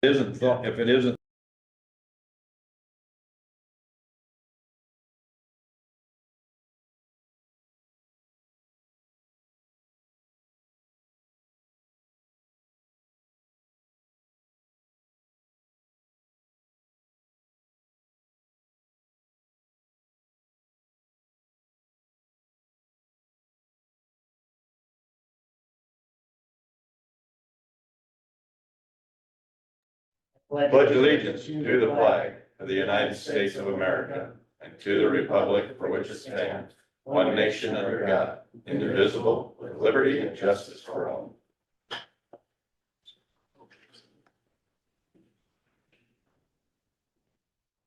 if it isn't. Pledge allegiance to the flag of the United States of America and to the republic for which it stands, one nation under God, indivisible, with liberty and justice for all.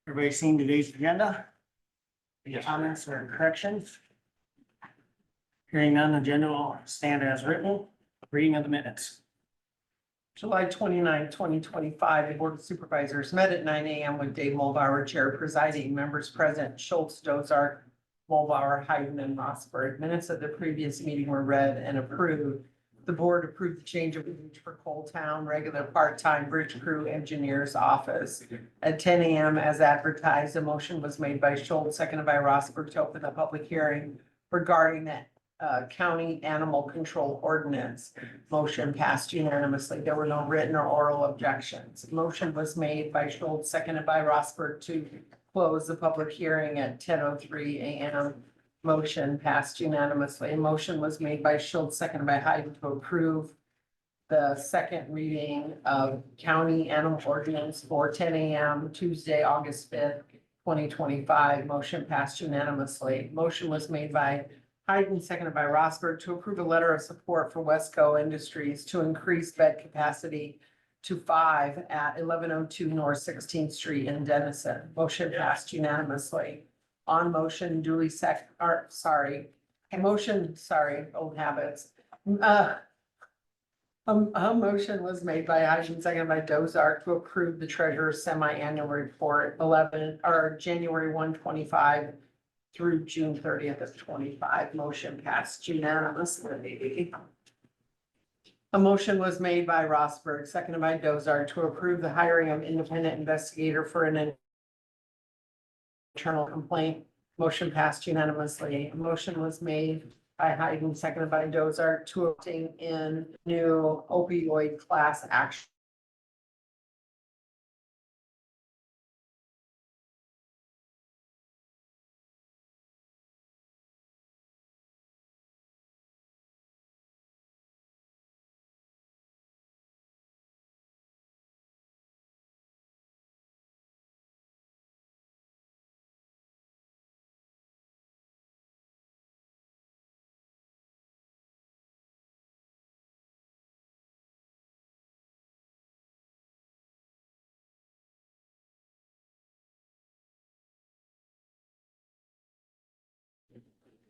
Everybody seen today's agenda? Any comments or corrections? Hearing none, agenda will stand as written. Reading of the minutes. July 29, 2025, the Board of Supervisors met at 9 a.m. with Dave Mulbauer, Chair presiding, members present, Schultz, Dozark, Mulbauer, Hayden, and Rosberg. Minutes of the previous meeting were read and approved. The board approved the change of wage for Coal Town, regular part-time bridge crew engineer's office. At 10 a.m. as advertised, a motion was made by Schultz, seconded by Rosberg to open the public hearing regarding that county animal control ordinance. Motion passed unanimously. There were no written or oral objections. Motion was made by Schultz, seconded by Rosberg to close the public hearing at 10:03 a.m. Motion passed unanimously. A motion was made by Schultz, seconded by Hayden to approve the second reading of county animal ordinance for 10 a.m. Tuesday, August 5th, 2025. Motion passed unanimously. Motion was made by Hayden, seconded by Rosberg to approve a letter of support for Wesco Industries to increase bed capacity to 5 at 1102 North 16th Street in Denison. Motion passed unanimously. On motion duly old habits. A motion was made by Hayden, seconded by Dozark to approve the treasurer's semi-annual report January 1, 2025 through June 30th of 25. Motion passed unanimously. A motion was made by Rosberg, seconded by Dozark to approve the hiring of independent investigator for an internal complaint. Motion passed unanimously. A motion was made by Hayden, seconded by Dozark to obtain in new opioid class action.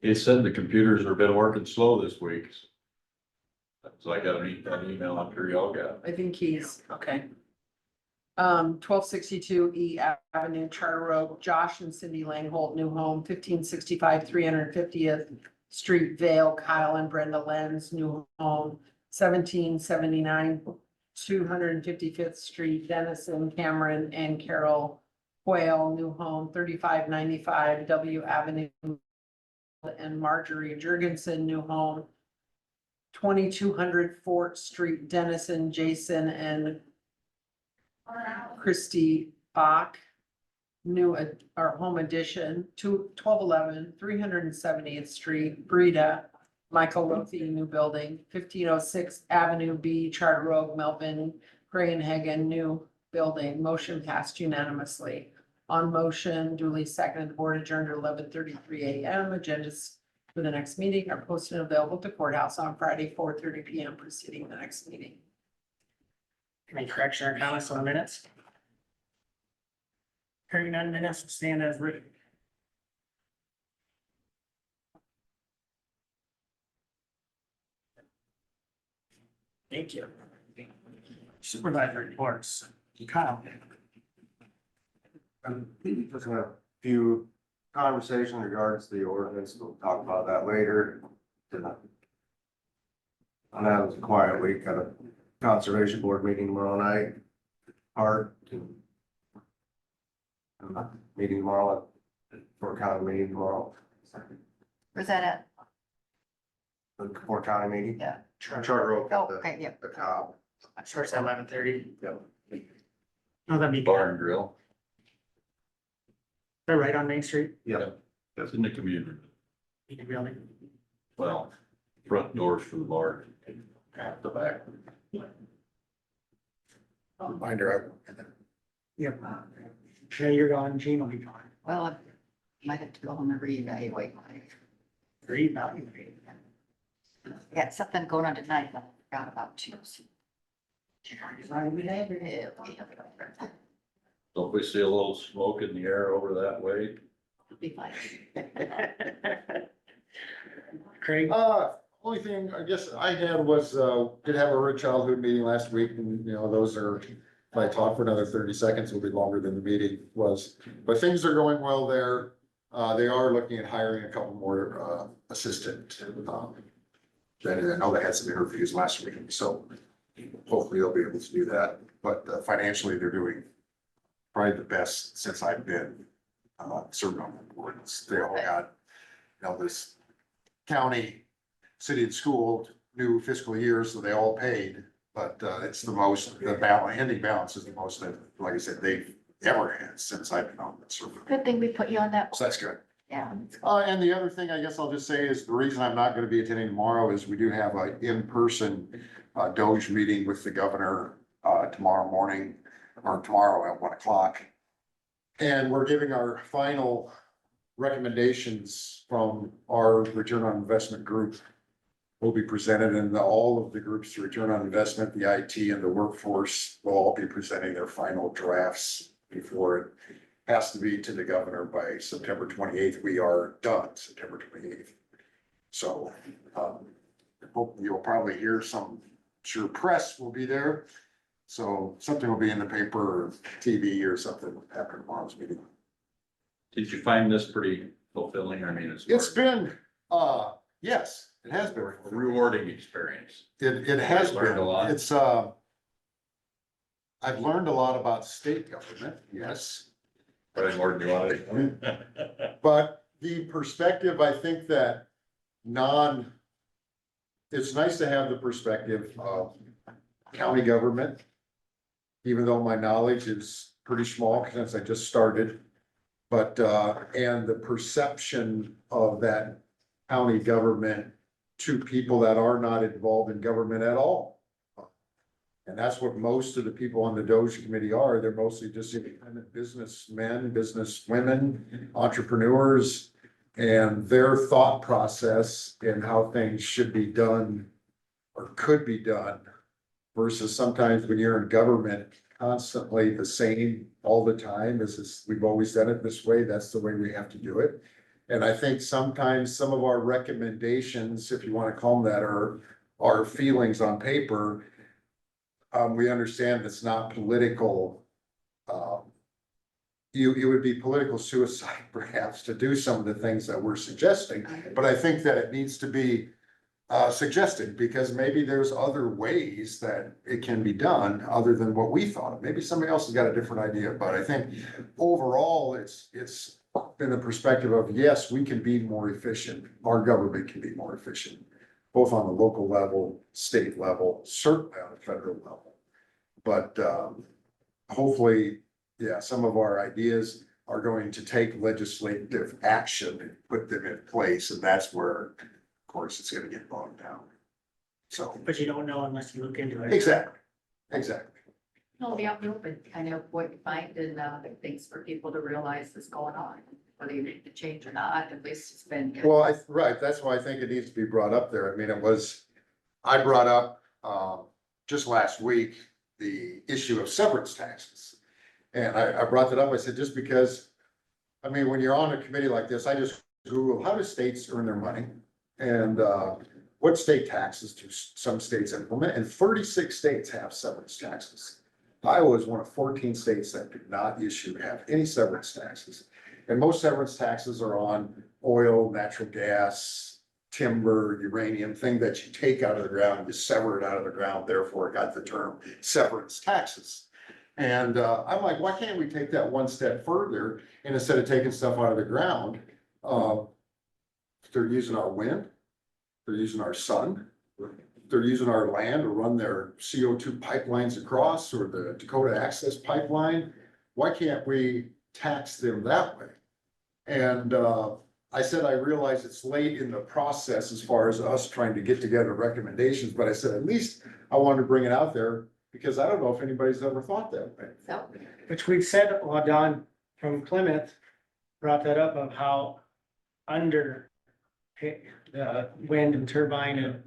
It said the computers have been working slow this week. So I got an email, I'm sure y'all got. I think he's, okay. 1262 E Avenue, Charter Road, Josh and Cindy Langholt, new home, 1565 350th Street, Vale, Kyle and Brenda Lenz, new home, 1779 255th Street, Denison, Cameron and Carol Quayle, new home, 3595 W Avenue, and Marjorie Jurgensen, new home, 2200 Fort Street, Denison, Jason and Christy Bach, new our home addition, 1211 370th Street, Breda, Michael Rothy, new building, 1506 Avenue B, Charter Road, Melvin Grayenhagen, new building. Motion passed unanimously. On motion, duly seconded, the board adjourned at 11:33 a.m. Agendas for the next meeting are posted and available at the courthouse on Friday, 4:30 p.m. preceding the next meeting. Any correction or comments on the minutes? Hearing none, minutes stand as written. Thank you. Supervisor reports. Kyle. Just a few conversation in regards to the ordinance. We'll talk about that later. And that was a quiet week. Got a conservation board meeting tomorrow night. Hart. Meeting tomorrow, Fort County meeting tomorrow, Where's that at? the Fort County meeting. Yeah. Charter Oak Oh, at okay, yeah. the top. Starts at 11:30. Yep. Oh, that'd be Bar and grill. they're right on Main Street. Yep. That's in the community. You can really. Well, front doors for the bar, at the back. Reminder, Yep. Sure, you're gone, Gene will be gone. Well, I might have to go home and reevaluate my, Reevaluate. I got something going on tonight, but I forgot about you. So if we see a little smoke in the air over that way, It'll be fine. Craig, Only thing I guess I had was, did have a early childhood meeting last week, and, you know, those are, if I talk for another 30 seconds, it'll be longer than the meeting was. But things are going well there. They are looking at hiring a couple more, assistant. And I know they had some interviews last week, so hopefully they'll be able to do that. But financially, they're doing probably the best since I've been, serving on the board. They all got, you know, this county, city and school, new fiscal year, so they all paid. But it's the most, the balance, ending balance is the most that, like I said, they've ever had since I've been on that server. Good thing we put you on that. So that's good. Yeah. And the other thing I guess I'll just say is the reason I'm not gonna be attending tomorrow is we do have a in-person Doge meeting with the governor tomorrow morning, or tomorrow at 1 o'clock. And we're giving our final recommendations from our return on investment group will be presented, and all of the groups, the return on investment, the IT and the workforce will all be presenting their final drafts before it has to be to the governor by September 28th. We are done September 28th. So, hope you'll probably hear some, sure press will be there. So something will be in the paper or TV or something after tomorrow's meeting. did you find this pretty fulfilling? I mean, It's been, yes, it has been. a rewarding experience. It has Learned been. a lot. It's, I've learned a lot about state government, yes. Probably more than you wanted. But the perspective, I think that it's nice to have the perspective of county government. Even though my knowledge is pretty small since I just started. But, and the perception of that county government to people that are not involved in government at all. And that's what most of the people on the Doge committee are. They're mostly just independent businessmen, businesswomen, entrepreneurs. And their thought process and how things should be done or could be done. Versus sometimes when you're in government, constantly the same all the time. We've always done it this way. That's the way we have to do it. And I think sometimes some of our recommendations, if you want to call them that, are our feelings on paper. We understand it's not political. It would be political suicide perhaps to do some of the things that we're suggesting, but I think that it needs to be suggested because maybe there's other ways that it can be done other than what we thought. Maybe somebody else has got a different idea, but I think overall it's been the perspective of, yes, we can be more efficient. Our government can be more efficient, both on the local level, state level, certainly on the federal level. But hopefully, yeah, some of our ideas are going to take legislative action and put them in place, and that's where, of course, it's gonna get bogged down. So, but you don't know unless you look into it. exactly. No, be open, kind of what you find and things for people to realize is going on, whether you make the change or not, at least it's been. Well, right, that's why I think it needs to be brought up there. I mean, I brought up, just last week, the issue of severance taxes. And I brought that up, I said, just because, I mean, when you're on a committee like this, I just Google, how do states earn their money? And, what state taxes do some states implement? And 36 states have severance taxes. Iowa is one of 14 states that do not have any severance taxes. And most severance taxes are on oil, natural gas, timber, uranium, thing that you take out of the ground, you sever it out of the ground, therefore it got the term severance taxes. And, I'm like, why can't we take that one step further? And instead of taking stuff out of the ground, they're using our wind, they're using our sun, they're using our land to run their CO2 pipelines across, or the Dakota Access Pipeline. Why can't we tax them that way? And, I said, I realize it's late in the process as far as us trying to get together recommendations, but I said, at least I wanted to bring it out there, because I don't know if anybody's ever thought that way. So, Which we've said, well, Don from Plymouth brought that up of how under the wind and turbine and.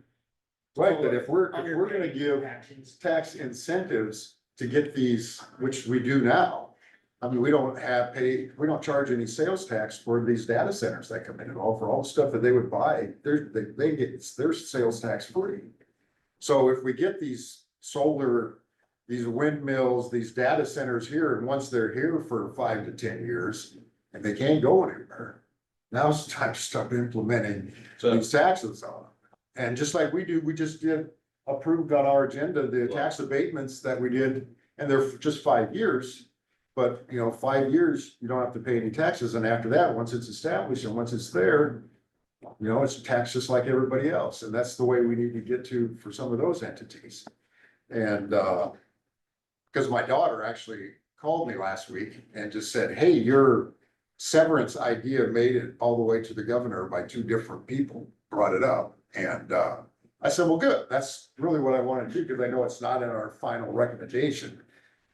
Right, that if we're gonna give Actions. tax incentives to get these, which we do now. I mean, we don't charge any sales tax for these data centers that come in and all, for all the stuff that they would buy, they get their sales tax free. So if we get these solar, these windmills, these data centers here, and once they're here for 5 to 10 years, and they can't go anywhere, now it's time to start implementing these taxes on them. And just like we just approved on our agenda, the tax abatements that we did, and they're for just 5 years. But, 5 years, you don't have to pay any taxes, and after that, once it's established and once it's there, it's taxed just like everybody else, and that's the way we need to get to for some of those entities. And, because my daughter actually called me last week and just said, hey, your severance idea made it all the way to the governor by 2 different people, brought it up. And, I said, well, good, that's really what I want to do, because I know it's not in our final recommendation.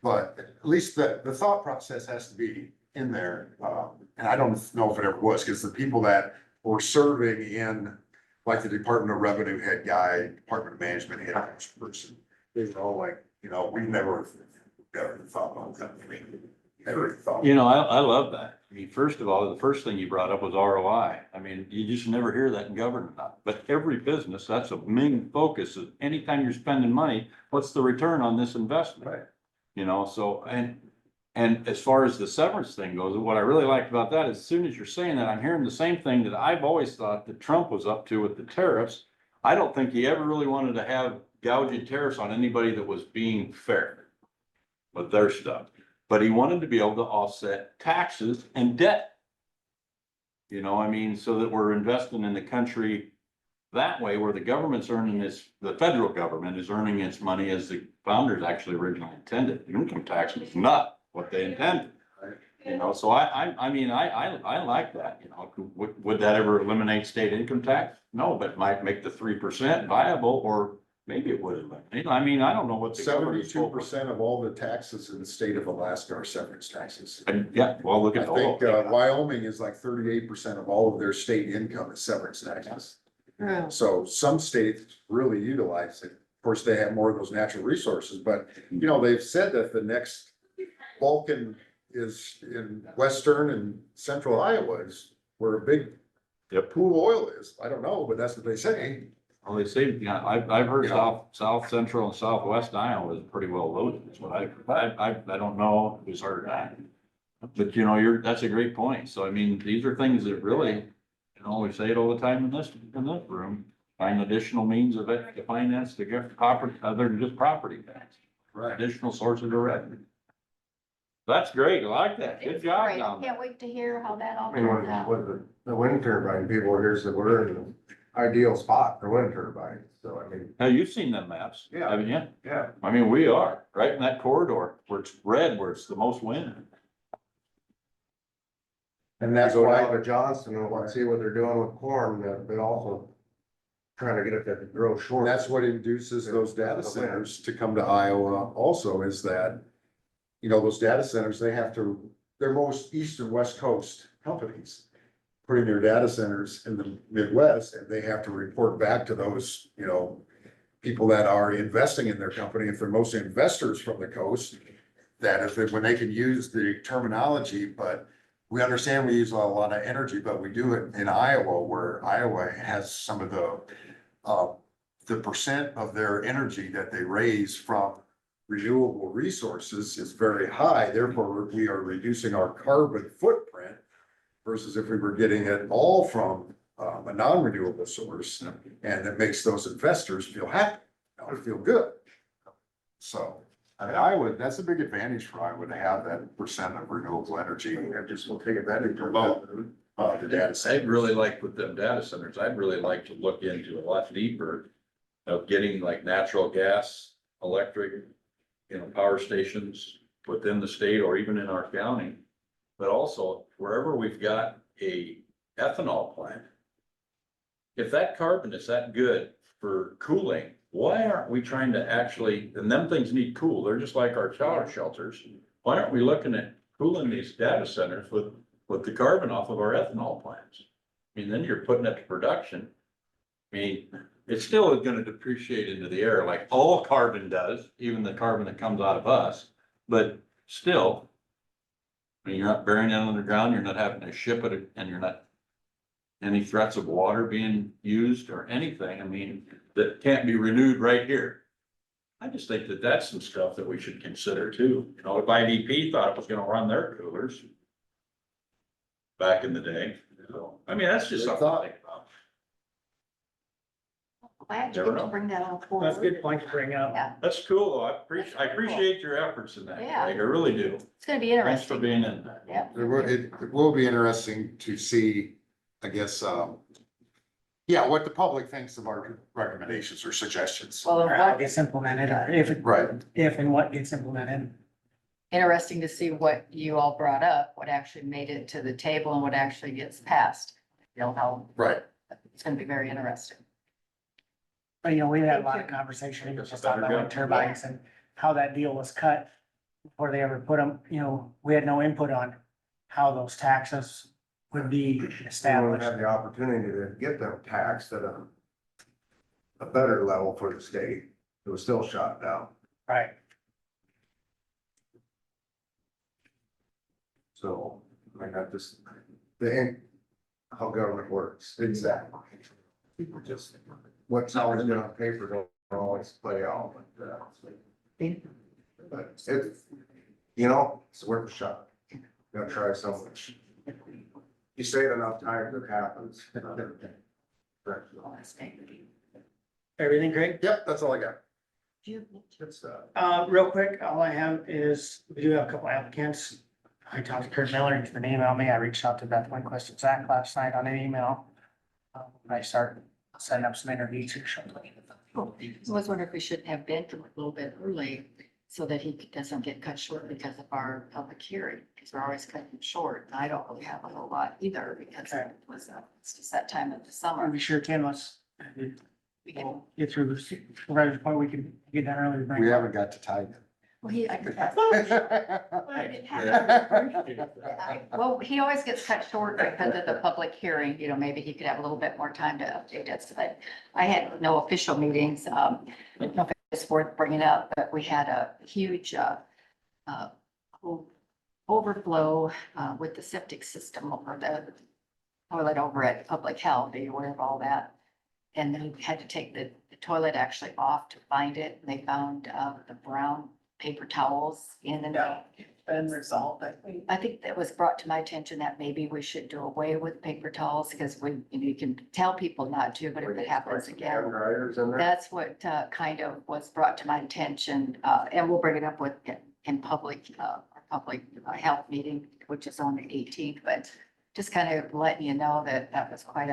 But at least the thought process has to be in there. And I don't know if it ever was, because the people that were serving in, like the Department of Revenue head guy, Department of Management head person, they were all like, we never thought about that. Never thought. I love that. I mean, first of all, the first thing you brought up was ROI. I mean, you just never hear that in government. But every business, that's a main focus is anytime you're spending money, what's the return on this investment? Right. So, and as far as the severance thing goes, what I really liked about that is as soon as you're saying that, I'm hearing the same thing that I've always thought that Trump was up to with the tariffs. I don't think he ever really wanted to have gouging tariffs on anybody that was being fair with their stuff. But he wanted to be able to offset taxes and debt. So that we're investing in the country that way, where the government's earning the federal government is earning its money as the founders actually originally intended. The income tax was not what they intended. So I like that, would that ever eliminate state income tax? No, but it might make the 3% viable, or maybe it would eliminate. I don't know what the 72% of all the taxes in the state of Alaska are severance taxes. And yeah, well, look I at think Wyoming is like 38% of all of their state income is severance taxes. So some states really utilize it. Of course, they have more of those natural resources, but they've said that the next Vulcan is in western and central Iowa is where a big pool of oil is. I don't know, but that's what they say. Well, they say, I've heard south central and southwest Iowa is pretty well loaded, is what I don't know, it was heard that. But that's a great point. So these are things that really, we say it all the time in this room, find additional means of it to finance to get property, other than just property tax. Right. Additional sources of revenue. That's great. I like that. Good it's job great. down I there. can't wait to hear how that all I mean, turns out. what the wind turbine people here said, we're in the ideal spot for wind turbines, so Now, you've seen them maps. Yeah. Haven't you? yeah. We are right in that corridor where it's red, where it's the most wind. And that's Go why, down to Johnston and let's see what they're doing with corn, they also trying to get it to grow short. that's what induces those data centers to come to Iowa also, is that, those data centers, they're most east and west coast companies putting their data centers in the Midwest, and they have to report back to those, people that are investing in their company. If they're mostly investors from the coast, when they can use the terminology, but we understand we use a lot of energy, but we do it in Iowa, where Iowa has some of the percent of their energy that they raise from renewable resources is very high. Therefore, we are reducing our carbon footprint versus if we were getting it all from a non-renewable source. And it makes those investors feel happy, feel good. So I mean, Iowa, that's a big advantage for Iowa to have that percent of renewable energy. I just will take advantage of Well, that. The data I'd center. really like with them data centers, I'd really like to look into a lot deeper of getting like natural gas, electric, power stations within the state or even in our county. But also wherever we've got a ethanol plant. If that carbon is that good for cooling, why aren't we trying to actually, and them things need cool, they're just like our shower shelters. Why aren't we looking at cooling these data centers with the carbon off of our ethanol plants? I mean, then you're putting it to production. I mean, it's still gonna depreciate into the air like all carbon does, even the carbon that comes out of us, but still. I mean, you're not burying it underground, you're not having to ship it, and you're not any threats of water being used or anything, I mean, that can't be renewed right here. I just think that that's some stuff that we should consider too. If IDP thought it was gonna run their coolers back in the day, so, I mean, that's just something to think about. Glad you Never get to know. bring that all forward. That's a good point to bring up. Yeah, That's cool, though. I That's very cool. appreciate your efforts in that, Yeah. Greg. I really do. it's gonna be Thanks for interesting. being in there. Yeah. It will be interesting to see, I guess, yeah, what the public thinks of our recommendations or suggestions. Well, Or how it what, gets implemented, or if and what gets implemented. interesting to see what you all brought up, what actually made it to the table and what actually gets passed. How, Right. it's gonna be very interesting. But, we've had a Thank lot you. of conversation, even That's just a on the better wind go. turbines and how that deal was cut before they ever put them, we had no input on how those taxes would be We wouldn't established. have the opportunity to get them taxed at a better level for the state. It was still shot down. Right. So, I got this, how government works, exactly. Just, what sounds good on paper don't always play out, but it's, it's worth a shot. Gotta try something. You say it enough times, it happens. Everything great? Yep, that's all I got. Good stuff. Real quick, all I have is, we do have a couple applicants. I talked to Kurt Miller, he's been emailing me, I reached out to Beth Winquist and Zach last night on an email. I started setting up some interviews here shortly. I was wondering if we shouldn't have been a little bit early so that he doesn't get cut short because of our public hearing, because we're always cutting him short. And I don't really have a whole lot either because Okay. it's just that time of the summer. We sure can, let's We can, we'll get through this, right point, we can get done early. We haven't got to tie well, I it. didn't have well, he always gets cut short because of the public hearing, maybe he could have a little bit more time to update us, but I had no official meetings. I don't know if it's worth bringing up, but we had a huge, overflow, with the septic system over the toilet over at Public Health. Are you aware of all that? And they had to take the toilet actually off to find it. And they found, the brown paper towels in and Yeah. Been resolved, I think. I think that was brought to my attention that maybe we should do away with paper towels because you can tell people not to, but if it happens Hand again. dryers in there. That's what kind of was brought to my attention, and we'll bring it up in public, our public health meeting, which is on the 18th, but just kind of letting you know that was quite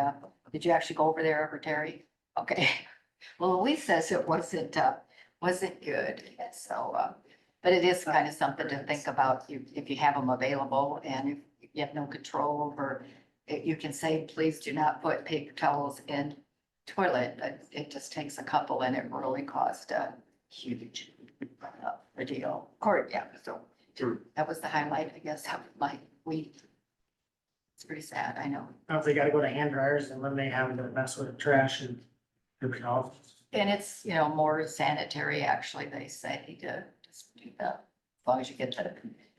did you actually go over there ever, Terry? Okay. Well, Elise says it wasn't good, so, but it is kind of something to think about if you have them available and if you have no control over, you can say, please do not put paper towels in toilet, but it just takes a couple and it really caused a huge deal. Court, yeah, so that was the highlight, I guess, of my week. It's pretty sad, I know. If they gotta go to hand dryers and then they have to mess with trash and everything else. And it's, more sanitary, actually, they say to just do that, as long as you get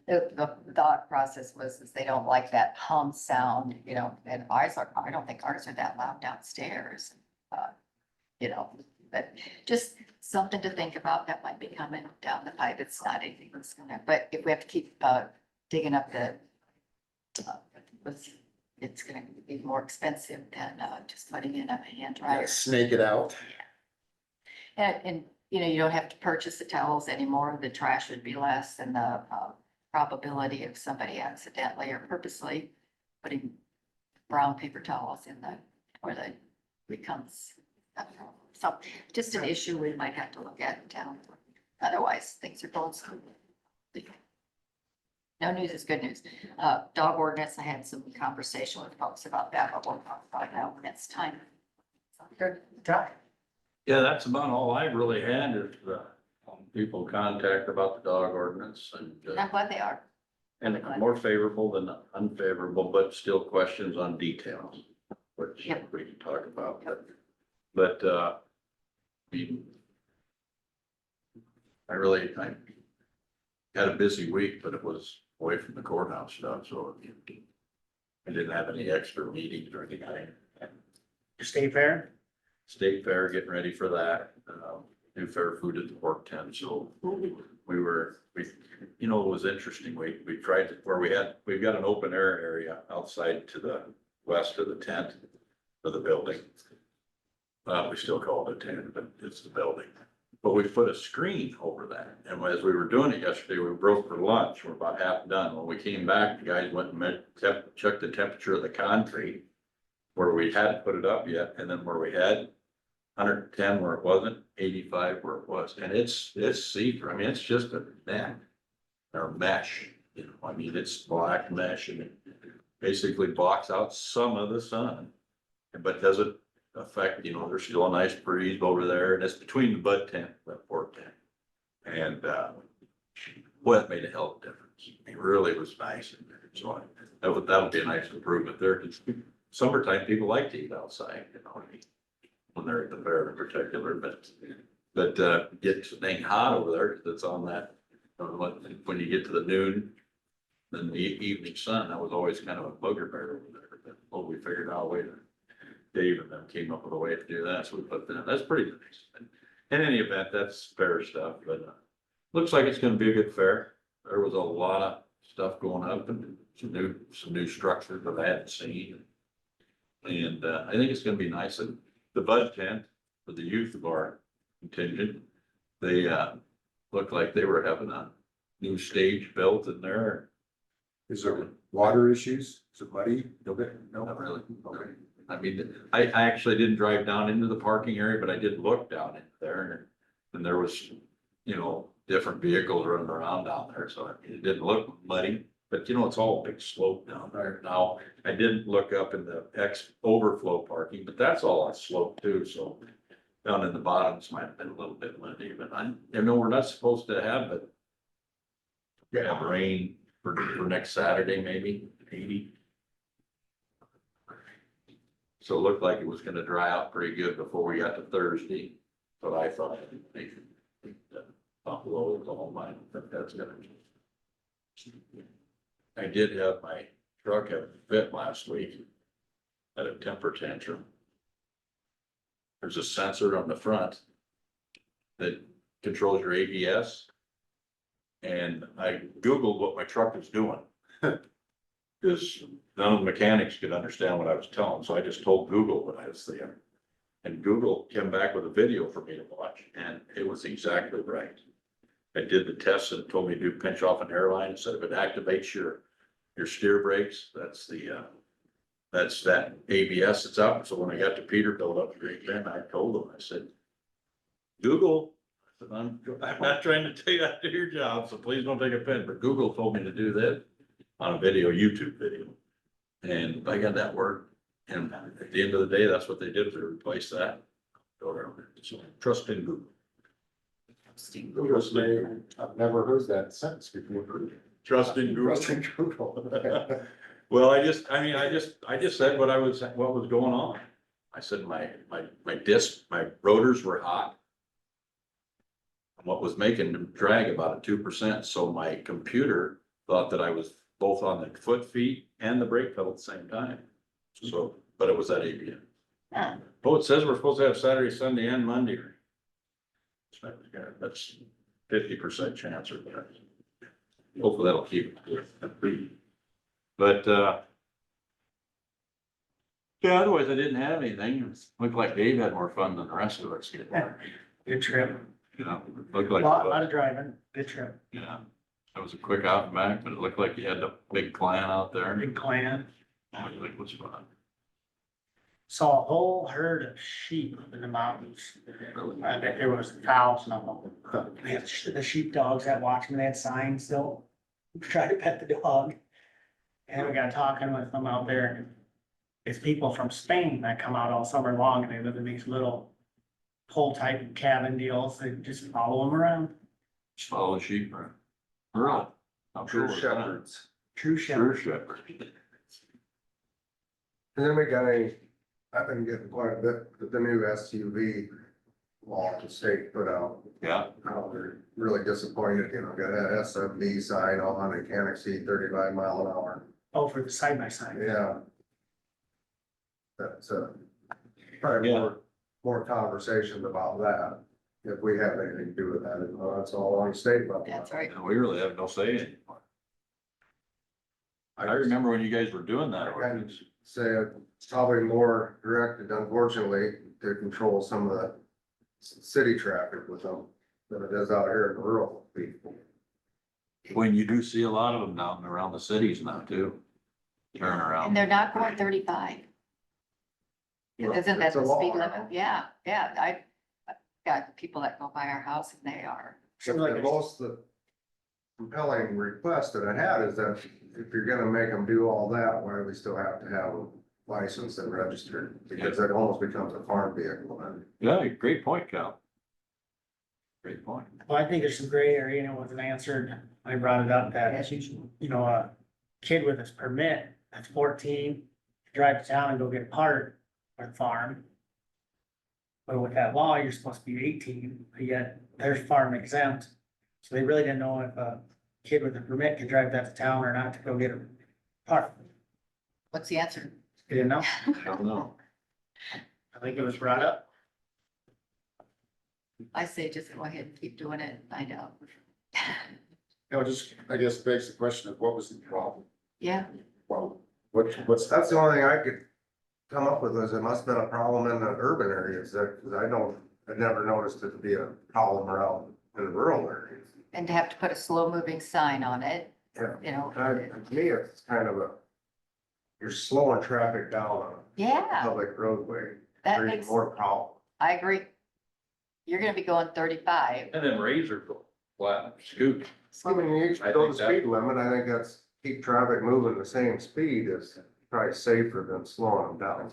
the thought process was is they don't like that hum sound, and I don't think ours are that loud downstairs. But just something to think about that might be coming down the pipe. It's not anything that's gonna, but if we have to keep digging up it's gonna be more expensive than just putting in a hand dryer. Snake it out. And you don't have to purchase the towels anymore. The trash would be less and the probability of somebody accidentally or purposely putting brown paper towels in the toilet becomes, so just an issue we might have to look at in town. Otherwise, things are going smoothly. No news is good news. Dog ordinance, I had some conversation with folks about that, but we'll talk about that when it's time. Good, try. Yeah, that's about all I really had is, people contact about the dog ordinance and, I'm glad they are. and more favorable than unfavorable, but still questions on details, which Yep. we can talk about, but, I mean, I had a busy week, but it was away from the courthouse stuff, so I didn't have any extra meetings or anything. State fair? State fair, getting ready for that, new fair food at the pork tent, so it was interesting, we tried to, we've got an open air area outside to the west of the tent of the building. We still call it a tent, but it's the building, but we put a screen over that, and as we were doing it yesterday, we broke for lunch, we're about half done, when we came back, the guys went and checked the temperature of the concrete where we hadn't put it up yet, and then where we had 110 where it wasn't, 85 where it was, and it's see-through. I mean, it's just a net or mesh, I mean, it's black mesh and it basically blocks out some of the sun, but doesn't affect, there's still a nice breeze over there, and it's between the bud tent and the pork tent. And, boy, it made a hell of a difference. It really was nice in there. So that'll be a nice improvement there. 'Cause summertime, people like to eat outside, when they're at the fair in particular, but gets dang hot over there, 'cause it's on that, when you get to the noon, then the evening sun, that was always kind of a bugbear over there. But, well, we figured out a way to, Dave and them came up with a way to do that, so we put that, that's pretty nice. In any event, that's fair stuff, but looks like it's gonna be a good fair. There was a lot of stuff going up and some new structures that I hadn't seen. And I think it's gonna be nice. And the bud tent for the youth of our contingent, they looked like they were having a new stage built in there. Is there water issues? Is it muddy? No, not really. Okay. I mean, I actually didn't drive down into the parking area, but I did look down in there and there was, different vehicles running around down there. So it didn't look muddy, but it's all a big slope down there. Now, I didn't look up in the overflow parking, but that's all on slope too. So down in the bottoms might have been a little bit muddy, but we're not supposed to have it. Have rain for next Saturday, maybe 80. So it looked like it was gonna dry out pretty good before we got to Thursday, but I thought Buffalo was all mine, that's gonna. I did have my truck have a fit last week at a temper tantrum. There's a sensor on the front that controls your ABS. And I Googled what my truck was doing. Because none of the mechanics could understand what I was telling, so I just told Google what I was saying. And Google came back with a video for me to watch, and it was exactly right. I did the test and it told me to do pinch off an airline, said if it activates your steer brakes, that's that ABS that's up. So when I got to Peterbilt up here again, I told them, I said, Google, I'm not trying to tell you how to do your job, so please don't take offense, but Google told me to do this on a video, YouTube video. And I got that work. And at the end of the day, that's what they did, they replaced that. So trust in Google. I've never heard that sentence before. Trust in Google. Trust in Google. Well, I just said what was going on. I said my rotors were hot. What was making them drag about a 2%, so my computer thought that I was both on the feet and the brake pedal at the same time. So, but it was that ABS. Oh, it says we're supposed to have Saturday, Sunday and Monday. That's 50% chance or better. Hopefully that'll keep it. But yeah, otherwise I didn't have anything. It looked like Dave had more fun than the rest of us. Good trip. Yeah, looked like, Lot of driving, good trip, yeah, that was a quick out and back, but it looked like you had a big clan out there. big clan. I was like, what's fun? Saw a whole herd of sheep in the mountains. I bet there was 1,000 of them. They had the sheepdogs that watched me, they had signs still. Tried to pet the dog. And we got talking with them out there. It's people from Spain that come out all summer long and they live in these little hole type cabin deals. They just follow them around. Just follow the sheep, right? Really? How cool True is that? shepherds. True Sure, shepherd. shepherd. And then we got I've been getting quite a bit, with the new SUV law the state put out. Yeah, They're really disappointed, got that SFV sign on, it can't exceed 35 mile an hour. Oh, for the side by side. Yeah. That's, probably Yeah. more conversations about that, if we have anything to do with that, that's all on the state level. That's right. we really have no say anymore. I remember when you guys were doing that I ordinance. say it's probably more directed, unfortunately, to control some of the city traffic with them than it is out here in the rural people. When you do see a lot of them down and around the cities now too. Turn And around. they're not going 35. Isn't that It's a the law speed now. limit? Yeah, yeah, I've got people that go by our house and they are. Seems like The it's- most the compelling request that I had is that if you're gonna make them do all that, why do we still have to have them licensed and registered? Because it almost becomes a farm vehicle then. Yeah, great point, Cal. Great point. Well, I think there's some gray area, and it wasn't answered. I brought it up that, a kid with his permit that's 14, drive to town and go get a part for the farm. But with that law, you're supposed to be 18, but yet there's farm exempt. So they really didn't know if a kid with a permit could drive that to town or not to go get a part. What's the answer? They didn't know. I don't know. I think it was brought up. I say just go ahead and keep doing it, find out. Just, I guess begs the question of what was the problem? Yeah, Well, what's, That's the only thing I could come up with, is it must have been a problem in the urban areas, that, cause I never noticed it to be a problem around in the rural areas. and to have to put a slow moving sign on it, Yeah. you know. To me, it's kind of you're slowing traffic down on a Yeah, public roadway, that creating makes, more problem. I agree. You're gonna be going 35. And then razor go flat, scoot. I mean, you I go think the speed limit, I think that's, keep traffic moving the same speed is probably safer than slowing them down.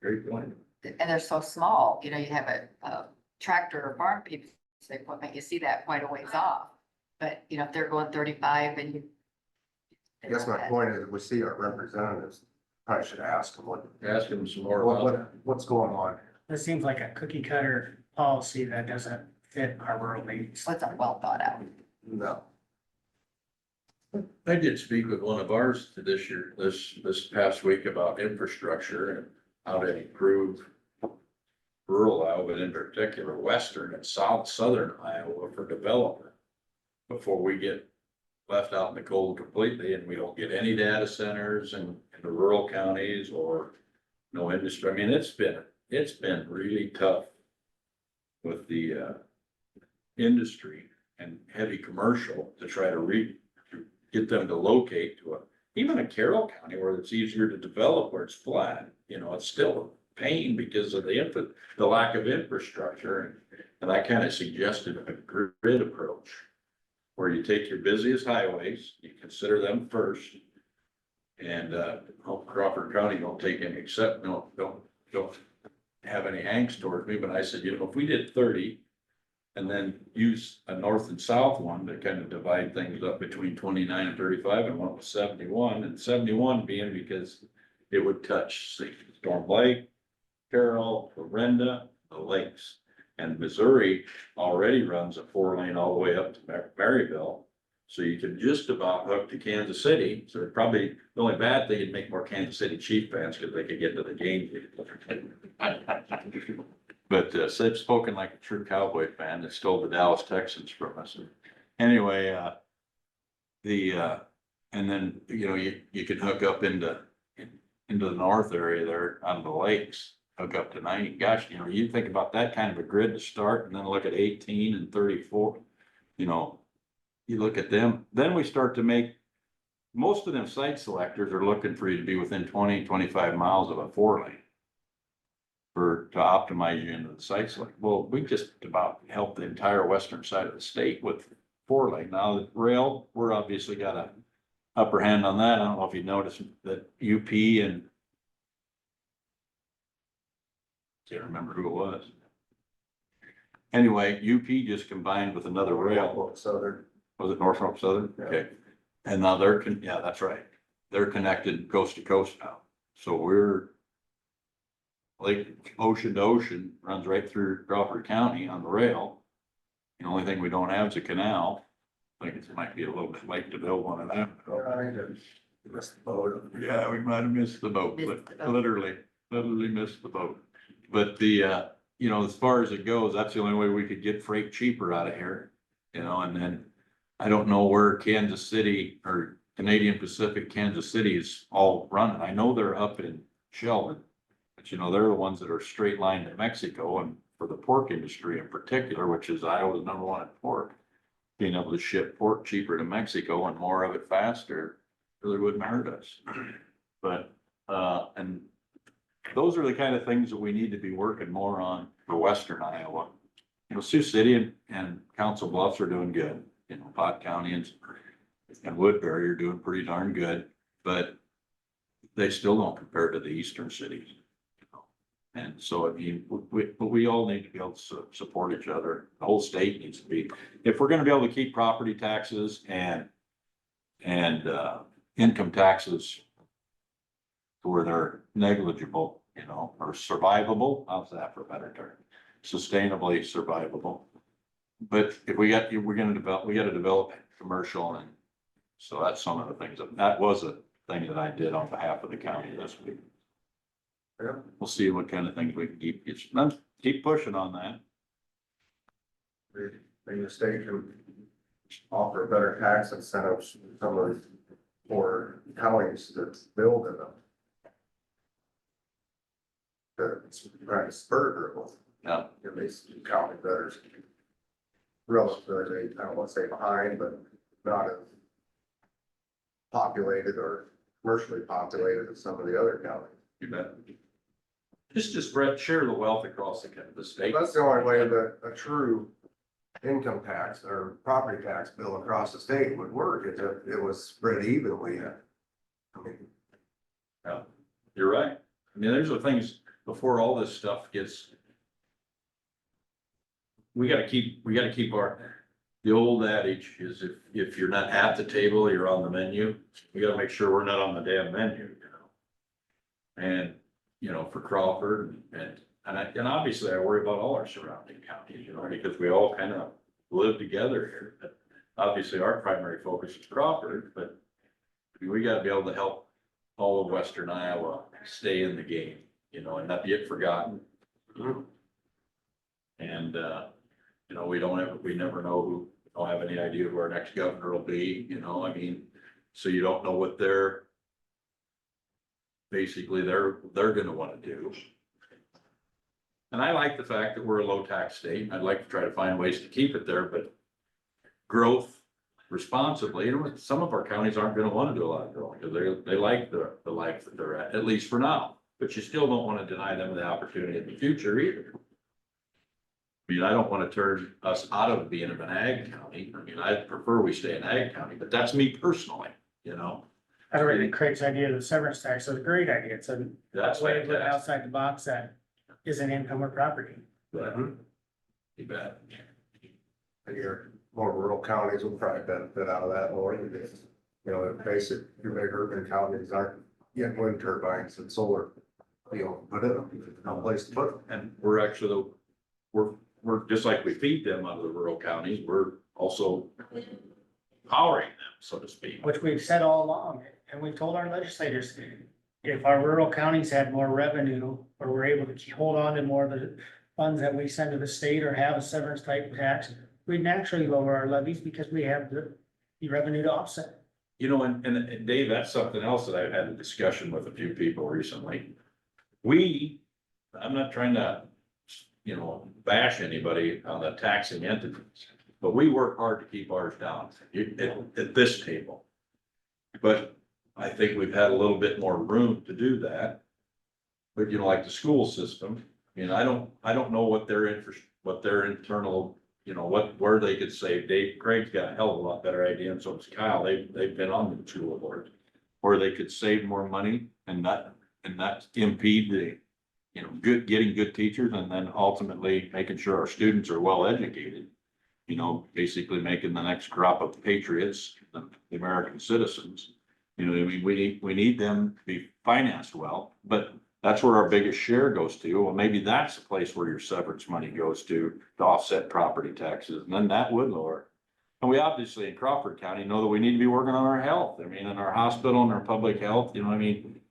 Great point. And they're so small, you have a tractor or farm piece of equipment, you see that quite a ways off. But, if they're going 35 and you. I guess my point is, we see our representatives, probably should ask them Ask him some more about that. what's going on. It seems like a cookie cutter policy that doesn't fit our rural needs. What's well thought out. No. I did speak with one of ours this past week about infrastructure and how to improve rural Iowa, but in particular, western and southern Iowa for development. Before we get left out in the cold completely and we don't get any data centers in the rural counties or no industry. I mean, it's been really tough with the industry and heavy commercial to try to get them to locate to even a Carroll County where it's easier to develop, where it's flat, it's still a pain because of the lack of infrastructure. And I kind of suggested a grid approach where you take your busiest highways, you consider them first. And, Crawford County don't take any don't have any angst towards me, but I said, if we did 30 and then use a north and south one to kind of divide things up between 29 and 35 and one was 71, and 71 being because it would touch Storm Lake, Carroll, Clarinda, the lakes. And Missouri already runs a 4-lane all the way up to Maryville. So you could just about hook to Kansas City. So probably the only bad thing, it'd make more Kansas City Chief fans because they could get to the game. But I've spoken like a true Cowboy fan that stole the Dallas Texans from us. Anyway, and then, you can hook up into the north area there on the lakes. hook up to 90. Gosh, you know, you think about that kind of a grid to start and then look at 18 and 34, you know, you look at them, then we start to make, most of them site selectors are looking for you to be within 20, 25 miles of a 4-lane to optimize you into the site select. Well, we just about helped the entire western side of the state with 4-lane. Now the rail, we're obviously got a upper hand on that. I don't know if you noticed that UP and can't remember who it was. Anyway, UP just combined with another rail. Southern. Was it Norfolk Southern? Yeah. Okay. And now yeah, that's right. They're connected coast to coast now. So we're like ocean to ocean, runs right through Crawford County on the rail. The only thing we don't have is a canal. I think it might be a little bit late to build one of them. Missed the boat. Yeah, we might have missed the boat, Missed but the boat. literally missed the boat. But the, you know, as far as it goes, that's the only way we could get freight cheaper out of here, you know, and then I don't know where Kansas City or Canadian Pacific, Kansas City is all running. I know they're up in Sheldon, but you know, they're the ones that are straight line to Mexico, and for the pork industry in particular, which is Iowa's #1 in pork, being able to ship pork cheaper to Mexico and more of it faster really wouldn't hurt us. But, and those are the kind of things that we need to be working more on for western Iowa. You know, Sioux City and Council Bluffs are doing good, you know, Pot County and Woodbury are doing pretty darn good, but they still don't compare to the eastern cities. You know. And so, I mean, we all need to be able to support each other. The whole state needs to be, if we're gonna be able to keep property taxes and income taxes to where they're negligible, you know, or survivable, how's that for a better term? Sustainably survivable. But if we're gonna develop, we gotta develop commercial, and so that's some of the things, that was a thing that I did on behalf of the county this week. Yeah. We'll see what kind of things we can keep pushing on that. Maybe the state can offer better tax incentives, some of these for counties that build in them. To try to spur growth. Yeah. At least county that are relatively, I don't want to say behind, but not as populated or commercially populated as some of the other counties. You bet. Just to share the wealth across the state. That's the only way that a true income tax or property tax bill across the state would work, if it was spread evenly. I mean, Yeah, you're right. I mean, there's the things before all this stuff gets. We gotta keep the old adage is if you're not at the table, you're on the menu. We gotta make sure we're not on the damn menu, you know? And, you know, for Crawford and obviously I worry about all our surrounding counties, you know, because we all kind of live together here. But obviously our primary focus is Crawford, but we gotta be able to help all of western Iowa stay in the game, you know, and not get forgotten. And, you know, we never know who, don't have any idea who our next governor will be, you know, I mean, so you don't know what they're gonna wanna do. And I like the fact that we're a low tax state. I'd like to try to find ways to keep it there, but growth responsibly, you know, some of our counties aren't gonna wanna do a lot of growing, because they like the life that they're at least for now. But you still don't wanna deny them the opportunity in the future either. I mean, I don't wanna turn us out of being an ag county. I mean, I prefer we stay an ag county, but that's me personally, you know? I really think Craig's idea of the severance tax is a great idea. It's a That's way to live fantastic. outside the box that isn't income or property. You bet. and your more rural counties will probably benefit out of that more, because, you know, face it, your big urban counties aren't getting wind turbines and solar, you know, put in them, no place to put them. And we're actually, we're just like we feed them out of the rural counties, we're also powering them, so to speak. Which we've said all along, and we've told our legislators, if our rural counties had more revenue, or were able to hold on to more of the funds that we send to the state or have a severance type tax, we'd naturally lower our levies because we have the revenue to offset. You know, and Dave, that's something else that I've had a discussion with a few people recently. We I'm not trying to, bash anybody on the taxing entities, but we work hard to keep ours down at this table. But I think we've had a little bit more room to do that. But like the school system, I don't know what their interest, what their internal, where they could save. Dave Craig's got a hell of a lot better idea, and so does Kyle. They've been on the school board. Or they could save more money and not impede the, getting good teachers, and then ultimately making sure our students are well educated. Basically making the next crop of patriots, the American citizens. We need them to be financed well, but that's where our biggest share goes to. Well, maybe that's the place where your severance money goes to offset property taxes, and then that would lower. And we obviously in Crawford County know that we need to be working on our health. In our hospital and our public health,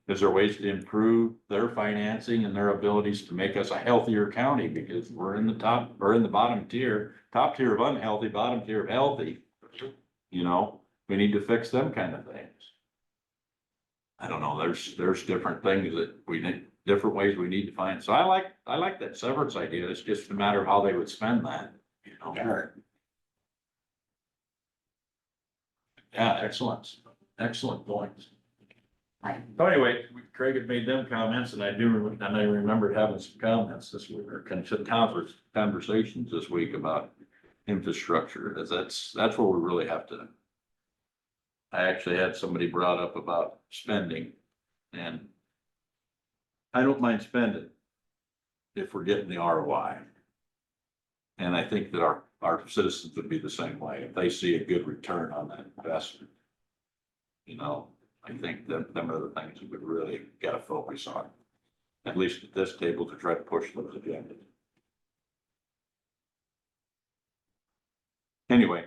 is there ways to improve their financing and their abilities to make us a healthier county? Because we're in the top, or in the bottom tier of unhealthy, bottom tier of healthy. We need to fix them kind of things. I don't know, there's different things that we need, different ways we need to find. So I like that severance idea. It's just a matter of how they would spend that, Yeah, excellent points. So anyway, Craig had made them comments, and I remembered having some comments this week, or conversations this week about infrastructure. That's where we really have to. I actually had somebody brought up about spending, and I don't mind spending if we're getting the ROI. And I think that our citizens would be the same way if they see a good return on that investment. I think that them are the things that we really got to focus on, at least at this table, to try to push those agendas. Anyway,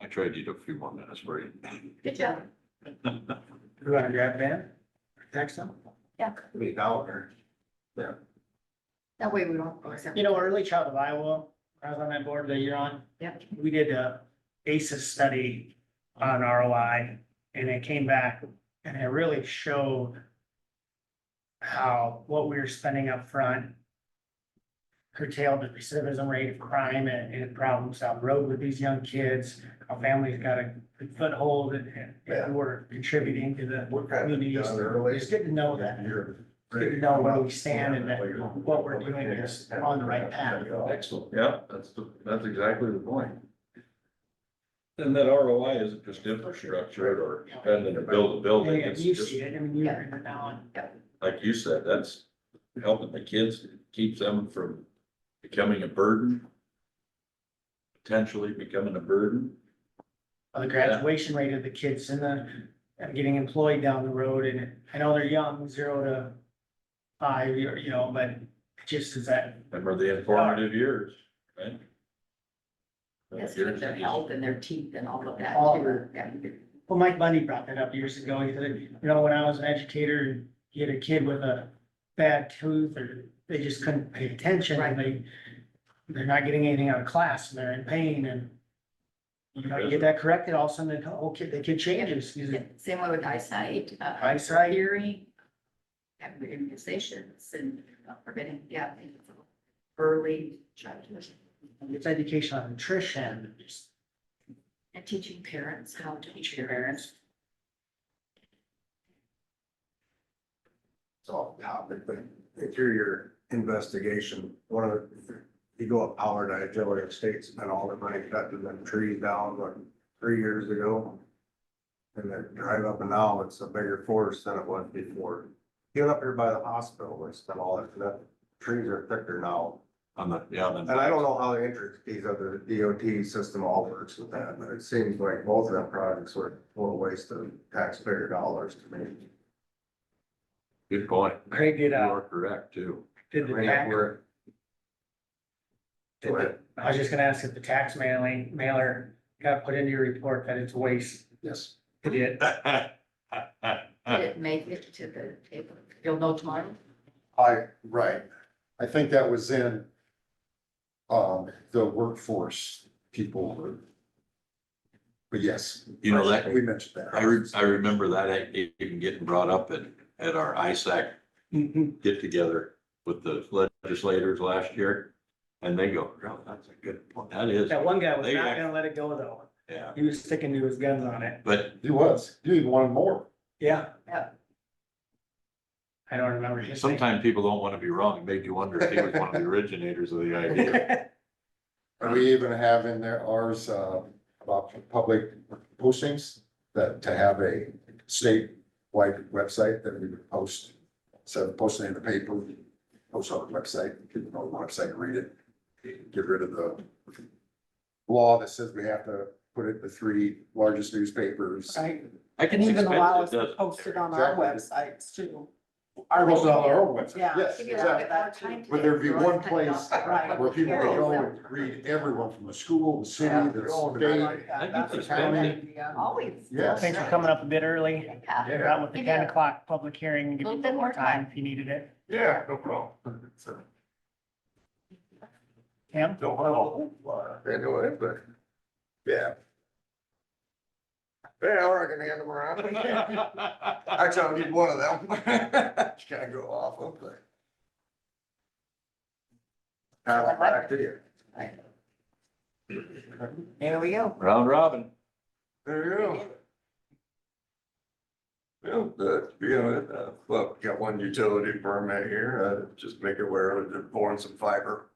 I tried you to a few more minutes for you. Good job. You wanna grab Ben? Text them? Be down there. That way we don't. Early Childhood Iowa, I was on that board that you're on. Yep. We did a ACES study on ROI, and it came back and it really showed how what we were spending up front curtailed the recidivism rate of crime and problems down the road with these young kids. Our families got a good foothold and we're contributing to the We're kind of communities. done early. It's good to know that. It's good to know where we stand and that what we're doing is on the right path. Excellent. Yeah, that's exactly the point. And that ROI isn't just infrastructure or spending to build a building. Yeah, It's you just, see it, you're in it now. like you said, that's helping the kids, keeps them from becoming a burden, potentially becoming a burden. The graduation rate of the kids getting employed down the road, and I know they're young, 0 to 5, but it just is that. Remember the informative years, right? Yes, with their health and their teeth and all of that. All of too. Well, Mike Bundy brought that up years ago. He said, when I was an educator, and you had a kid with a bad tooth, or they just couldn't pay attention, and they're not getting anything out of class, and they're in pain, and you get that corrected, all of a sudden, the kid changes. Yeah, same way with eyesight. Eyesight. Hearing. Immunizations and preventing, early childhood. It's education on nutrition, just And teaching parents how to teach your parents. It's off topic, but through your investigation, you go up Howard, Iowa State spent all their money cutting them trees down, 3 years ago. And then drive up and now it's a bigger forest than it was before. Get up here by the hospital, they spent all that trees are thicker now. And I don't know how the intricacies of the DOT system all works with that, but it seems like both of them projects were a total waste of taxpayer dollars to me. Good point. Craig You are correct too. did the I mean, tax. we're- I was just gonna ask if the tax mailer got put into your report that it's waste. Yes. It did. Did it make it to the table? You'll know tomorrow? Right. I think that was in the workforce people. But yes. That We mentioned that. I remember that even getting brought up at our ISAC get together with the legislators last year. And they go, oh, that's a good point. That is. That one guy was They not act- gonna let it go though. Yeah, He was sticking to his guns on it. but He was, you even wanted more. Yeah. Yeah. I don't remember his name. sometimes people don't want to be wrong. It made you wonder if he was one of the originators of the idea. And we even have in there ours, about public postings, that to have a statewide website that we would post. Instead of posting in the paper, post on the website, people know the website and read it. Get rid of the law that says we have to put it in the 3 largest newspapers. Right, I and even allow us to doesn't. post it on our Exactly. websites too. Post it on our own website, Yeah. yes, Give you a little exactly. bit more time to But there'd be get one through it. place Right. where people can go and read everyone from the school, the city, the I state. like that. I That's think a it's great county. idea. Always. Yes. Thanks for coming up a bit early. Yeah. You're out with the Give 10 you a- o'clock public hearing, and give you a Little bit bit more more time time. if you needed it. Yeah, no problem. So, Tim? don't have a whole lot anyway, but, yeah. Yeah, or I can hand them around. Actually, I'll need one of them. Just kind of go off of, but. Have it back to you. There we go. Round robin. There you go. Well, to begin with, well, we got one utility permit here, just make it aware that they're pouring some fiber,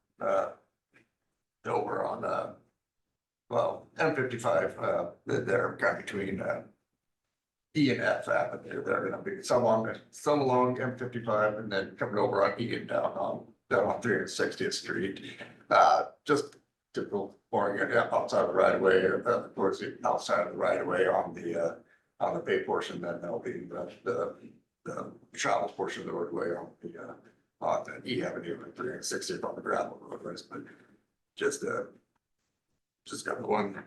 over on, well, M55, they're kind of between, E and F Avenue, they're gonna be some along M55 and then coming over on E and down on 360th Street. Just typical pouring it outside of the right of way, or towards the outside of the right of way on the pay portion, then there'll be the travel portion of the roadway on the E Avenue and 360th on the gravel roadways, but just got one.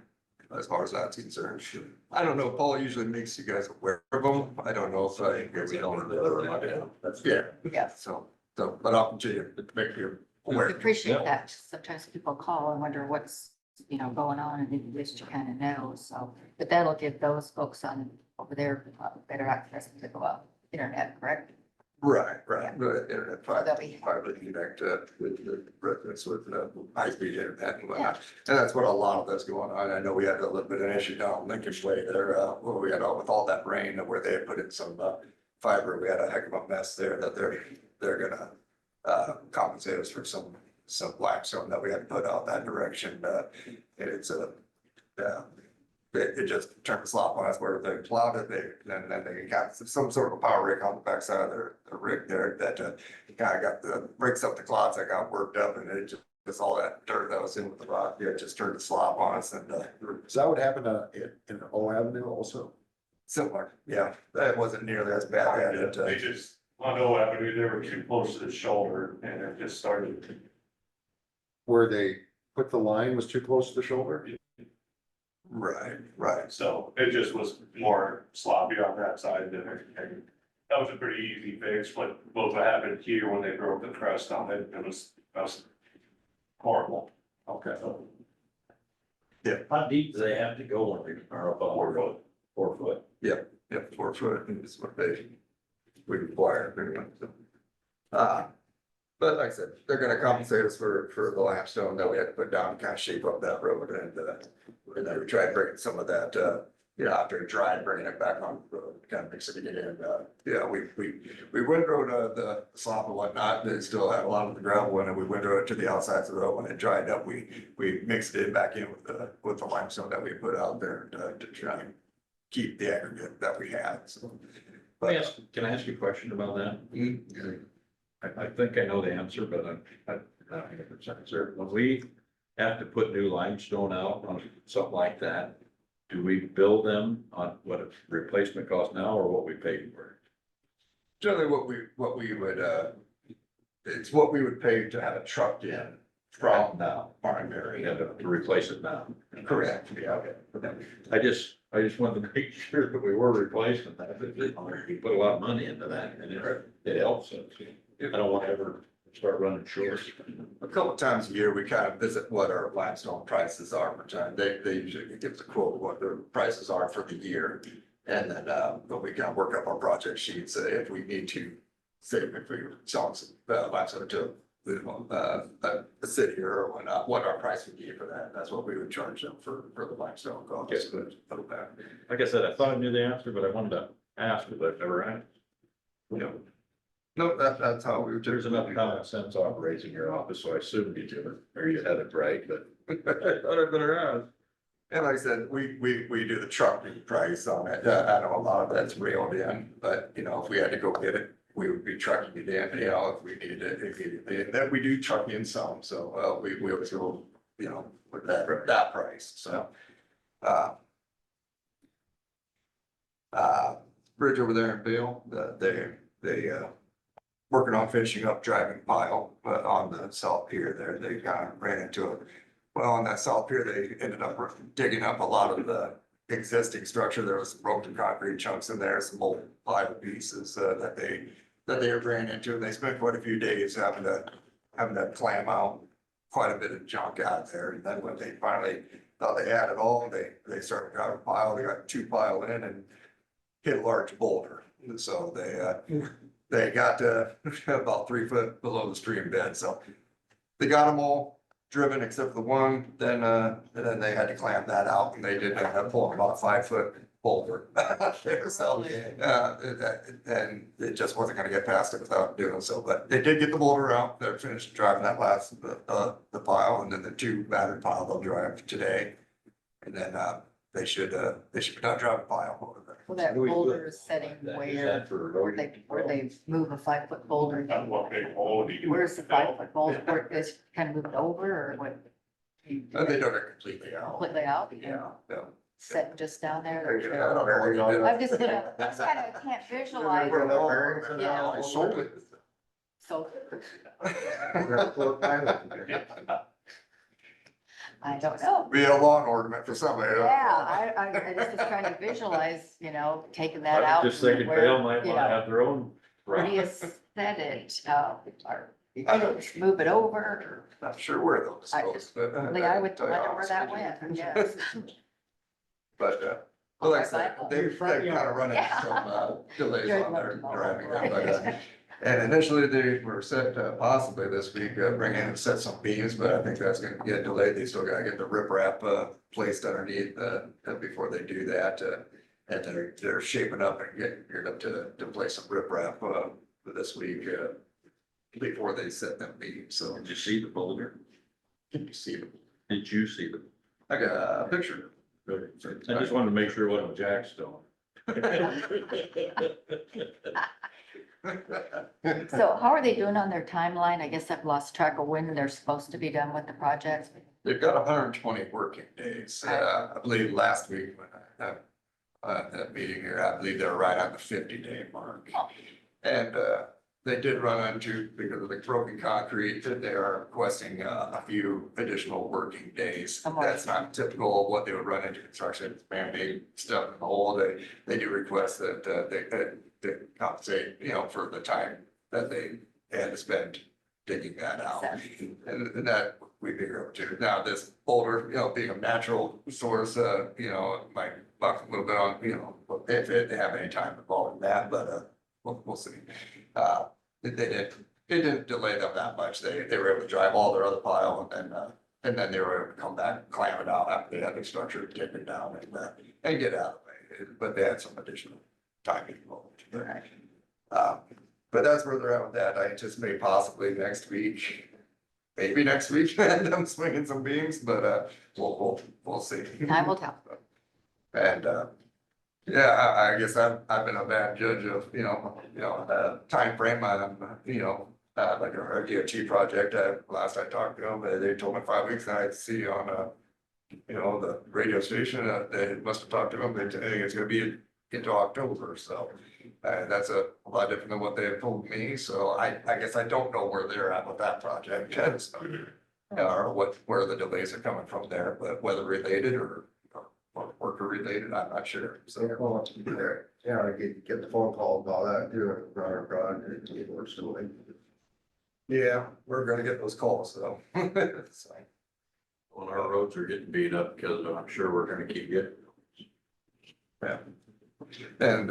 As far as that's concerned, I don't know, Paul usually makes you guys aware of them, I don't know if I. We don't. Yeah, Yeah. so, but I'll continue to make you We aware. appreciate that. Sometimes people call and wonder what's, going on and at least you kind of know, so. But that'll give those folks on over there better access to the internet, correct? Right, Yeah. the internet That'll be- fiber connect with the residents with high speed internet and whatnot. And that's what a lot of that's going on. I know we had a little bit of an issue down Lincoln Way there, where we had with all that rain where they had put in some fiber. We had a heck of a mess there that they're gonna compensate us for some limestone that we had to put out that direction. It's it just turned the slop on us where they plowed it, then they got some sort of a power rig on the backside of their rig there that kind of got breaks up the clods that got worked up and it just all that dirt that was in with the rock, it just turned the slop on us and Is that what happened in O Avenue also? similar, yeah, that wasn't nearly as bad. They just, on O Avenue, they were too close to the shoulder and it just started. Where they put the line was too close to the shoulder? Right. So it just was more sloppy on that side than anything. That was a pretty easy fix, but what happened here when they broke the crust on it, that was horrible. Okay. How deep do they have to go when they are up on 4 foot. 4 foot? Yep, 4 foot is what we require pretty much. But like I said, they're gonna compensate us for the limestone that we had to put down, kind of shape up that road and then we tried bringing some of that, after it dried, bringing it back on the road, kind of mixing it in. We windrowed the slop and whatnot, and it still had a lot of the gravel in it. We windrowed it to the outsides of the road. When it dried up, we mixed it back in with the limestone that we put out there to try and keep the aggregate that we had, so. Can I ask you a question about that? I think I know the answer, but I'm not 100% certain. When we have to put new limestone out on something like that, do we bill them on what a replacement costs now or what we paid for it? Generally, what we would, it's what we would pay to have it trucked in from Now, primary. and to replace it now. Correct, yeah. I just wanted to make sure that we were replacing that. We put a lot of money into that and it helps us. I don't want to ever start running short. A couple times a year, we kind of visit what our limestone prices are per ton. They usually give us a quote of what their prices are for the year. And then, but we kind of work up our project sheets if we need to say if we were selling some, limestone to, a city or whatnot, what our price would be for that, that's what we would charge them for the limestone cost. Like I said, I thought I knew the answer, but I wanted to ask, but I've never asked. You know, No, that's how we would. there's enough common sense operates in your office, so I assumed you do it, or you had it right, but I thought I better ask. And like I said, we do the trucking price on it. I know a lot of that's railed in, but you know, if we had to go get it, we would be trucking it in, you know, if we needed it immediately. And then we do truck in some, so, we always go, you know, with that price, so. Bridge over there in Vail, they working on finishing up driving pile, but on the south pier there, they kind of ran into it. Well, on that south pier, they ended up digging up a lot of the existing structure. There was some broken concrete chunks in there, some old pile pieces that they ran into. And they spent quite a few days having to clam out quite a bit of junk out there. And then when they finally thought they had it all, they started driving pile. They got 2 pile in and hit a large boulder. And so they got about 3 foot below the stream bed. So they got them all driven except for the one, then they had to clamp that out, and they did end up pulling about a 5 foot boulder. So, and it just wasn't gonna get past it without doing so, but they did get the boulder out, they're finished driving that last, the pile, and then the 2 battered pile they'll drive today. And then, they should be done driving pile over there. Well, that boulder is setting where they move a 5 foot boulder. Not what big hole do you? Where's the 5 foot boulder, where it's kind of moved over or what? You And they done it completely out. completely out? Yeah. Setting just down I there? don't know what they did. I'm just kind of can't visualize. Yeah. They sold it. So I don't know. Be a lawn ornament for somebody. Yeah, I just was trying to visualize, you know, taking that out. Just thinking where, Vail might you wanna know, have their own. Where do you route. set it, or I don't- move it over? Not sure where those I goes, just- but. Lee, I would wonder where that went, yes. But, like I said, they've kind of run into some delays on their driving. But, and initially they were set to possibly this week, bring in and set some beams, but I think that's gonna get delayed. They still gotta get the riprap, placed underneath, before they do that. And they're shaping up and getting geared up to place some riprap, for this week, before they set them beams. So Did you see the boulder? you see them. Did you see them? I got a picture. Good. I just wanted to make sure it wasn't Jackstone. So how are they doing on their timeline? I guess I've lost track of when they're supposed to be done with the project. They've got 120 working days. I believe last week when I had that meeting here, I believe they were right on the 50-day mark. And they did run into, because of the broken concrete, that they are requesting a few additional working days. Some more. That's not typical of what they would run into construction, it's man-made stuff in the hole. They do request that they compensate, you know, for the time that they had to spend digging that out. And that we figure out too. Now, this boulder, you know, being a natural source, you know, might buck a little bit on, you know, if they have any time involved in that, but we'll see. It didn't delay them that much. They were able to drive all their other pile and then they were able to come back, clamp it out after they had the structure taken down and get out of the way. But they had some additional time involved. But that's where they're at with that. I anticipate possibly next week, maybe next week, them swinging some beams, but we'll see. Time will tell. And yeah, I guess I've been a bad judge of, you know, time frame. You know, like a DOT project, last I talked to them, they told me 5 weeks, and I'd see on you know, the radio station, they must have talked to them, they think it's gonna be into October, so. That's a lot different than what they have told me, so I guess I don't know where they're at with that project. Or where the delays are coming from there, but whether related or worker related, I'm not sure, so. Yeah, get the phone call about that, do it, run our project, we're still in. Yeah, we're gonna get those calls, though. So, Well, our roads are getting beat up because I'm sure we're gonna keep getting. yeah. And,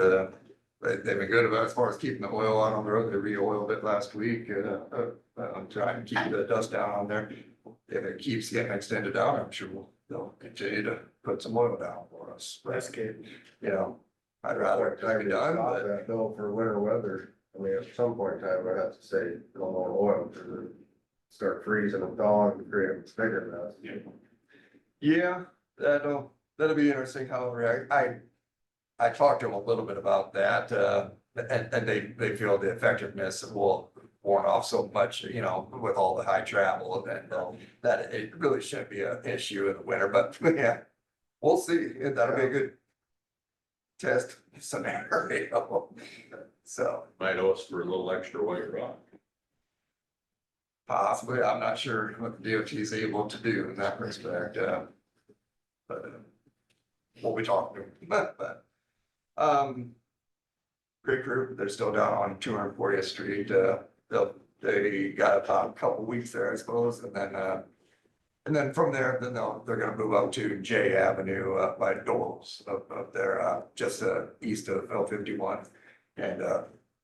they've been good about as far as keeping the oil out on the road. They re-oiled it last week, I'm trying to keep the dust down on there. If it keeps getting extended out, I'm sure they'll continue to put some oil down for us. That's good. You know, I'd rather it Time be to done, stop but that though for winter weather. I mean, at some point in time, I have to say, no more oil, because it start freezing and thawing and create a bigger mess. yeah, that'll be interesting. However, I talked to them a little bit about that, and they feel the effectiveness will worn off so much, you know, with all the high travel and that it really shouldn't be an issue in the winter, but yeah, we'll see. That'll be a good test scenario. So Might owe us for a little extra white rock. possibly, I'm not sure what the DOT is able to do in that respect, but we'll be talking to them, great group, they're still down on 240th Street, they got about a couple weeks there, I suppose, and then from there, they're gonna move up to J Avenue, by Doles, up there, just, east of L51. And,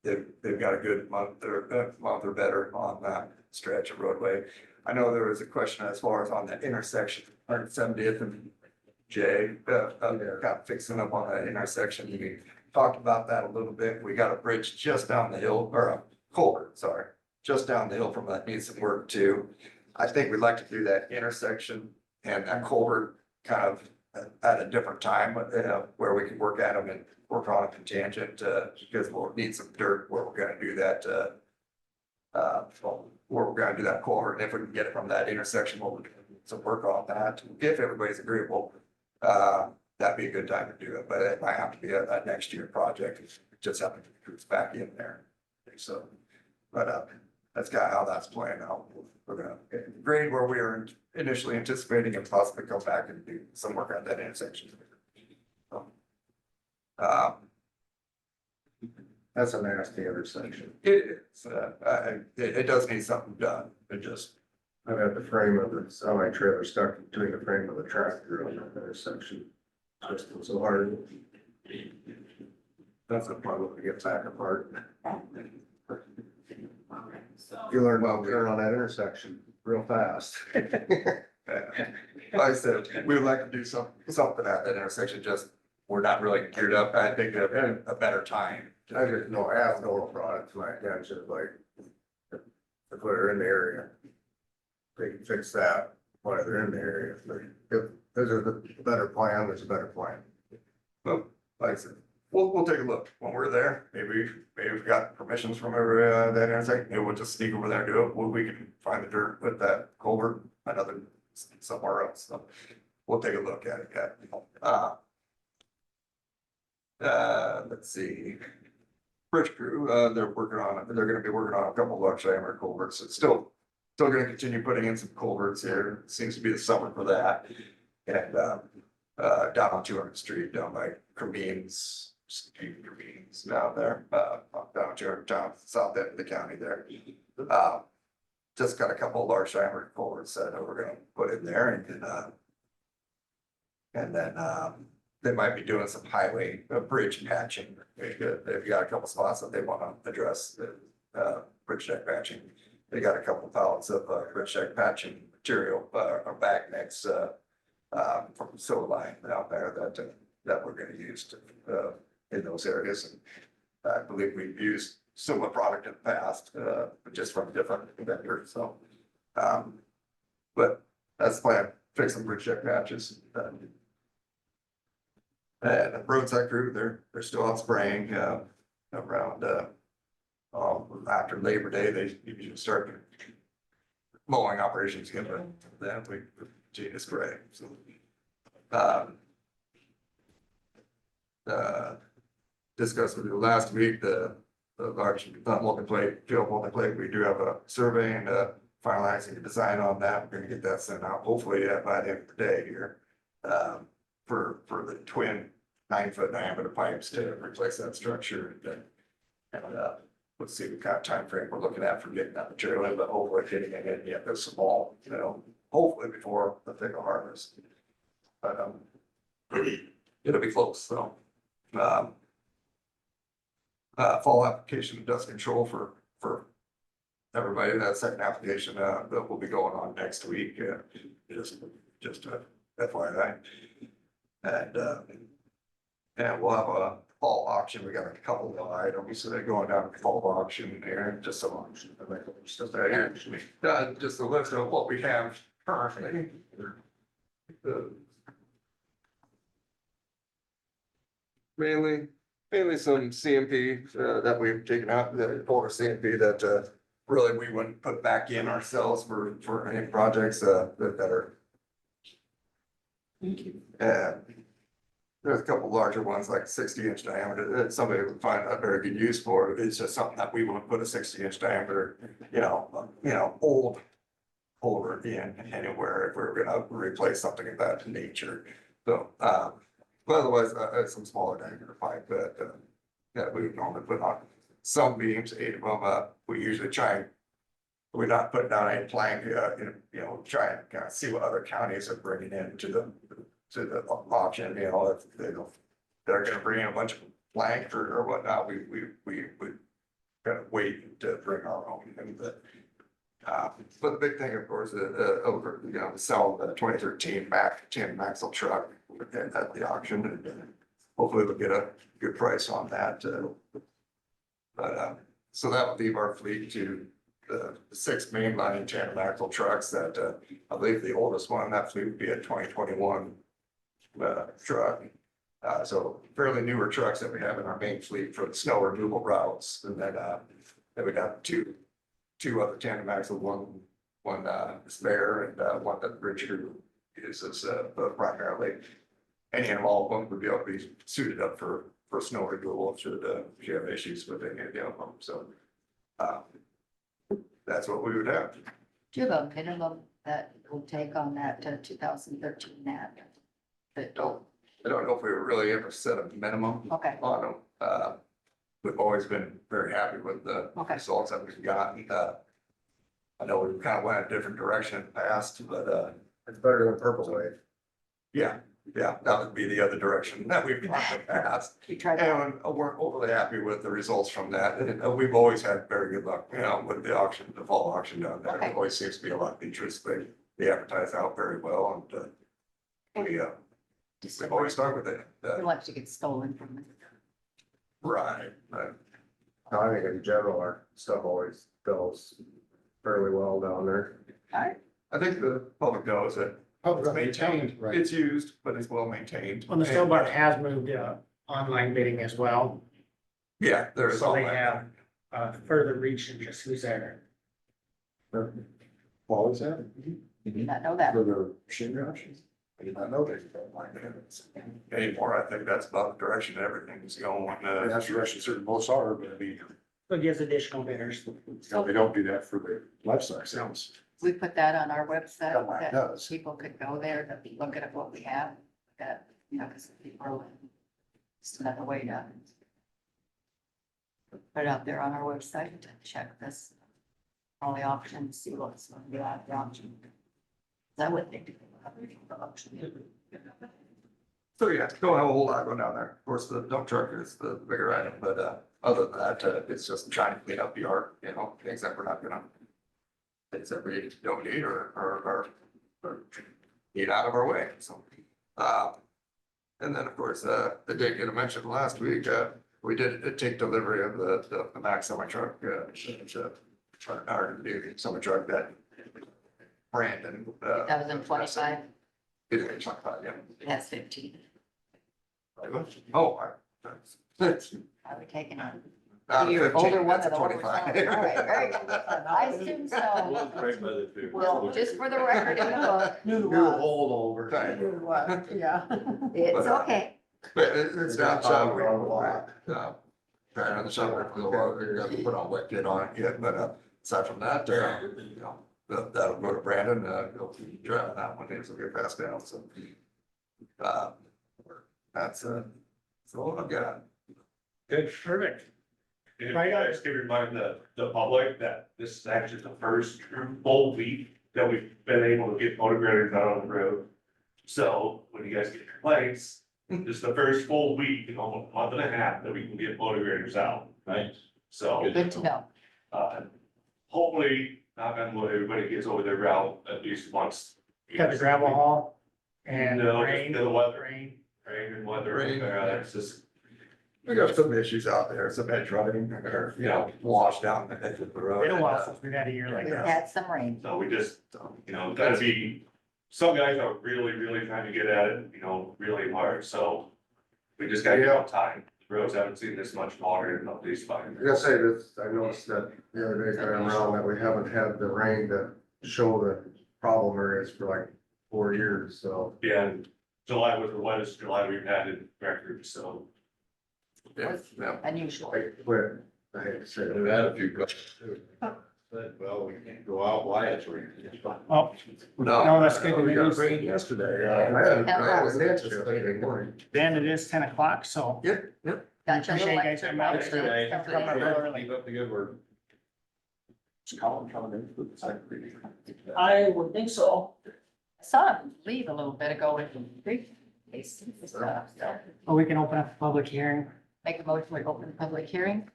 they've got a good month or better on that stretch of roadway. I know there was a question as far as on that intersection, 170th and J, kind of fixing up on that intersection. We talked about that a little bit. We got a bridge just down the hill, or a culvert, sorry, just down the hill from that needs some work too. I think we'd like to do that intersection and that culvert kind of at a different time, where we can work at them and work on a tangent, because we'll need some dirt where we're gonna do that, where we're gonna do that culvert. And if we can get it from that intersection, we'll do some work on that. If everybody's agreeable, that'd be a good time to do it, but it might have to be a next year project. Just have to get the crews back in there. So, but, that's kind of how that's playing out. We're gonna grade where we were initially anticipating and possibly go back and do some work on that intersection. So, That's a nasty intersection. it is, it does need something done. It just, I've had the frame of the semi trailer stuck between the frame of the tractor on that intersection. Just so hard. That's a problem to get back apart. You learn how to turn on that intersection real fast. like I said, we would like to do something at that intersection, just, we're not really geared up. I think a better time. I just know asphalt brought it to my attention, like, if they're in the area, they can fix that while they're in the area. If there's a better plan, there's a better plan. Well, like I said, we'll take a look when we're there. Maybe we've got permissions from every, that intersection. Maybe we'll just sneak over there and do it. We can find the dirt, put that culvert, another somewhere else. So we'll take a look at it. Let's see. Bridge crew, they're gonna be working on a couple of large diameter culverts. It's still gonna continue putting in some culverts here. Seems to be the summer for that. And, down on 200th Street, down by Cremines down there, down to down south end of the county there. Just got a couple of large diameter culverts that we're gonna put in there and then they might be doing some highway bridge patching. They've got a couple spots that they wanna address, bridge deck patching. They got a couple pallets of bridge deck patching material, or bag mix, from Silver Line out there that we're gonna use to, in those areas. And I believe we've used similar product in the past, but just from different vendors, so. But that's the plan, fix some bridge deck patches. And the roadside crew, they're still out spraying, around, after Labor Day, they usually start mowing operations again, but then we continue to spray, so. Discussed with you last week, the large multi-plate, field multi-plate, we do have a survey and finalizing the design on that. We're gonna get that sent out, hopefully by the end of the day here. For the twin 9-foot diameter pipes to replace that structure. And let's see what kind of time frame we're looking at for getting that material in, but hopefully getting it in yet this fall, hopefully before the thick harvest. But it'll be close, so. fall application of dust control for everybody. That second application, that will be going on next week, just FYI. And we'll have a fall auction. We got a couple of items that are going down to fall auction there, just some auction. Just a list of what we have currently. Mainly some CMP, that we've taken out, the older CMP that, really we wouldn't put back in ourselves for any projects, that are. Thank you. And there's a couple larger ones, like 60-inch diameter, that somebody would find a very good use for. It's just something that we wouldn't put a 60-inch diameter, old over in anywhere if we were gonna replace something of that nature. So, but otherwise, some smaller diameter pipe that we would normally put on some beams, 8 of them. We usually try and, we're not putting down any plank, try and kind of see what other counties are bringing in to the auction, if they're gonna bring in a bunch of plank or whatnot, we would kind of wait to bring our own. But the big thing, of course, sell the 2013 Tim Maxwell truck at the auction, and hopefully we'll get a good price on that. So that would leave our fleet to the 6 mainline Tim Maxwell trucks that, I believe the oldest one in that fleet would be a 2021 truck. So fairly newer trucks that we have in our main fleet for the snow removal routes, and then we'd have two other tandem axle, one spare and one that Richard uses primarily. Any and all of them would be able to be suited up for snow removal should you have issues with any of them. So that's what we would have. Do you have a minimum that will take on that 2013 nap? I don't know if we were really ever set a minimum Okay, on them. We've always been very happy with the Okay. results that we've gotten. I know we kind of went a different direction in the past, but it's better than Purple Wave. Yeah, that would be the other direction that we've gone in the past. you tried that. And we're overly happy with the results from that. And we've always had very good luck, with the auction, the fall auction down there. Okay. There always seems to be a lot of interest. They advertise out very well, and Just we've always stuck with it. we want to get stolen from them. Right. I think in general, our stuff always goes fairly well down there. Alright. I think the public knows that Public maintained, right? it's used, but it's well maintained. Well, the snow barn has moved, online bidding as well, Yeah, there's so all they that. have, further reach than just who's there. What was that? Did not know that. For the machinery auctions? I did not know they did that line there. Anymore, I think that's about the direction everything's going. And that's the direction certain most are, but I mean, So it gives additional bidders. they don't do that for the livestock sales. We put that on our website, That one that does. people could go there to look at what we have, that, because people are, it's another way to put it out there on our website to check this, all the options, see what's going to be out the auction. That would think. So yeah, don't have a whole lot going down there. Of course, the dump truck is the bigger item, but other than that, it's just trying to clean up the yard, things that we're not gonna. Things that we don't need or need out of our way, so. And then, of course, I did get a mention last week, we did take delivery of the Max semi truck, our new semi truck that Brandon. 2025, It is 25, yeah. it has 15. Oh, Are we taking on? Out of You're 15, older one that's a than the older 25. one. All right, very good. I assume so. Right by the two. Well, just for the record in the book, New New was. holdover. Right. New was, yeah. it's okay. But it's not, Job around a lot. trying on the shovel for the water, you got to put on wet kit on it yet, but aside from that, that'll go to Brandon, he'll keep driving that one, it'll get passed down, so. That's all I've got. Good, perfect. And if Right you on. guys can remind the public that this is actually the first full week that we've been able to get motor graders out on the road. So when you guys get complaints, This is the first full week, month and a half that we can get motivators out, Nice. so. Good to know. Hopefully, knock on wood, everybody gets over their route at least once. Got the gravel haul and No, just rain, the weather, rain. rain and weather, Rain. it's just, We got some issues out there, some edge running, or, you know, washed out in the edge of the road. Been a while since we've had a year like We've that. had some rain. so we just, gotta be, some guys are really, really trying to get at it, really hard, so. We just gotta get on time, roads haven't seen this much water in at least 5 I years. gotta say this, I noticed that the other day driving around that we haven't had the rain to show the problem areas for like 4 years, so. Yeah, and July was the wettest July we've had in record, so. Yeah, yeah. Unusual. Quit, I hate to say it. We've had a few questions too. Said, well, we can't go out, why it's raining. Oh, No, that's good We got news. rain yesterday. I had an inch yesterday morning. then it is 10 o'clock, so. Got your Appreciate you little guys coming out. extra Hey, money. Come up early. Keep up the good work. I would think so. Saw him leave a little bit ago with the briefcase and stuff, so Well, we can open up a public hearing. make a motion, we open the public hearing.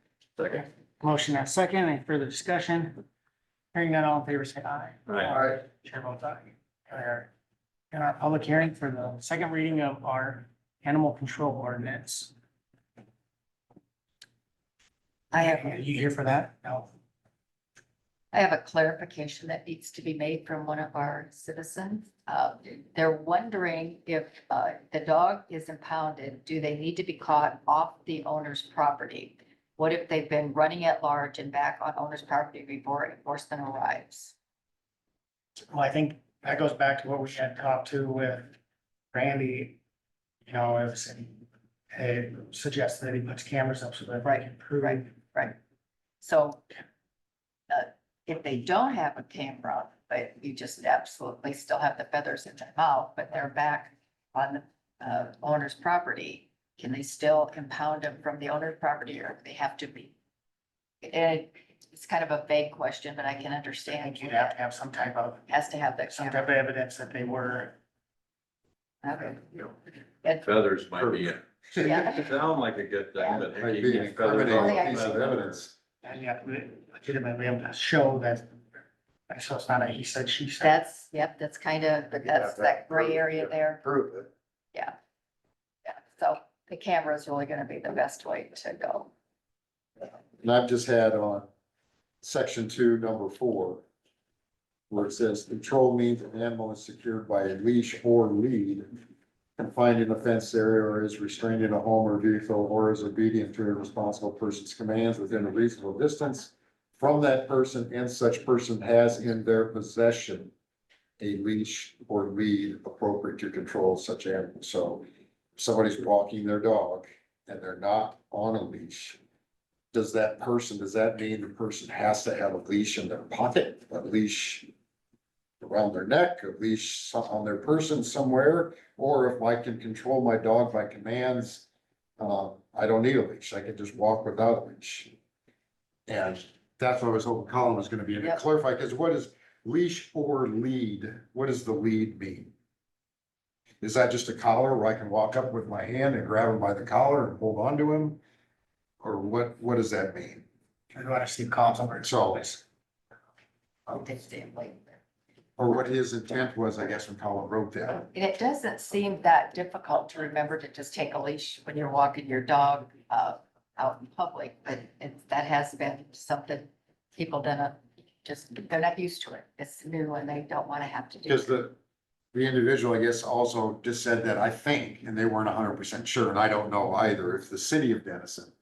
Motion at second, any further discussion? Hearing none, all in favor, say aye. Alright, Chair votes aye. We are in our public hearing for the second reading of our animal control ordinance. I have, You here for that? No. I have a clarification that needs to be made from one of our citizens. They're wondering if, the dog is impounded, do they need to be caught off the owner's property? What if they've been running at large and back on owner's property before enforcement arrives? Well, I think that goes back to what we had talked to with Randy. It was, he suggested that he puts cameras up so that they can prove it. So, if they don't have a camera, but you just absolutely still have the feathers in their mouth, but they're back on the owner's property, can they still impound them from the owner's property, or do they have to be? And it's kind of a vague question, but I can I understand. think you'd have to have some type of Has to have that camera. evidence that they were. Okay. And, Feathers might be, yeah, sound like a good thing, but. Might be an incriminating piece of evidence. And you have to legitimately able to show that. So it's not a he said, she said. that's kind of, but that's that gray area there. prove it. Yeah, so the camera is really gonna be the best way to go. And I've just had on section 2, number 4, where it says control means an animal is secured by a leash or lead, confined in a fenced area, or is restrained in a home or vehicle, or is obedient to a responsible person's commands within a reasonable distance from that person, and such person has in their possession a leash or lead appropriate to control such animal. So if somebody's walking their dog and they're not on a leash, does that mean the person has to have a leash in their pocket, a leash around their neck, a leash on their person somewhere? Or if I can control my dog by commands, I don't need a leash. I can just walk without a leash. And that's what I was hoping Colin was gonna be able to Yep. clarify, because what is leash or lead? What does the lead mean? Is that just a collar where I can walk up with my hand and grab him by the collar and hold on to him? Or what does that mean? I want to see calls over. it. So, or what his intent was, I guess, when Colin wrote that. And it doesn't seem that difficult to remember to just take a leash when you're walking your dog, out in public, but that has been something people they're not used to it. It's new and they don't want to have to do. Because the individual, I guess, also just said that, I think, and they weren't 100% sure, and I don't know either, if the city of Denison,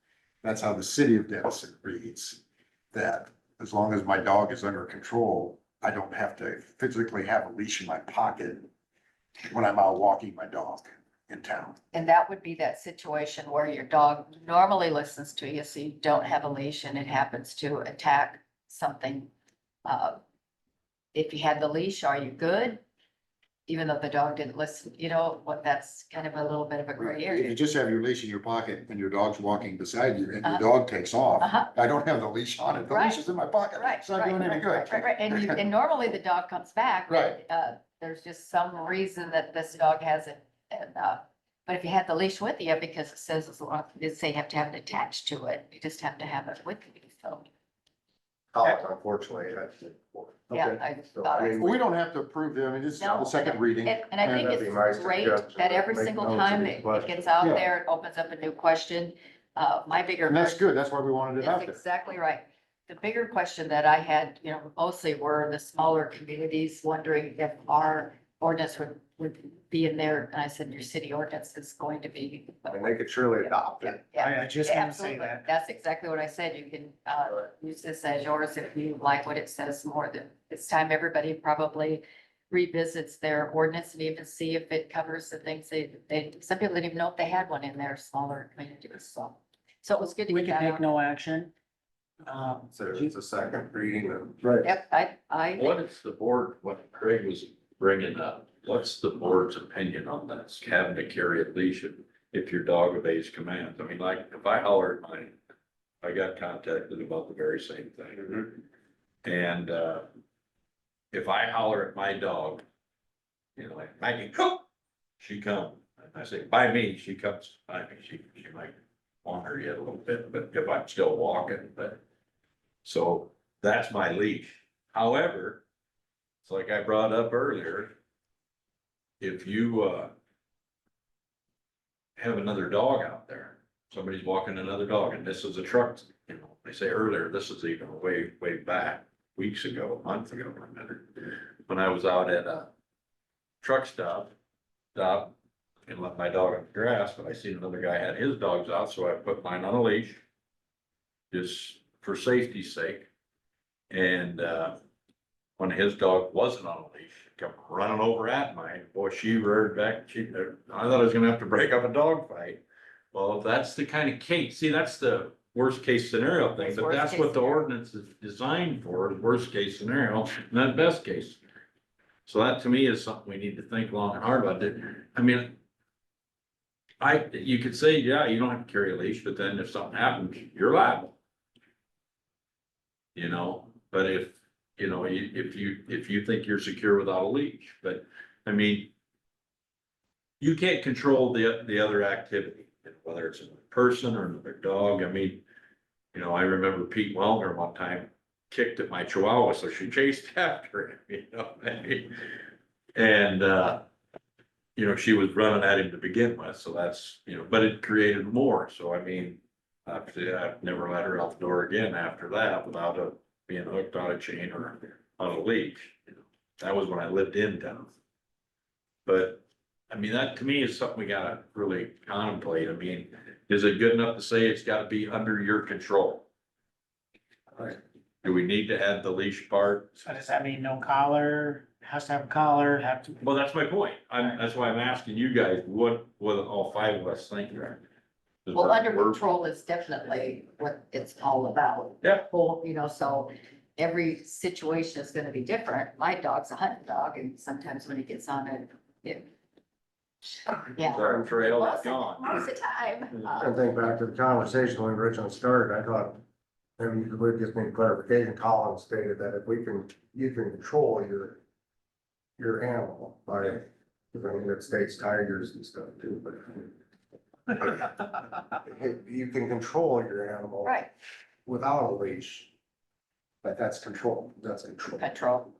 that's how the city of Denison reads, that as long as my dog is under control, I don't have to physically have a leash in my pocket when I'm out walking my dog in town. And that would be that situation where your dog normally listens to you, so you don't have a leash and it happens to attack something. If you had the leash, are you good? Even though the dog didn't listen, that's kind of a little bit of a gray If you area. just have your leash in your pocket and your dog's walking beside you and your Uh-huh. dog takes off, Uh-huh. I don't have the leash on it, the Right. leash is in my pocket, Right, it's not right, doing any right, good. right. And normally the dog comes back. Right. There's just some reason that this dog hasn't, But if you have the leash with you, because it says, as long as they have to have it attached to it, you just have to have it with you, so, Unfortunately, that's. yeah, Okay. I So, thought. I mean, We don't have to approve them, it's just No, the second reading. And I think that'd be it's my great suggestion, that every make single notes of time these it gets questions. out Yeah. there, it opens up a new question. My bigger. And that's question- good, that's why we wanted it out That's there. exactly right. The bigger question that I had, mostly were the smaller communities wondering if our ordinance would be in there. And I said, your city ordinance is going to be. And they could surely adopt it. Yeah, I just gonna say absolutely. that. That's exactly what I said. You can, use this as yours if you like what it says more than, it's time everybody probably revisits their ordinance and even see if it covers the things some people didn't even know if they had one in their smaller communities, so. So it was good to We get can that take out. no action. So it's a second reading and Right. Yep, I What is the board, what Craig was bringing up, what's the board's opinion on this, having to carry a leash if your dog obeys commands? I mean, like, if I holler at mine, I got contacted about the very same thing. And, if I holler at my dog, like Maggie, come, she comes. I say, by me, she comes by me, she might wander yet a little bit, but if I'm still walking, but. So that's my leash. However, it's like I brought up earlier. If you, have another dog out there, somebody's walking another dog, and this is a truck, they say earlier, this is even way, way back, weeks ago, a month ago, I remember. When I was out at a truck stop and let my dog on the grass, but I seen another guy had his dogs out, so I put mine on a leash. Just for safety's sake. And, when his dog wasn't on a leash, come running over at mine, boy, she reared back, I thought I was gonna have to break up a dog fight. Well, if that's the kind of case, see, that's the worst case scenario thing, That's but worst that's case what the scenario. ordinance is designed for, is worst case scenario, not best case. So that to me is something we need to think long and hard about. I mean, you could say, yeah, you don't have to carry a leash, but then if something happens, you're liable. But if you think you're secure without a leash, but I mean. You can't control the other activity, whether it's a person or another dog. I mean, I remember Pete Wellner one time kicked at my Chihuahua, so she chased after him, I mean, and, she was running at him to begin with, so that's, but it created more. So I mean, I've never let her out the door again after that without being hooked on a chain or on a leash. That was when I lived in town. But, I mean, that to me is something we gotta really contemplate. I mean, is it good enough to say it's gotta be under your control? Right. Do we need to add the leash part? So does that mean no collar, has to have a collar, have to? Well, that's my point. That's why I'm asking you guys, what all five of us think there. Well, under control is definitely what it's all about. Yeah. Well, so every situation is gonna be different. My dog's a hunting dog, and sometimes when he gets on it. Yeah. Our trail is Most gone. of the time. I think back to the conversation when we originally started, I thought, and we just need clarification, Colin stated that if you can control your animal by, I mean, it states tigers and stuff too, but you can control your animal Right, without a leash. But that's control, control.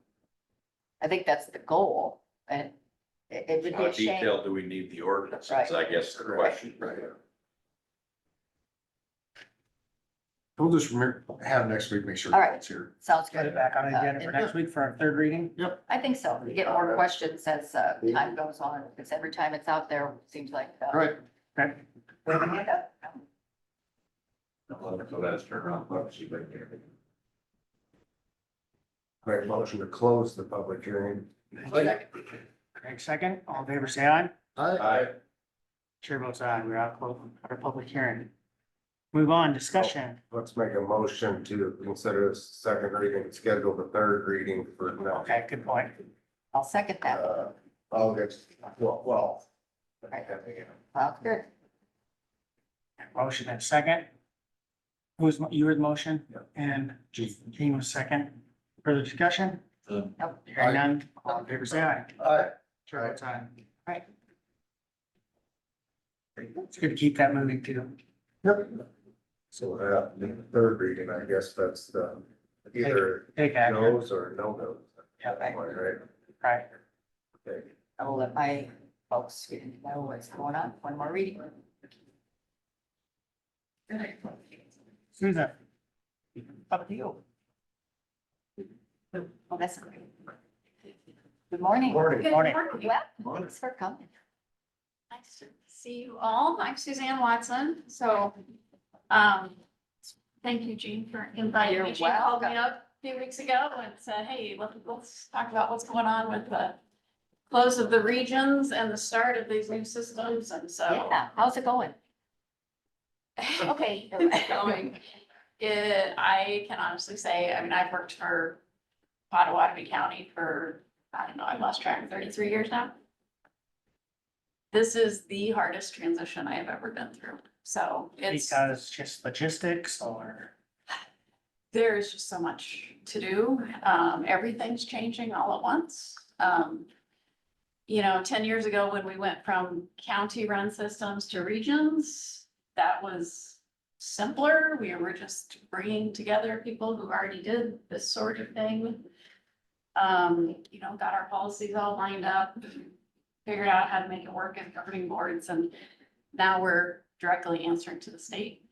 I think that's the goal, and it would be How a shame. detailed do we need the ordinance? Right. Is I guess the question. Right. We'll just have next week, make sure All right. it's here. Sounds Get good. it back on the agenda for next week for our third reading? I think so. We get more questions as time goes on, because every time it's out there, it seems like. All right, Okay. we have a hand up. So that's turn around, look, see if I can hear it. Make a motion to close the public hearing. Craig, second. All in favor, say aye. Aye. Chair votes aye. We're out of our public hearing. Move on, discussion. Let's make a motion to consider this second reading, schedule the third reading for next, Okay, good point. I'll second that. August, well. Right. Sounds good. Motion and second. You were the motion? And Gene was second. Further discussion? Nope. Hearing none. All in favor, say aye. Aye. Chair votes aye. Right. It's good to keep that moving too. Yep. So that, the third reading, I guess that's the either Take action, no's or no goes. Yeah, right. Right? right? Okay. I will let my folks know what's going on. One more reading. Susan. Up to you. Oh, that's great. Good morning. Morning. Good Morning. morning. Well, thanks for coming. Nice to see you all. I'm Suzanne Watson. Thank you, Jean, for inviting You're me. Jean called me welcome. up a few weeks ago and said, hey, let's talk about what's going on with the close of the regions and the start of these new systems. And so, Yeah, how's it going? okay, it's going. I can honestly say, I mean, I've worked for Potawatomi County for, I don't know, I've lost track, 33 years now. This is the hardest transition I have ever been through. So it's, Because just logistics or, there is just so much to do. Everything's changing all at once. 10 years ago when we went from county-run systems to regions, that was simpler. We were just bringing together people who already did this sort of thing. Got our policies all lined up, figured out how to make it work as governing boards, and now we're directly answering to the state.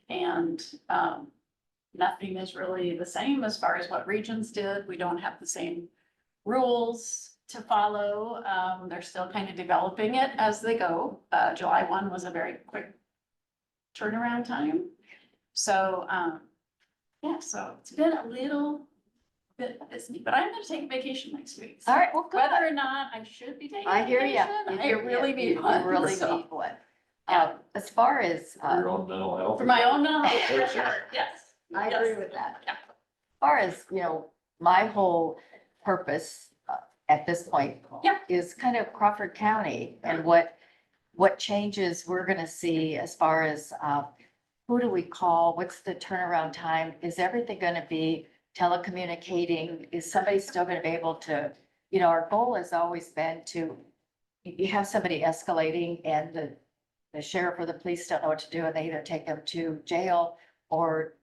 And nothing is really the same as far as what regions did. We don't have the same rules to follow. They're still kind of developing it as they go. July 1 was a very quick turnaround time. So, so it's been a little bit busy, but I'm gonna take a vacation next week. So All right, well, good. whether or not I should be taking I a hear you. vacation, I really need You one. really So, need one. Yeah. As far as, For your own mental health. for my own, for sure, yes. I Yes. agree with that. Yeah. As far as, my whole purpose at this point Yeah. is kind of Crawford County and what changes we're gonna see as far as, who do we call? What's the turnaround time? Is everything gonna be telecommunicating? Is somebody still gonna be able to, our goal has always been to, you have somebody escalating and the sheriff or the police don't know what to do and they either take them to jail or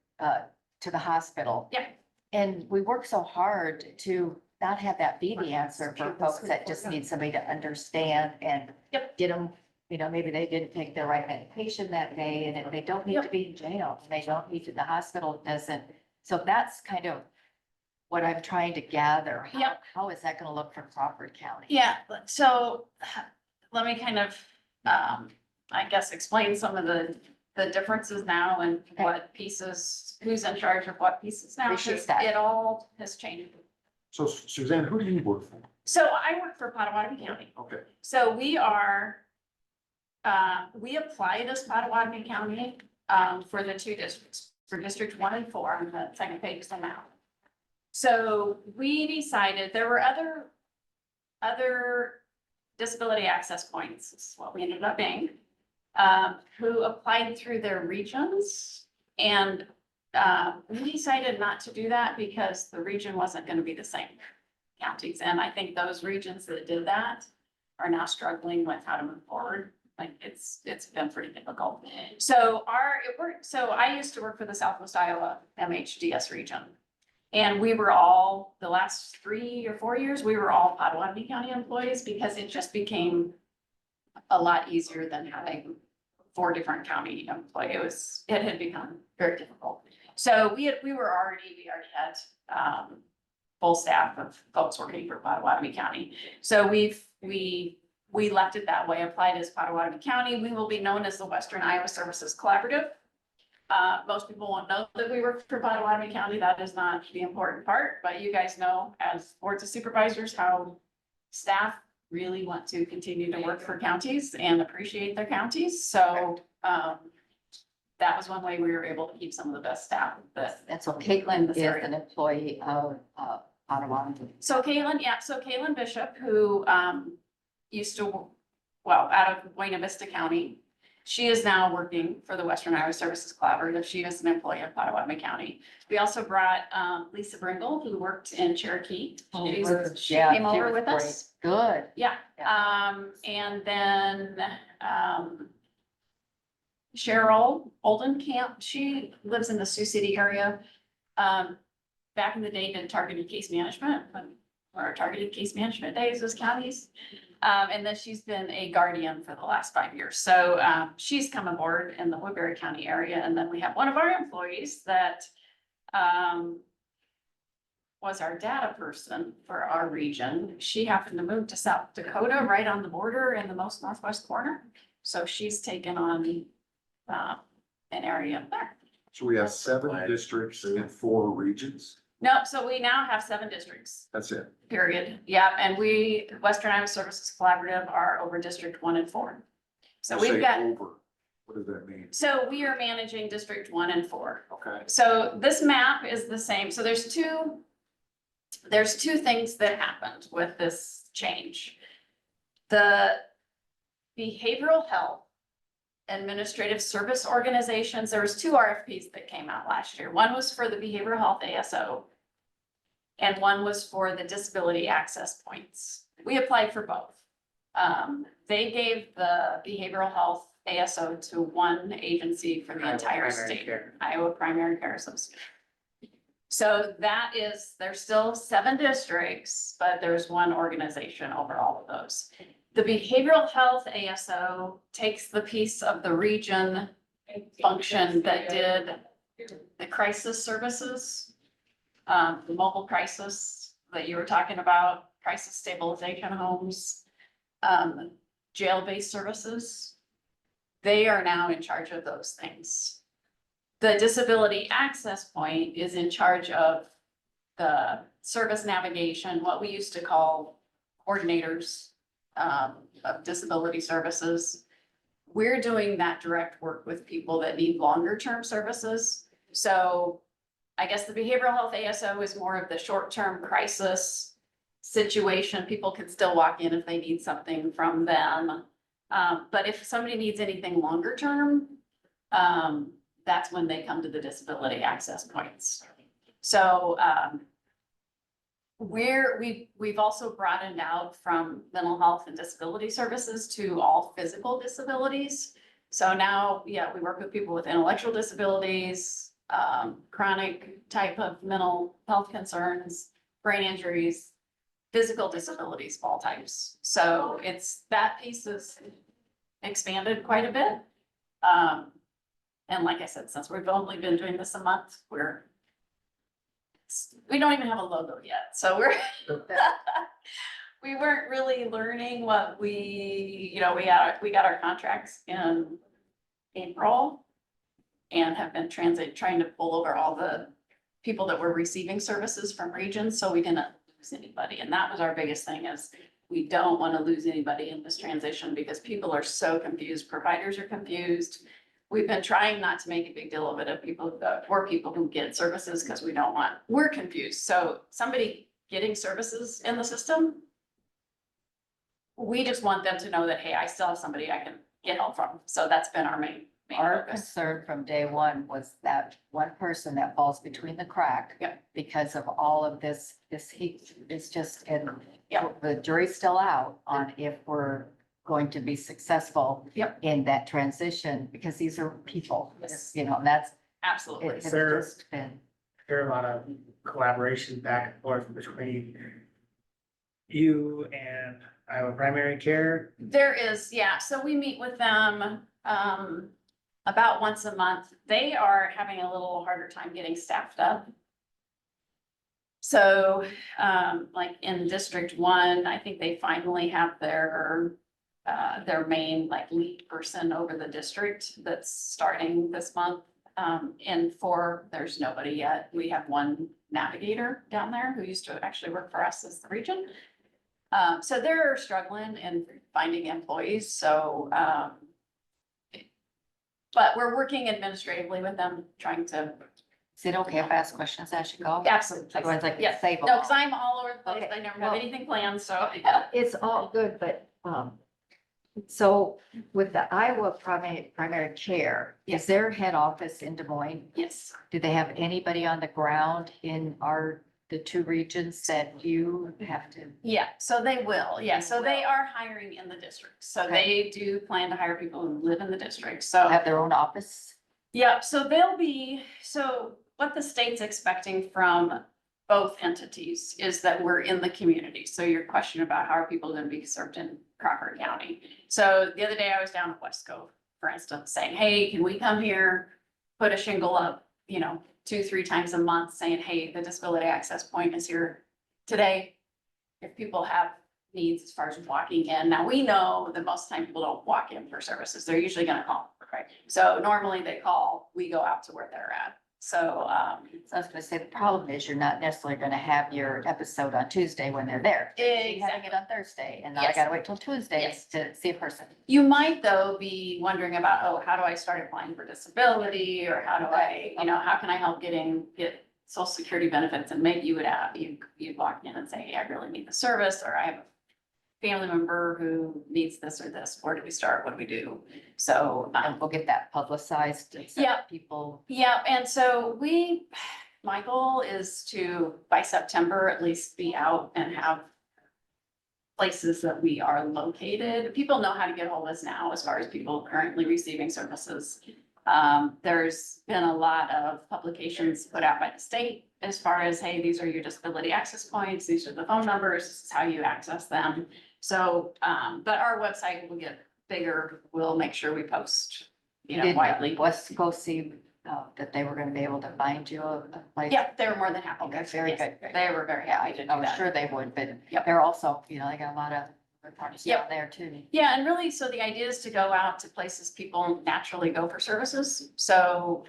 to the hospital. Yeah. And we work so hard to not have that be the answer for folks that just need somebody to understand and Yep. get them, maybe they didn't take their right medication that day and if they don't need to Yep. be in jail, and they don't need to, the hospital doesn't. So that's kind of what I'm trying to gather. Yep. How is that gonna look for Crawford County? Yeah, so let me kind of, I guess, explain some of the differences now and Okay. what pieces, who's in charge of what pieces now. Appreciate 'Cause that. It all has changed. So Suzanne, who do you work for? So I work for Potawatomi County. Okay. So we applied as Potawatomi County, for the two districts, for District 1 and 4 on the second page of the map. So we decided there were other disability access points, this is what we ended up being, who applied through their regions. And we decided not to do that because the region wasn't gonna be the same counties. And I think those regions that did that are now struggling with how to move forward. Like it's been pretty difficult. So so I used to work for the Southwest Iowa MHDS region. And we were all, the last 3 or 4 years, we were all Potawatomi County employees because it just became a lot easier than having 4 different county employees. It had become very difficult. So we already had full staff of folks working for Potawatomi County. So we left it that way, applied as Potawatomi County. We will be known as the Western Iowa Services Collaborative. Most people won't know that we work for Potawatomi County. That is not the important part, but you guys know as boards of supervisors how staff really want to continue to work for counties and appreciate their counties. So that was one way we were able to keep some of the best staff. And so Caitlin This is area. an employee of Ottawa. So Caitlin Bishop, who used to, out of Buena Vista County. She is now working for the Western Iowa Services Collaborative. She is an employee of Potawatomi County. We also brought Lisa Bringle, who worked in Cherokee. She came over with us. Good. Yeah, and then Cheryl Oldenkamp, she lives in the Sioux City area. Back in the day, did targeted case management, when our targeted case management days was counties. And then she's been a guardian for the last 5 years. So, she's come aboard in the Woodbury County area. And then we have one of our employees that, was our data person for our region. She happened to move to South Dakota, right on the border in the most northwest corner. So she's taken on, an area up there. So we have 7 districts and 4 regions. No, so we now have 7 districts. That's it. Period. Yeah, and we, Western Iowa Services Collaborative are over District 1 and 4. So You we've say got, over. What does that mean? so we are managing District 1 and 4. Okay. So this map is the same. So there's two things that happened with this change. The behavioral health administrative service organizations, there was 2 RFPs that came out last year. One was for the behavioral health ASO. And one was for the disability access points. We applied for both. They gave the behavioral health ASO to one agency for the entire state, Iowa Primary Care Association. So that is, there's still 7 districts, but there's one organization over all of those. The behavioral health ASO takes the piece of the region function that did the crisis services, the mobile crisis that you were talking about, crisis stabilization homes, jail-based services. They are now in charge of those things. The disability access point is in charge of the service navigation, what we used to call coordinators of disability services. We're doing that direct work with people that need longer term services. So I guess the behavioral health ASO is more of the short-term crisis situation. People can still walk in if they need something from them. But if somebody needs anything longer term, that's when they come to the disability access points. So, we've also broadened out from mental health and disability services to all physical disabilities. So now, yeah, we work with people with intellectual disabilities, chronic type of mental health concerns, brain injuries, physical disabilities of all types. So it's, that piece is expanded quite a bit. And like I said, since we've only been doing this a month, we don't even have a logo yet, so we weren't really learning what we got our contracts in April and have been trying to pull over all the people that were receiving services from regions, so we didn't lose anybody. And that was our biggest thing, is we don't want to lose anybody in this transition because people are so confused, providers are confused. We've been trying not to make a big deal of it, of people, for people who get services, because we're confused. So somebody getting services in the system, we just want them to know that, hey, I still have somebody I can get help from. So that's been our main Our focus. concern from day one was that one person that falls between the crack. Yep. Because of all of this heat, it's just, and Yep. the jury's still out on if we're going to be successful. Yep. In that transition, because these are people, Yes. you know, and that's, Absolutely. it has Sir. just been. There are a lot of collaboration back and forth between you and Iowa Primary Care. There is, yeah. So we meet with them about once a month. They are having a little harder time getting staffed up. So like in District 1, I think they finally have their main like lead person over the district that's starting this month. In 4, there's nobody yet. We have one navigator down there who used to actually work for us as the region. So they're struggling in finding employees, so, but we're working administratively with them, trying to. Is it okay if I ask questions as you go? Absolutely. Otherwise I can Yeah. save them No, all. because I'm all over the place. Okay, I never well- have anything planned, so, yeah. It's all good, but, so with the Iowa primary care, Yes. is their head office in Des Moines? Yes. Do they have anybody on the ground in our the two regions that you have to? Yeah, so they will, yeah, so they are hiring in the district, so Okay. they do plan to hire people who live in the district, so. Have their own office? Yeah, so they'll be, so what the state's expecting from both entities is that we're in the community. So your question about how are people gonna be served in Crawford County? So the other day I was down at West Cove, for instance, saying, hey, can we come here? Put a shingle up, 2-3 times a month saying, hey, the disability access point is here today. If people have needs as far as walking in, now we know that most of the time people don't walk in for services, they're usually gonna call, right? So normally they call, we go out to where they're at, so, So I was gonna say, the problem is you're not necessarily gonna have your episode on Tuesday when they're there. You're having exactly. it on Thursday, and now I Yes. gotta wait till Tuesday Yes. to see a person. You might though be wondering about, oh, how do I start applying for disability, or how do I, how can I help get social security benefits, and maybe you would you'd walk in and say, hey, I really need the service, or I have a family member who needs this or this, where do we start, what do we do? So, And we'll get that publicized. So Yeah. People, yeah, and so my goal is to, by September, at least be out and have places that we are located. People know how to get hold of us now as far as people currently receiving services. There's been a lot of publications put out by the state as far as, hey, these are your disability access points, these are the phone numbers, this is how you access them. So, but our website will get bigger. We'll make sure we post, did widely. West Coast see that they were gonna be able to find you a place? Yeah, they were more than happy. Okay, very Yes, good, very They were very happy to do I was that. sure they would, but Yep. they're also, they got a lot of other parties Yep. down there too. Yeah, and really, so the idea is to go out to places people naturally go for services. So,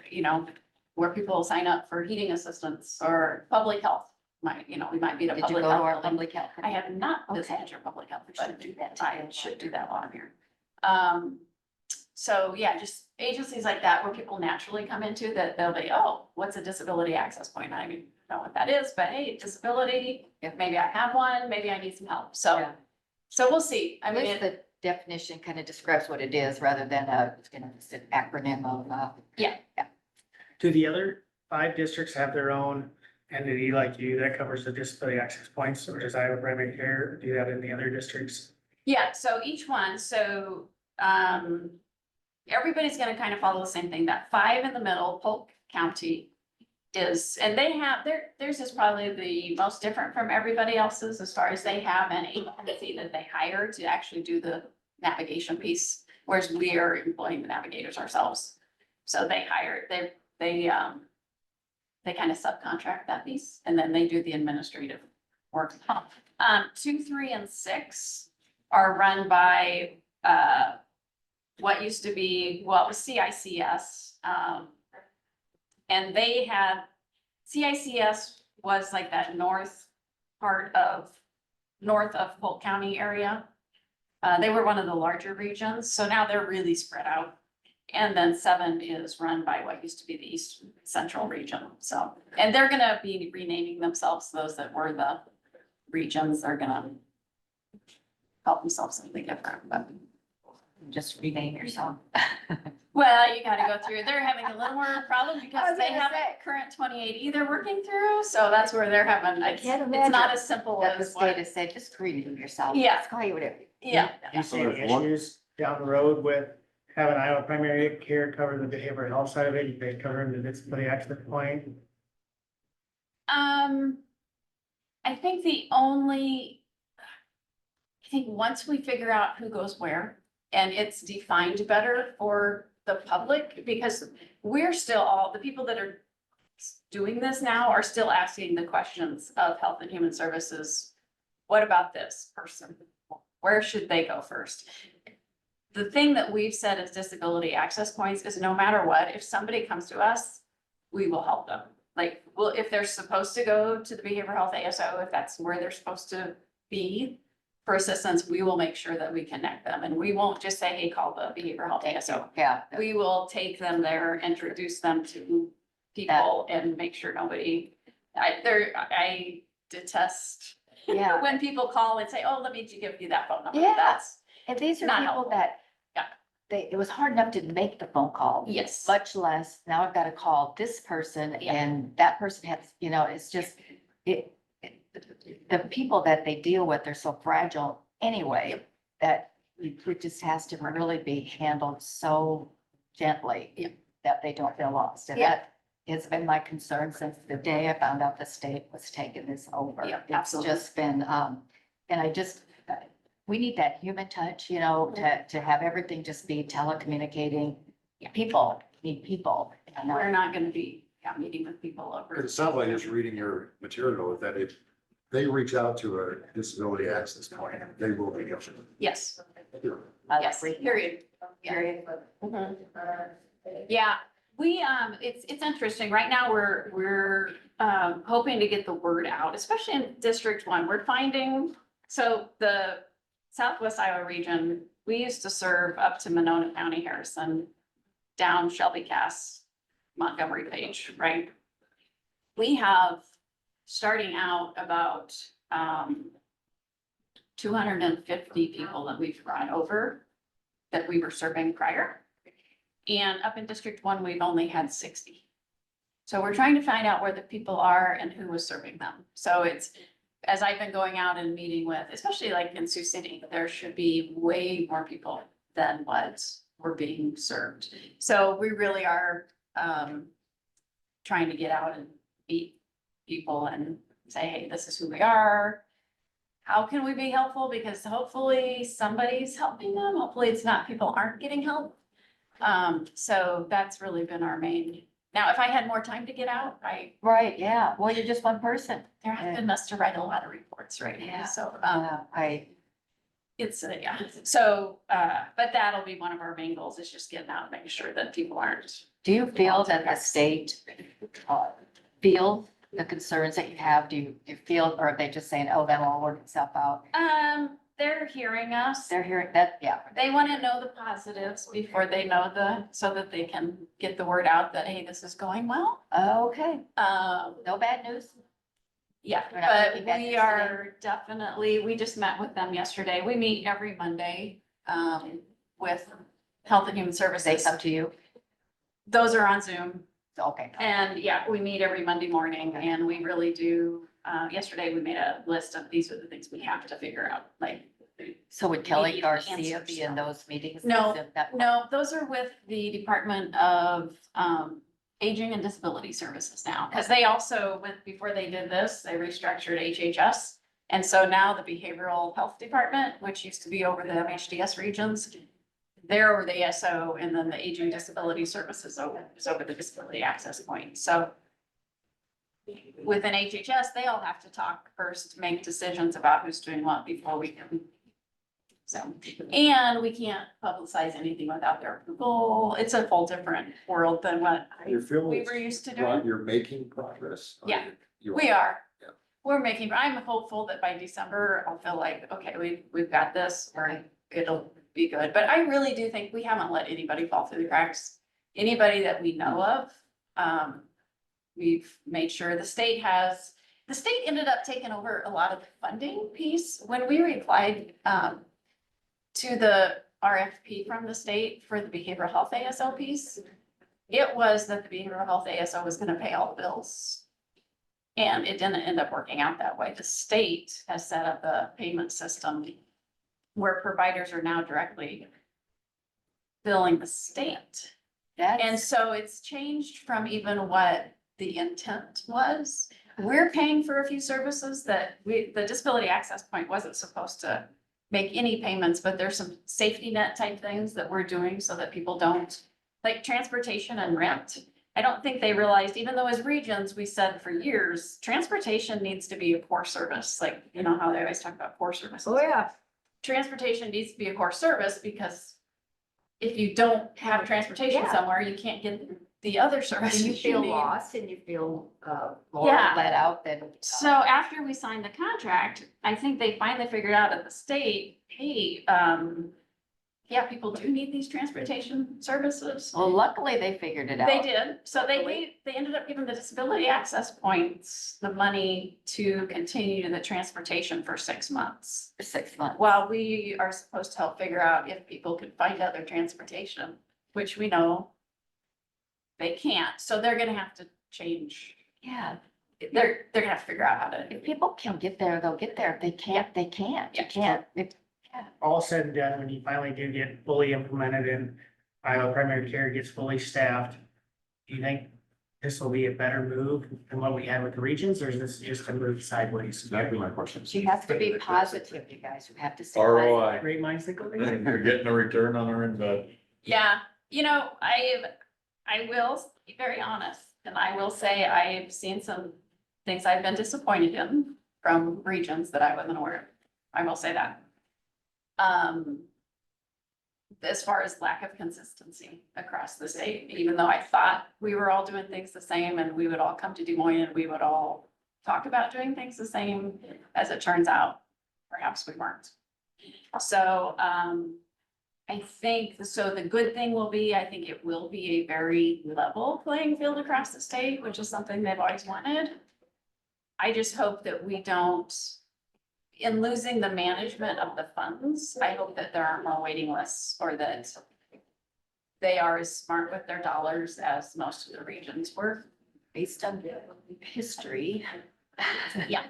where people sign up for heating assistance or public health. We might be at a Did you public go to our health building. public health? I have not Okay. visited your public health, We should but do that. I should do that while I'm here. So yeah, just agencies like that where people naturally come into that, they'll be, oh, what's a disability access point? I don't know what that is, but hey, disability, Yeah. maybe I have one, maybe I need some help. So, Yeah. so we'll see. I At mean, least the definition kind of describes what it is rather than it's an acronym of. Do the other 5 districts have their own entity like you that covers the disability access points, or does Iowa Primary Care do that in the other districts? yeah, so each one, everybody's gonna kind of follow the same thing. That 5 in the middle, Polk County is, and they have, theirs is probably the most different from everybody else's as far as they have an agency that they hire to actually do the navigation piece, whereas we are employing the navigators ourselves. So they hire, they kind of subcontract that piece, and then they do the administrative work. 2, 3, and 6 are run by, what used to be, well, it was CICS. And they had, CICS was like that north of Polk County area. They were one of the larger regions, so now they're really spread out. And then 7 is run by what used to be the East Central region, so, and they're gonna be renaming themselves, those that were the regions, they're gonna call themselves something different, but. Just rename yourself. Well, you gotta go through, they're having a little more problem I because was they gonna have say. a current 2080 they're working through, so that's where they're having, I it's can't not imagine as simple That the as state what. has said, just rename yourself. Yeah. Let's call you whatever. Yeah, Do you see any there's one- issues down the road with having Iowa Primary Care cover the behavioral health side of it, they cover the disability access point? I think once we figure out who goes where and it's defined better for the public, because we're still the people that are doing this now are still asking the questions of Health and Human Services. What about this person? Where should they go first? The thing that we've said as disability access points is no matter what, if somebody comes to us, we will help them. Like, well, if they're supposed to go to the behavioral health ASO, if that's where they're supposed to be for assistance, we will make sure that we connect them. And we won't just say, hey, call the behavioral health ASO. Yeah. We will take them there, introduce them to people and make sure nobody, I detest Yeah. when people call and say, oh, let me give you that phone number. Yeah. That's, And these are Not people helpful. that. Yeah. It was hard enough to make the phone call. yes. Much less, now I've got to call this person Yeah. and that person has, it's just, the people that they deal with are so fragile anyway, that it just has to really be handled so gently Yeah. that they don't feel lost. And Yeah. that has been my concern since the day I found out the state was taking this over. Yeah, It's absolutely. just been, and I just, we need that human touch, you know, to have everything just be telecommunicating. People need people. And, We're not gonna be, meeting with people over. It sounds like just reading your material that if they reach out to a disability access point, they will be able to. Yes, I yes, like reading. period. Yeah. Period. Yeah, we, it's interesting. Right now, we're hoping to get the word out, especially in District One. We're finding, so the Southwest Iowa region, we used to serve up to Monona County, Harrison, down Shelby, Cass, Montgomery Page, right? We have, starting out, about 250 people that we've brought over that we were serving prior. And up in District One, we've only had 60. So we're trying to find out where the people are and who was serving them. So it's, as I've been going out and meeting with, especially like in Sioux City, there should be way more people than what were being served. So we really are trying to get out and meet people and say, hey, this is who we are. How can we be helpful? Because hopefully somebody's helping them. Hopefully it's not people aren't getting help. So that's really been our main. Now, if I had more time to get out, Right, yeah. Well, you're just one person. there have been us to write a lot of reports right now. Yeah. So, It's, yeah. So, but that'll be one of our main goals is just getting out and making sure that people aren't. do you feel that the state feel the concerns that you have? Do you feel, or are they just saying, oh, that'll all work itself out? They're hearing us. They're hearing that, yeah. They want to know the positives before they know so that they can get the word out that, hey, this is going well. Okay, Um, no bad news? Yeah, We're not but making bad we news are definitely, we just met with them yesterday. We meet every Monday with Health and Human They Services. come to you? Those are on Zoom. Okay. And yeah, we meet every Monday morning and we really do, yesterday we made a list of these are the things we have to figure out, like. So would Kelly need Garcia answers. be in those meetings? No, That- No, those are with the Department of Aging and Disability Services now, because they also, before they did this, they restructured HHS. And so now the Behavioral Health Department, which used to be over the MHDS regions, they're over the ASO, and then the Aging Disability Services is over the Disability Access Point. So within HHS, they all have to talk first, make decisions about who's doing what before we can. So, and we can't publicize anything without their approval. It's a whole different world than what You feel we it's were used to right, doing. you're making progress? Yeah, You We are. Yeah. We're making, I'm hopeful that by December, I'll feel like, okay, we've got this, or it'll be good. But I really do think we haven't let anybody fall through the cracks. Anybody that we know of, we've made sure the state ended up taking over a lot of the funding piece. When we replied, to the RFP from the state for the behavioral health ASO piece, it was that the behavioral health ASO was gonna pay all the bills. And it didn't end up working out that way. The state has set up a payment system where providers are now directly billing the state. And That's, so it's changed from even what the intent was. We're paying for a few services that the disability access point wasn't supposed to make any payments, but there's some safety net type things that we're doing so that people don't, like transportation and rent. I don't think they realized, even though as regions, we said for years, transportation needs to be a core service, like, you know how they always talk about core services. oh, yeah. Transportation needs to be a core service because if you don't have transportation Yeah. somewhere, you can't get the other And services you feel need. lost and you feel, more Yeah. let out than. So after we signed the contract, I think they finally figured out at the state, hey, yeah, people do need these transportation services. Well, luckily they figured it out. They did, so Luckily. they ended up giving the disability access points the money to continue the transportation for 6 months. For 6 months. While we are supposed to help figure out if people could find other transportation, which we know they can't, so they're gonna have to change. Yeah, they're gonna have to figure out how to. If people can get there, they'll get there. If they can't, they can't. You Yeah. can't. All said and done, when you finally do get fully implemented and Iowa primary care gets fully staffed, do you think this will be a better move than what we had with the regions, or is this just a move sideways? Exactly my question. You have to be positive, you guys. You have to say. ROI, Great minds think alike. we're getting a return on our investment. Yeah, I will be very honest, and I will say I've seen some things I've been disappointed in from regions that I wasn't aware of. I will say that. As far as lack of consistency across the state, even though I thought we were all doing things the same and we would all come to Des Moines and we would all talk about doing things the same, as it turns out, perhaps we weren't. So, I think, so the good thing will be, I think it will be a very level playing field across the state, which is something they've always wanted. I just hope that we don't, in losing the management of the funds, I hope that there aren't more waiting lists, or that they are as smart with their dollars as most of the regions were. Based on history. Yeah.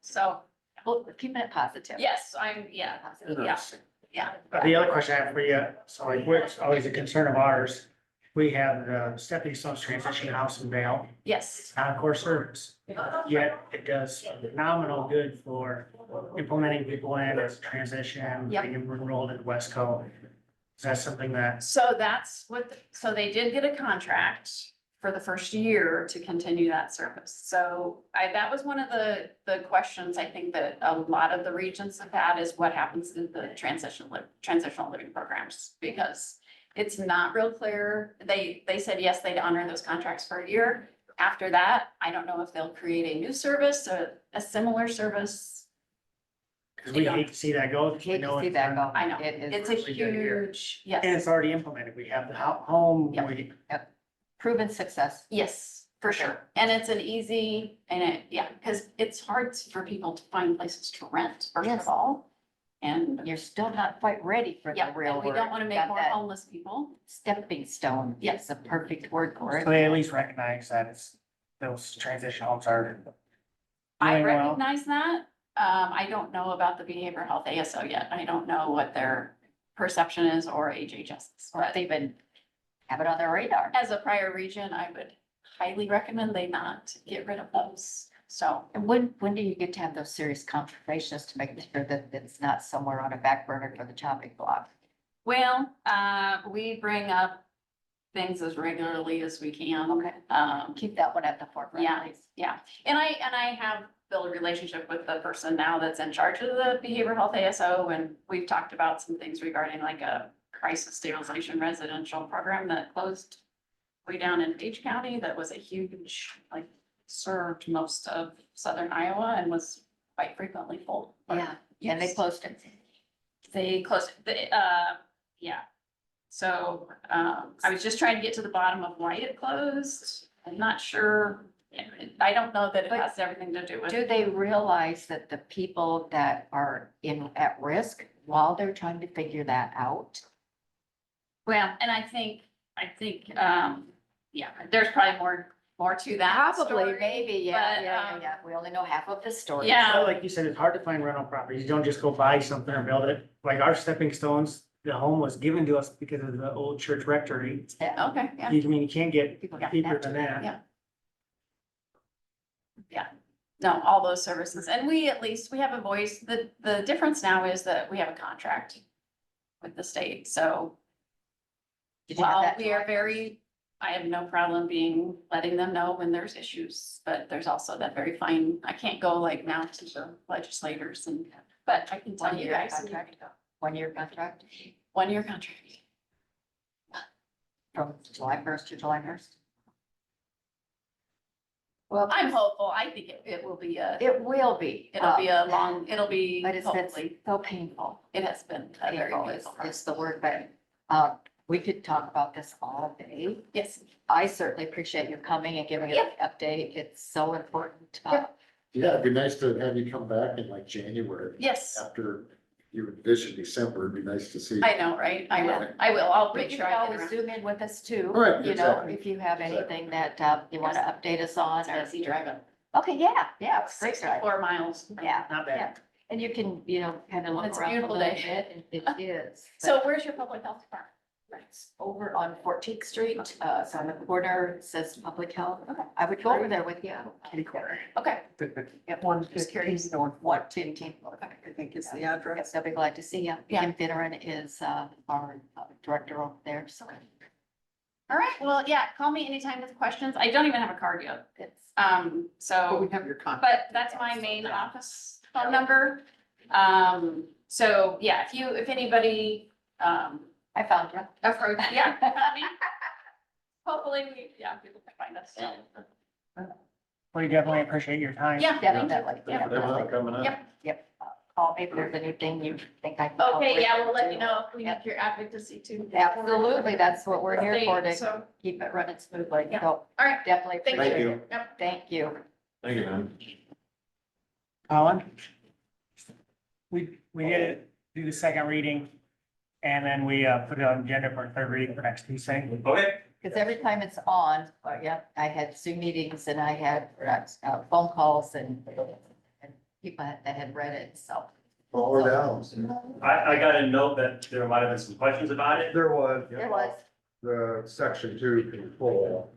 So, Well, keeping it positive. yes, yeah, yeah. The other question I have for you, so like, which always a concern of ours, we have the stepping stones transition house in Vale, Yes, not a core service. Yet it does phenomenal good for implementing people in as a transition, Yep. getting them enrolled in Wesco. Is that something that, so that's what, so they did get a contract for the first year to continue that service. So that was one of the questions I think that a lot of the regions have had, is what happens in the transitional living programs, because it's not real clear. They said, yes, they'd honor those contracts for a year. After that, I don't know if they'll create a new service, a similar service. because we hate to see that go. Hate to see that go. I know, It is it's a really good here. huge, And yes, it's already implemented. We have the home, Yep. we, proven success. yes, for sure. And it's an easy, because it's hard for people to find places to rent, first Yes. of all. And You're still not quite ready for yeah, the real and we world. don't want to make Got more that homeless people. Stepping stone. Yes. Yes, a perfect word for so it. they at least recognize that it's, those transition homes are I doing well. recognize that. I don't know about the behavioral health ASO yet. I don't know what their perception is, or HHS. Or But they even have it on their radar. as a prior region, I would highly recommend they not get rid of those. So, And when do you get to have those serious conversations to make sure that it's not somewhere on a back burner for the chopping block? well, we bring up things as regularly as we can. Okay. Keep that one at the forefront, Yeah, please. yeah. And I have built a relationship with the person now that's in charge of the behavioral health ASO, and we've talked about some things regarding like a crisis stabilization residential program that closed way down in Page County. That was a huge, like, served most of southern Iowa and was quite frequently full. But Yeah, and they yes. closed it. They closed, yeah. So, I was just trying to get to the bottom of why it closed. I'm not sure. I don't know that it But has everything to do with. Do they realize that the people that are at risk while they're trying to figure that out? Well, and I think, yeah, there's probably more to that Probably, story, maybe, but, yeah. We only know half of the story. Yeah. So like you said, it's hard to find rental properties. You don't just go buy something or build it. Like our stepping stones, the home was given to us because of the old church rectory. Okay, yeah. You can't get People got deeper that than too. that. Yeah. No, all those services. And we, at least, we have a voice. The difference now is that we have a contract with the state. So Did you have while that we are July? I have no problem letting them know when there's issues, but there's also that very fine, I can't go like now to the legislators but I can tell you 1-year guys. contract? 1-year contract 1-year contract. from July 1st to July 1st? Well, I'm hopeful. I think it will be It will be. it'll be a long, it'll be But it's been hopefully, so painful. it has been a very Painful painful. is the word, but we could talk about this all day. Yes, I certainly appreciate you coming and giving us an update. It's so important. Yep. Yeah, it'd be nice to have you come back in like January yes, after you envision December. It'd be nice to see. I know, right? I will. I'll make You sure can I get always around. zoom in with us too. Right, You know, exactly. if you have anything that you want to update us on or. Easy driving. Okay, yeah, it's a great drive. 64 miles. Yeah, Not bad. and you can, you know, kind of look It's a around a beautiful little day. bit, and it is. So where's your public health department? It's over on 14th Street, it's on the corner, it says Public Health. I would go over there with you. Kitty corner. Okay, Yep, One just curious. fifteen north, 115. I think is the address. Yes, I'll be glad to see you. Yeah. Kim Finneran is our director over there, so all right, well, yeah, call me anytime with questions. I don't even have a card yet. it's, But we So, have your contact. but that's my main office phone number. So yeah, if anybody, I found you. approach, yeah, I mean, hopefully people can find us. We definitely appreciate your time. Yeah. Definitely. Yeah. definitely. Coming up. Yep. Call me if there's anything you think I can. help Okay, with. yeah, we'll let you know if we need your advocacy too. Absolutely, that's what we're here for, to So, keep it running smoothly. Yeah. So all right, definitely thank appreciate you. it. Yep. Thank you. Thank you, man. Colin? We did do the second reading, and then we put it on agenda for third reading for next Tuesday. Okay. Because every time it's on, yeah, I had Zoom meetings and I had phone calls and people that had read it, so. All down. I got a note that there might have been some questions about it. There was. There was, The section 2 control.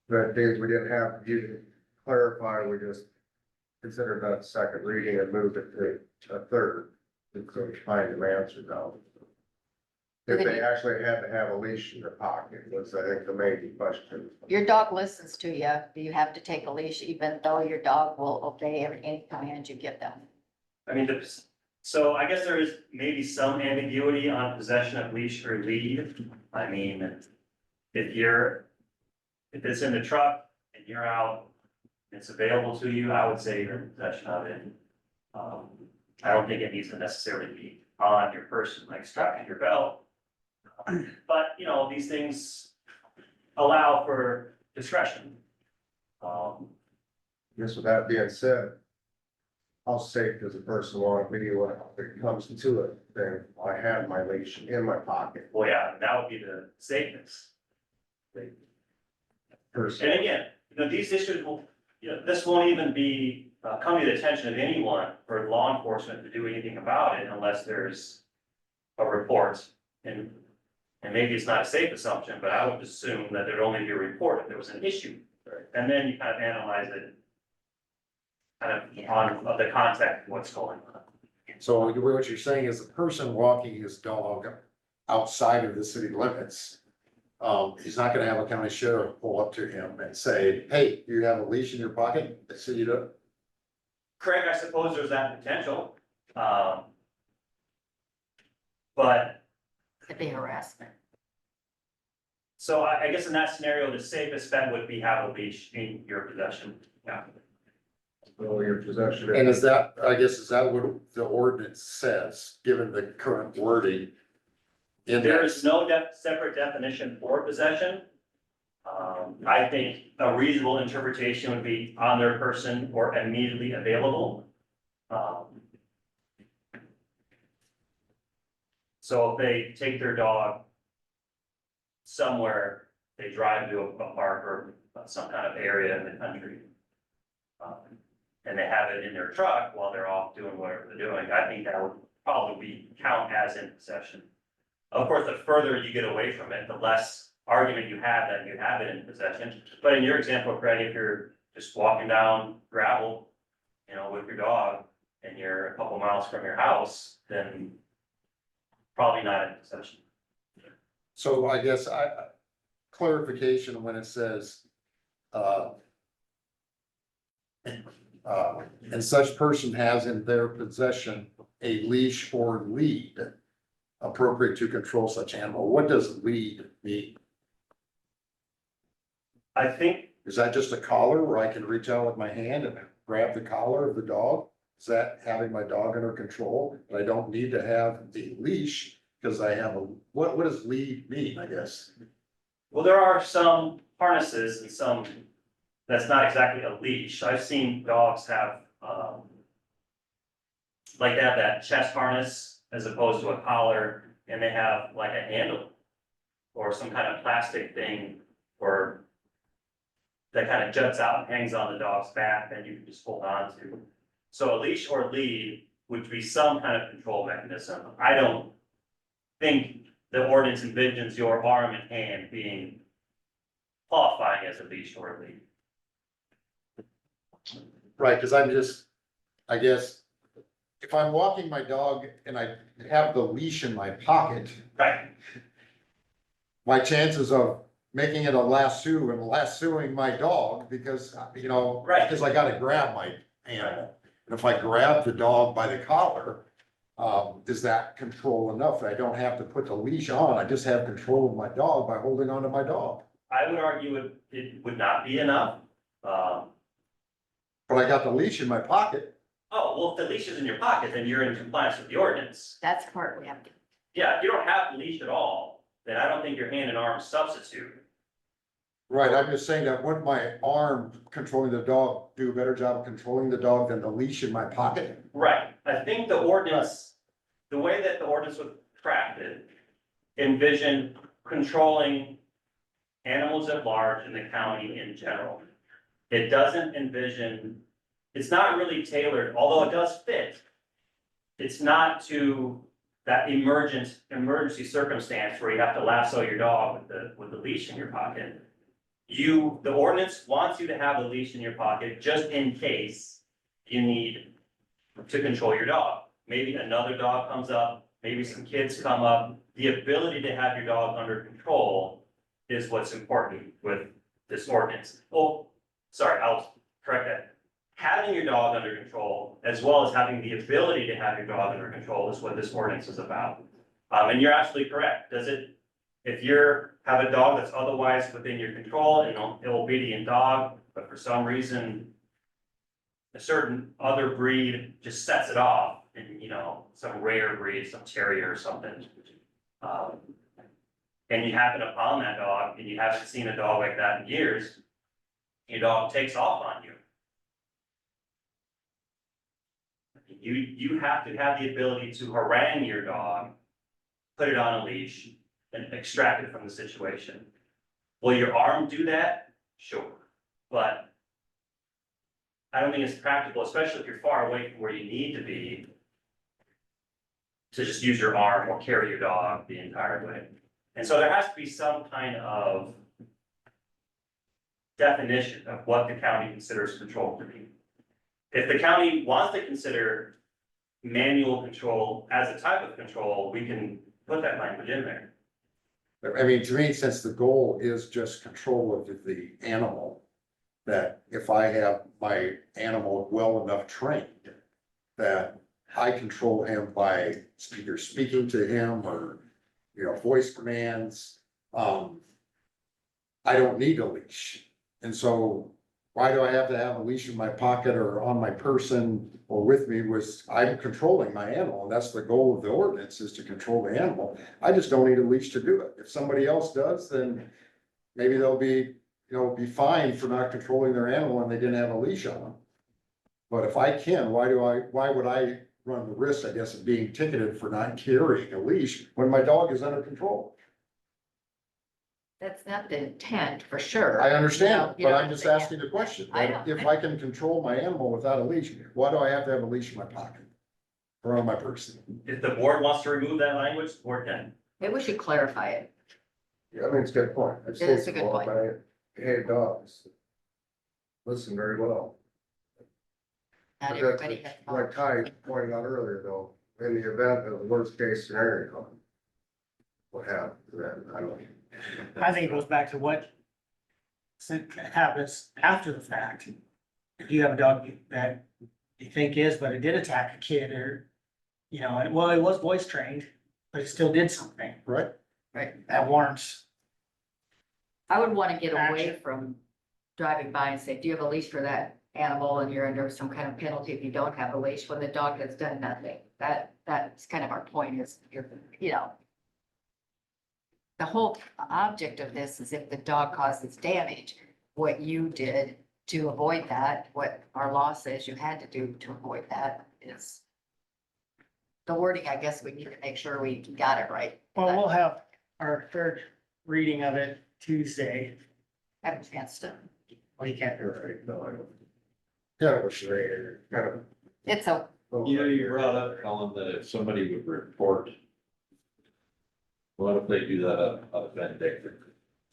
The days we didn't have, you to clarify, we just considered that second reading and moved it to a third. And so find the answer now. If they actually had to have a leash in their pocket was, I think, the main question. your dog listens to you. Do you have to take a leash even though your dog will obey any command you give them? I mean, so I guess there is maybe some ambiguity on possession of leash or lead. I mean, if it's in the truck and you're out, it's available to you, I would say you're in possession of it. I don't think it needs to necessarily be on your person, like strapped to your belt. But, you know, these things allow for discretion. Just with that being said, how safe does a person want to be when it comes to it? Then I have my leash in my pocket. Well, yeah, that would be the safeness. Personally. And again, you know, these issues will, you know, this won't even be coming to the attention of anyone for law enforcement to do anything about it unless there's a report. And maybe it's not a safe assumption, but I would assume that there'd only be a report if there was an issue. And then you kind of analyze it kind of on the context of what's going on. So what you're saying is the person walking his dog outside of the city limits, he's not gonna have a county sheriff pull up to him and say, hey, you have a leash in your pocket? So you don't, Craig, I suppose there's that potential. But Could be harassment. so I guess in that scenario, the safest bet would be have a leash in your possession. Yeah. Well, your possession. and is that, I guess, is that what the ordinance says, given the current wording? In There that, is no separate definition for possession. I think a reasonable interpretation would be on their person or immediately available. So if they take their dog somewhere, they drive to a park or some kind of area in the country. And they have it in their truck while they're off doing whatever they're doing, I think that would probably count as in possession. Of course, the further you get away from it, the less argument you have that you have it in possession. But in your example, Freddie, if you're just walking down gravel, you know, with your dog and you're a couple miles from your house, then probably not in possession. so I guess clarification when it says, and such person has in their possession a leash or lead appropriate to control such animal. What does lead mean? I think, Is that just a collar where I can reach out with my hand and grab the collar of the dog? Is that having my dog under control? And I don't need to have the leash because I have what does lead mean, I guess? well, there are some harnesses and some, that's not exactly a leash. I've seen dogs have, like they have that chest harness as opposed to a collar, and they have like a handle or some kind of plastic thing or that kind of juts out and hangs on the dog's back that you can just hold on to. So a leash or lead would be some kind of control mechanism. I don't think the ordinance envisions your arm and hand being qualifying as a leash or a lead. Right, because I'm just, I guess, if I'm walking my dog and I have the leash in my pocket, Right, my chances of making it a lasso and lassoing my dog, because, you know, Right. because I gotta grab my animal. And if I grab the dog by the collar, is that control enough? I don't have to put the leash on, I just have control of my dog by holding onto my dog. I would argue it would not be enough. But I got the leash in my pocket. Oh, well, if the leash is in your pocket, then you're in compliance with the ordinance. That's the part we have to. Yeah, if you don't have the leash at all, then I don't think your hand and arm substitute. Right, I'm just saying that wouldn't my arm controlling the dog do a better job of controlling the dog than the leash in my pocket? Right, I think the ordinance, the way that the ordinance was crafted, envisioned controlling animals at large in the county in general. It doesn't envision, it's not really tailored, although it does fit. It's not to that emergency circumstance where you have to lasso your dog with the leash in your pocket. The ordinance wants you to have the leash in your pocket just in case you need to control your dog. Maybe another dog comes up, maybe some kids come up. The ability to have your dog under control is what's important with this ordinance. Oh, sorry, I'll correct that. Having your dog under control, as well as having the ability to have your dog under control is what this ordinance is about. And you're absolutely correct. If have a dog that's otherwise within your control, an obedient dog, but for some reason a certain other breed just sets it off, and some rare breed, some terrier or something. And you happen upon that dog, and you haven't seen a dog like that in years, your dog takes off on you. You have to have the ability to harangue your dog, put it on a leash, and extract it from the situation. Will your arm do that? Sure, but I don't think it's practical, especially if you're far away from where you need to be, to just use your arm or carry your dog the entire way. And so there has to be some kind of definition of what the county considers control to be. If the county wants to consider manual control as a type of control, we can put that language in there. I mean, to me, since the goal is just control of the animal, that if I have my animal well enough trained, that I control him by either speaking to him or, voice commands, I don't need a leash. And so why do I have to have a leash in my pocket or on my person or with me? I'm controlling my animal, and that's the goal of the ordinance, is to control the animal. I just don't need a leash to do it. If somebody else does, then maybe they'll be fined for not controlling their animal and they didn't have a leash on them. But if I can, why would I run the risk, I guess, of being ticketed for not carrying a leash when my dog is under control? That's not the intent, for sure. I understand, You but know I'm what just saying? asking the question. I know. If I can control my animal without a leash, why do I have to have a leash in my pocket or on my person? If the board wants to remove that language, the board can. Maybe we should clarify it. Yeah, I mean, it's a good point. I've It seen is a some good point. hey, dogs. Listen very well. Not But everybody that's has. Like Ty pointed out earlier, though, in the event of the worst case scenario, what happens then? I don't know. I think it goes back to what happens after the fact. If you have a dog that you think is, but it did attack a kid or, it was voice trained, but it still did something. Right? Right. That warrants, I would want to get away Action. from driving by and say, do you have a leash for that animal? And you're under some kind of penalty if you don't have a leash when the dog has done nothing. That's kind of our point is, the whole object of this is if the dog causes damage, what you did to avoid that, what our law says you had to do to avoid that is the wording. I guess we need to make sure we got it right. well, we'll have our third reading of it Tuesday. Have a chance to Well, you can't do it. Right, no, I don't. Kind of a charade, kind of. It's a, You know, you brought up, Colin, that if somebody would report. What if they do that up Benedictine?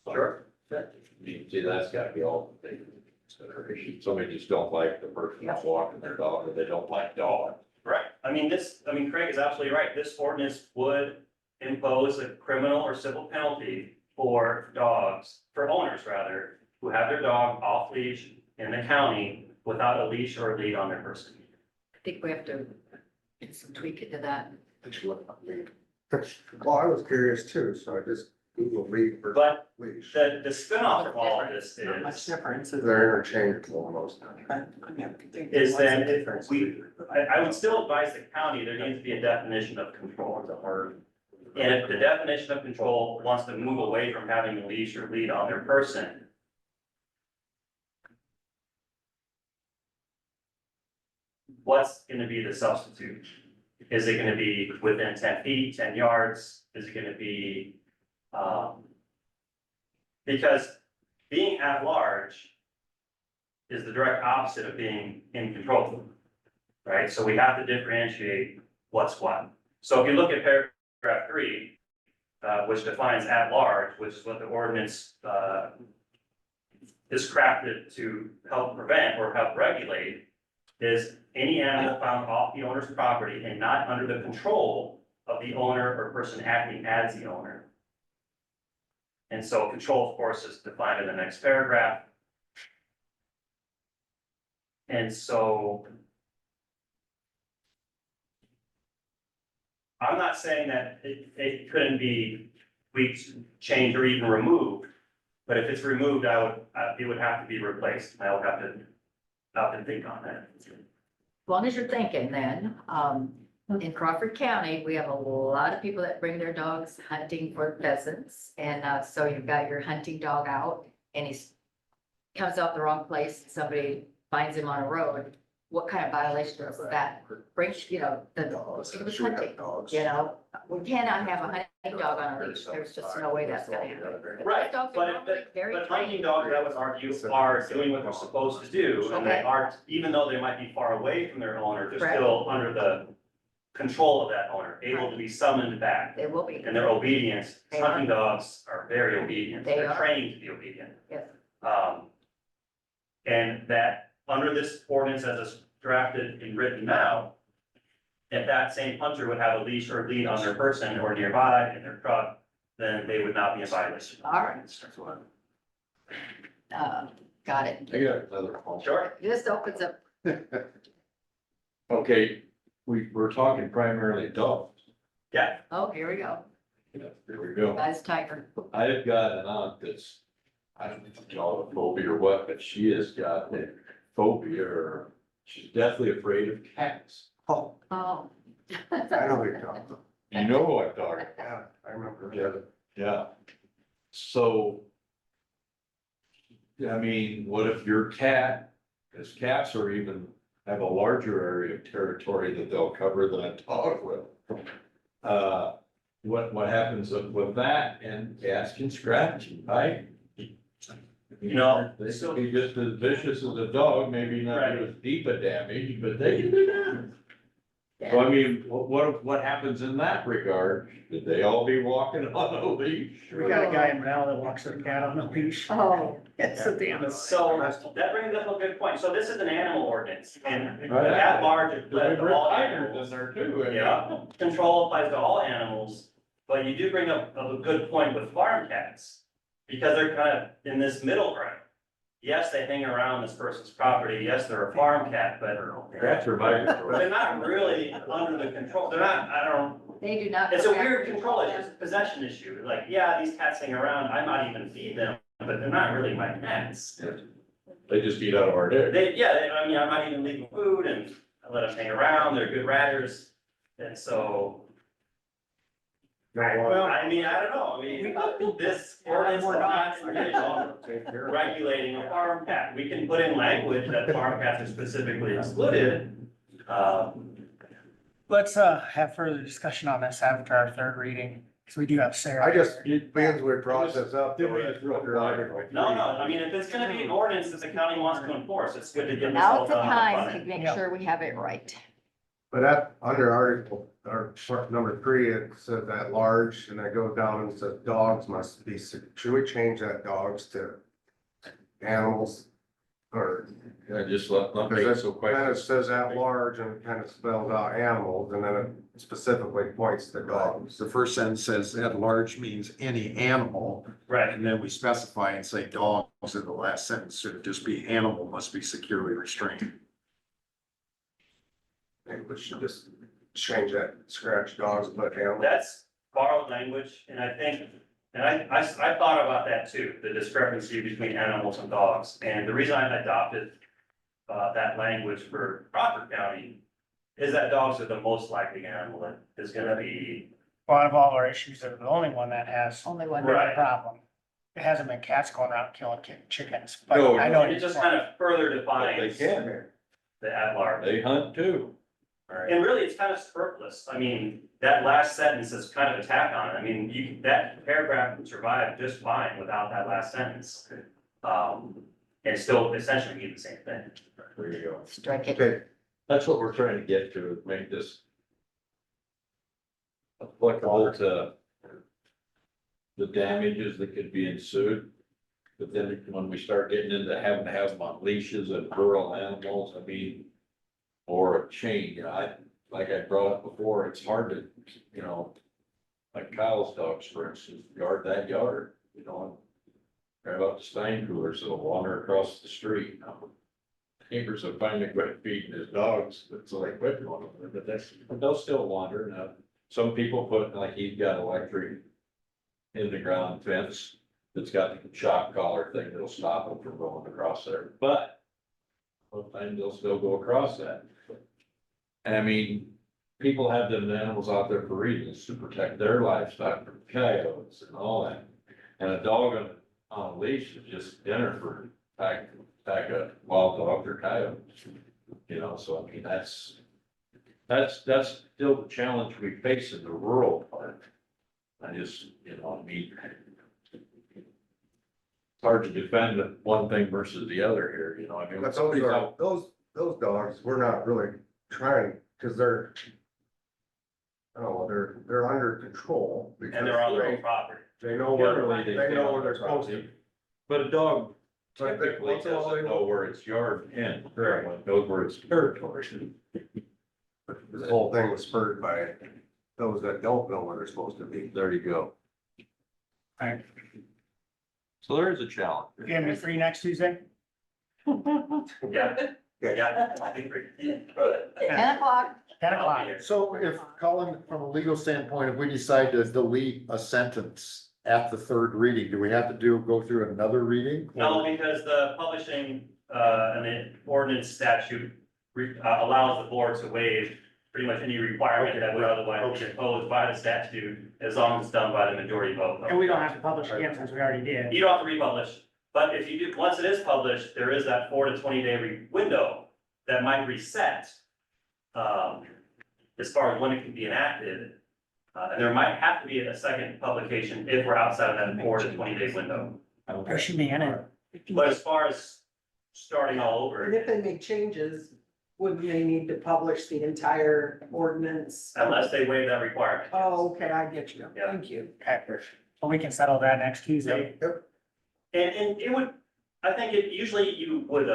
Sure. I mean, see, that's gotta be all taken into consideration. Somebody just don't like the person that's walking their dog, or they don't like dog. Right, Craig is absolutely right, this ordinance would impose a criminal or civil penalty for dogs, for owners rather, who have their dog off leash in the county without a leash or a lead on their person. I think we have to get some tweak into that. Well, I was curious too, so I just Googled lead for But leash. the spinoff of all of this Not much is difference. They're interchangeable most of the time. is that if I would still advise the county, there needs to be a definition of control. And if the definition of control wants to move away from having a leash or lead on their person, what's gonna be the substitute? Is it gonna be within 10 feet, 10 yards? Is it gonna be, because being at large is the direct opposite of being in control, right? So we have to differentiate what's what. So if you look at paragraph 3, which defines at large, which is what the ordinance, is crafted to help prevent or help regulate, is any animal found off the owner's property and not under the control of the owner or person acting as the owner. And so control, of course, is defined in the next paragraph. And so I'm not saying that it couldn't be tweaked, changed, or even removed, but if it's removed, it would have to be replaced. I would have to think on that. As long as you're thinking then, in Crawford County, we have a lot of people that bring their dogs hunting for pheasants. And so you've got your hunting dog out and comes out the wrong place, somebody finds him on a road. What kind of violation is that? Brings, the Dogs, he was should we have hunting, dogs? we cannot have a hunting dog on a leash. There's just no way that's gonna happen. Right, Dogs are but normally very hunting trained. dogs, I would argue, are doing what they're supposed to do, and they Okay. are, even though they might be far away from their owner, they're Correct. still under the control of that owner, able to be summoned back, They will be. and their obedience, They are. hunting dogs are very obedient, They they're are. trained to be obedient. Yes. And that, under this ordinance as it's drafted and written now, if that same hunter would have a leash or lead on their person or nearby in their truck, then they would not be in violation. All right. Got it. I got another question. Sure. This opens up, Okay, we're talking primarily dogs. Yeah, oh, here we go. There we go. Guy's tiger. I've got an aunt that's, I don't know if you call it a phobia or what, but she has got a phobia, or she's deathly afraid of cats. Oh, Oh. I know you're talking about. You know what I'm talking about. Yeah, I remember. Yeah. So. I mean, what if your cat, because cats are even, have a larger area of territory that they'll cover than a dog will. What happens with that, and cats can scratch and bite. No, They so- can be just as vicious as a dog, maybe not as deep a damage, but they can do damage. So I mean, what happens in that regard? Did they all be walking on a leash? We got a guy in Renell that walks with a cat on a leash. Oh. It's a damn. so that brings up a good point. So this is an animal ordinance, and Right. at large, it applies There's to all tigers animals. in there too. I mean. Yeah, control applies to all animals, but you do bring up a good point with farm cats. Because they're kind of in this middle ground. Yes, they hang around this person's property, yes, they're a farm cat, but Cats are migratory. they're not really under the control, they're not, I don't, They do not. it's a weird control issue, it's a possession issue, like, yeah, these cats hang around, I might even feed them, but they're not really my cats. They just eat out of our dick. I might even leave them food and I let them hang around, they're good ratters, and so. I don't know, this ordinance is not regulating a farm cat, we can put in language that farm cats are specifically excluded. Let's have further discussion on this after our third reading. So we do have Sarah. I just, here. being we brought this up. Give me a real quick. No, I mean, if it's gonna be an ordinance that the county wants to enforce, it's good to get this all Now's the done time up to front. make Yeah. sure we have it right. But that, under article, or part number 3, it says that large, and then it goes down and says dogs must be, should we change that dogs to animals? Or, Yeah, just let me because so it quick. kind of says at large and it kind of spells out animals, and then it specifically points to dogs. The first sentence says at large means any animal, Right, and then we specify and say dogs in the last sentence, should it just be animal must be securely restrained. Maybe we should just change that, scratch dogs, but animals. that's borrowed language, and I think, and I thought about that too, the discrepancy between animals and dogs. And the reason I adopted that language for Crawford County is that dogs are the most likely animal that is gonna be. One of all our issues, they're the only one that has Only one. a Right. problem. It hasn't been cats going around killing chickens, but No, I know. It just kind of further They defines can, the at large. they hunt too. And really, it's kind of superfluous. I mean, that last sentence is kind of a tack on it. I mean, that paragraph would survive just fine without that last sentence. And still essentially mean the same thing. There you go. Strike it. Okay, That's what we're trying to get to, is make this applicable to the damages that could be ensued. But then when we start getting into having to have them on leashes and rural animals, I mean, or a chain, you know, like I brought up before, it's hard to, you know, like Kyle's dogs, for instance, guard that yard, you know, drive out to Stein coolers, so they'll wander across the street. Neighbors will finally quit feeding his dogs, it's like, quit one of them, but they'll still wander. Now, some people put, like, he's got electric in the ground fence that's got the shock collar thing that'll stop them from going across there, but sometimes they'll still go across that. And I mean, people have them animals out there for reasons, to protect their livestock from coyotes and all that. And a dog on a leash is just dinner for pack a wild dog or coyote. You know, so I mean, that's still the challenge we face in the rural part. I just, you know, I mean, it's hard to defend one thing versus the other here, you know, I mean. but somebody's out- those dogs, we're not really trying, because they're, I don't know, they're under control. And they're on their own property. They know where, Generally, they stay know on where they're their supposed property. to. But a dog But they- typically once in a while doesn't they know will. where its yard ends, it knows where its territory is. This whole thing was spurred by those that don't know where they're supposed to be. There you go. Alright, So there is a challenge. you gonna be free next Tuesday? Yeah, yeah, I think we're. 10 o'clock. 10 o'clock. So if, Colin, from a legal standpoint, if we decide to delete a sentence at the third reading, do we have to go through another reading? No, because the publishing, and the ordinance statute allows the board to waive pretty much any requirement that would otherwise be imposed by the statute, as long as it's done by the majority vote. And we don't have to publish again since we already did. You don't have to republish, but if you do, once it is published, there is that 4 to 20 day window that might reset. As far as when it can be enacted, and there might have to be a second publication if we're outside of that 4 to 20 day window. There should be in it. But as far as starting all And over, if they make changes, wouldn't they need to publish the entire ordinance? unless they waive that requirement. Oh, okay, I get you. Yeah. Thank you. Okay, well, we can settle that next Tuesday. And it would, I think it, usually you would,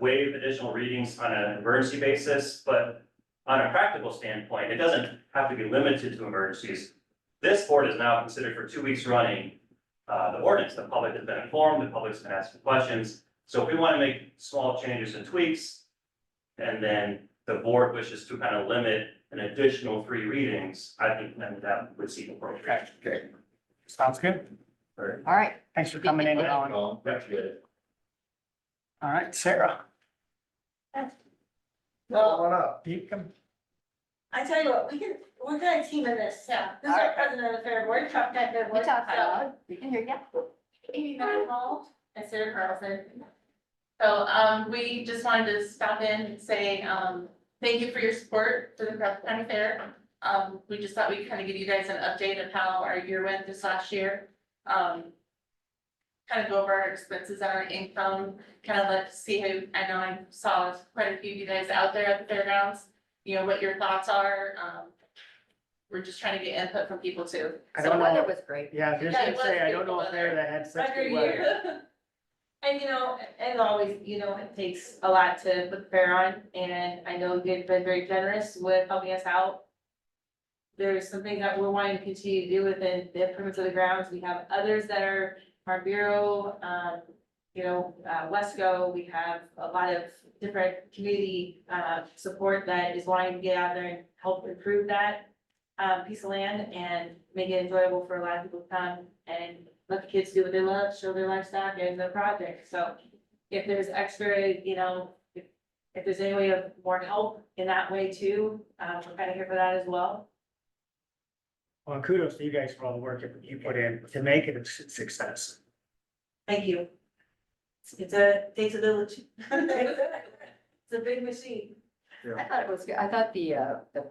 waive additional readings on an emergency basis, but on a practical standpoint, it doesn't have to be limited to emergencies. This board is now considered for 2 weeks running, the ordinance, the public has been informed, the public's been asking questions. So if we want to make small changes and tweaks, and then the board wishes to kind of limit an additional 3 readings, I think then that would seem appropriate. Okay, sounds good. All right. Thanks for coming in, Colin. Colin, appreciate it. All right, Sarah, Well, Come on up. you come. I tell you what, we're gonna team in this, yeah. This is our president of the fair board, Chuck Fair We Board. talked about it. We can hear you. Amy Hall and Sarah Carlson. So, we just wanted to stop in and say, thank you for your support for the Crawford County Fair. We just thought we'd kind of give you guys an update of how our year went this last year. Kind of go over our expenses and our income, kind of let see who, I know I saw quite a few of you guys out there at the fairgrounds. You know, what your thoughts are. We're just trying to get input from people too. I So don't the weather know. was great. Yeah, just Yeah, it gonna was say, I don't beautiful know if they're weather. that had such Under good a weather. year. And you know, as always, you know, it takes a lot to put the fair on, and I know you've been very generous with helping us out. There's some things that we're wanting to continue to do within the improvements of the grounds. We have others that are Farm Bureau, you know, Wesco. We have a lot of different community, support that is wanting to get out there and help improve that piece of land and make it enjoyable for a lot of people to come and let the kids do what they love, show their livestock and the project. So if there's extra, you know, if there's any way of more help in that way too, we're kind of here for that as well. Well, kudos to you guys for all the work that you put in to make it a success. Thank you. Takes a village. It's a big machine. I thought it was good. I thought the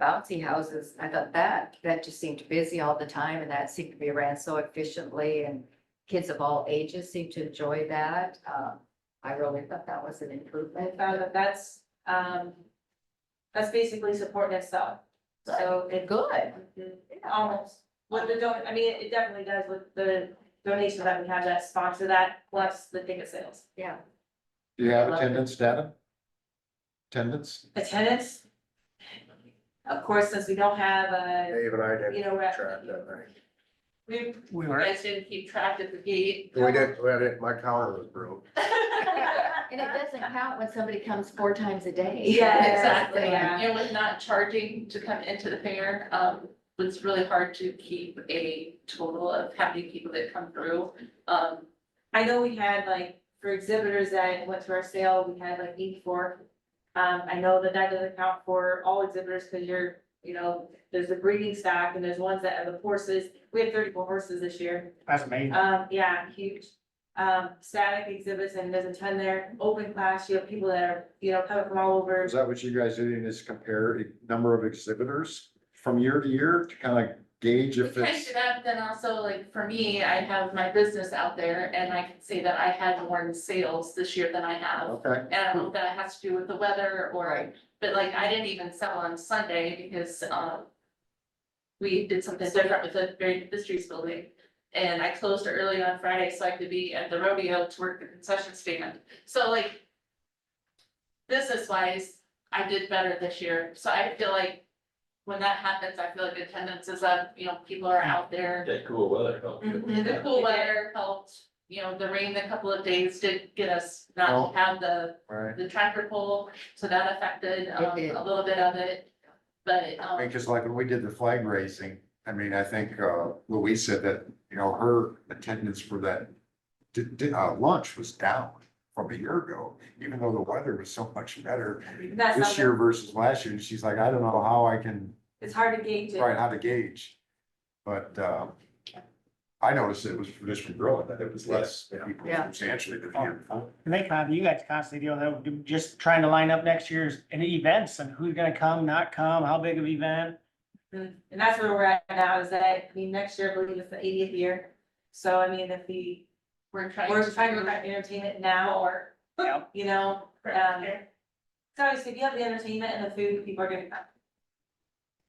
bouncy houses, I thought that just seemed busy all the time and that seemed to be ran so efficiently and kids of all ages seemed to enjoy that. I really thought that was an I improvement. found that that's basically supporting itself. So it Good. almost, with the I mean, it definitely does with the donations that we have that sponsor that, plus the ticket sales. Yeah. Do you have attendance data? Attendance? Attendance. Of course, since we don't have Dave and I you didn't know, track that night. we, We You were, guys didn't keep track of the gate. We did, my counter was broke. And it doesn't count when somebody comes 4 times a day. Yeah, Exactly, yeah. and with not charging to come into the fair, it's really hard to keep a total of how many people that come through. I know we had like, for exhibitors that went to our sale, we had like 84. I know that doesn't count for all exhibitors, because you're, you know, there's the breeding stock and there's ones that have the horses. We have 34 horses this year. that's amazing. Yeah, huge. Static exhibits, and there's a ton there. Open class, you have people that are, you know, coming from all over. Is that what you guys doing, is compare a number of exhibitors from year to year to kind of gauge We if kind of it's? do that, then also like for me, I have my business out there and I can say that I had more in sales this year than I have. Okay, And I don't know if that has to do with the weather or, Right. but like I didn't even sell on Sunday because we did something different with the streets building. And I closed early on Friday so I could be at the rodeo to work the concession stand. So like business wise, I did better this year. So I feel like when that happens, I feel like attendance is up, you know, people are out there. That cool weather helped. The cool weather helped, you know, the rain a couple of days did get us not to have the right. tractor pull, so that affected It did. a little bit of it. But Because like when we did the flag raising, I mean, I think Louise said that, you know, her attendance for that lunch was down from a year ago, even though the weather was so much better That's this year something, versus last year. And she's like, I don't know how I can, it's hard to gauge it. right, how to gauge. But I noticed it was traditionally growing, that it was less people Yeah. substantially than the year before. And they found, you guys constantly deal with just trying to line up next year's events and who's gonna come, not come, how big of event. And that's where we're at now, is that, I mean, next year, I believe it's the 80th year. So I mean, if we're we're trying to look at entertainment now, or, Yeah. you know, so obviously, if you have the entertainment and the food, people are gonna come.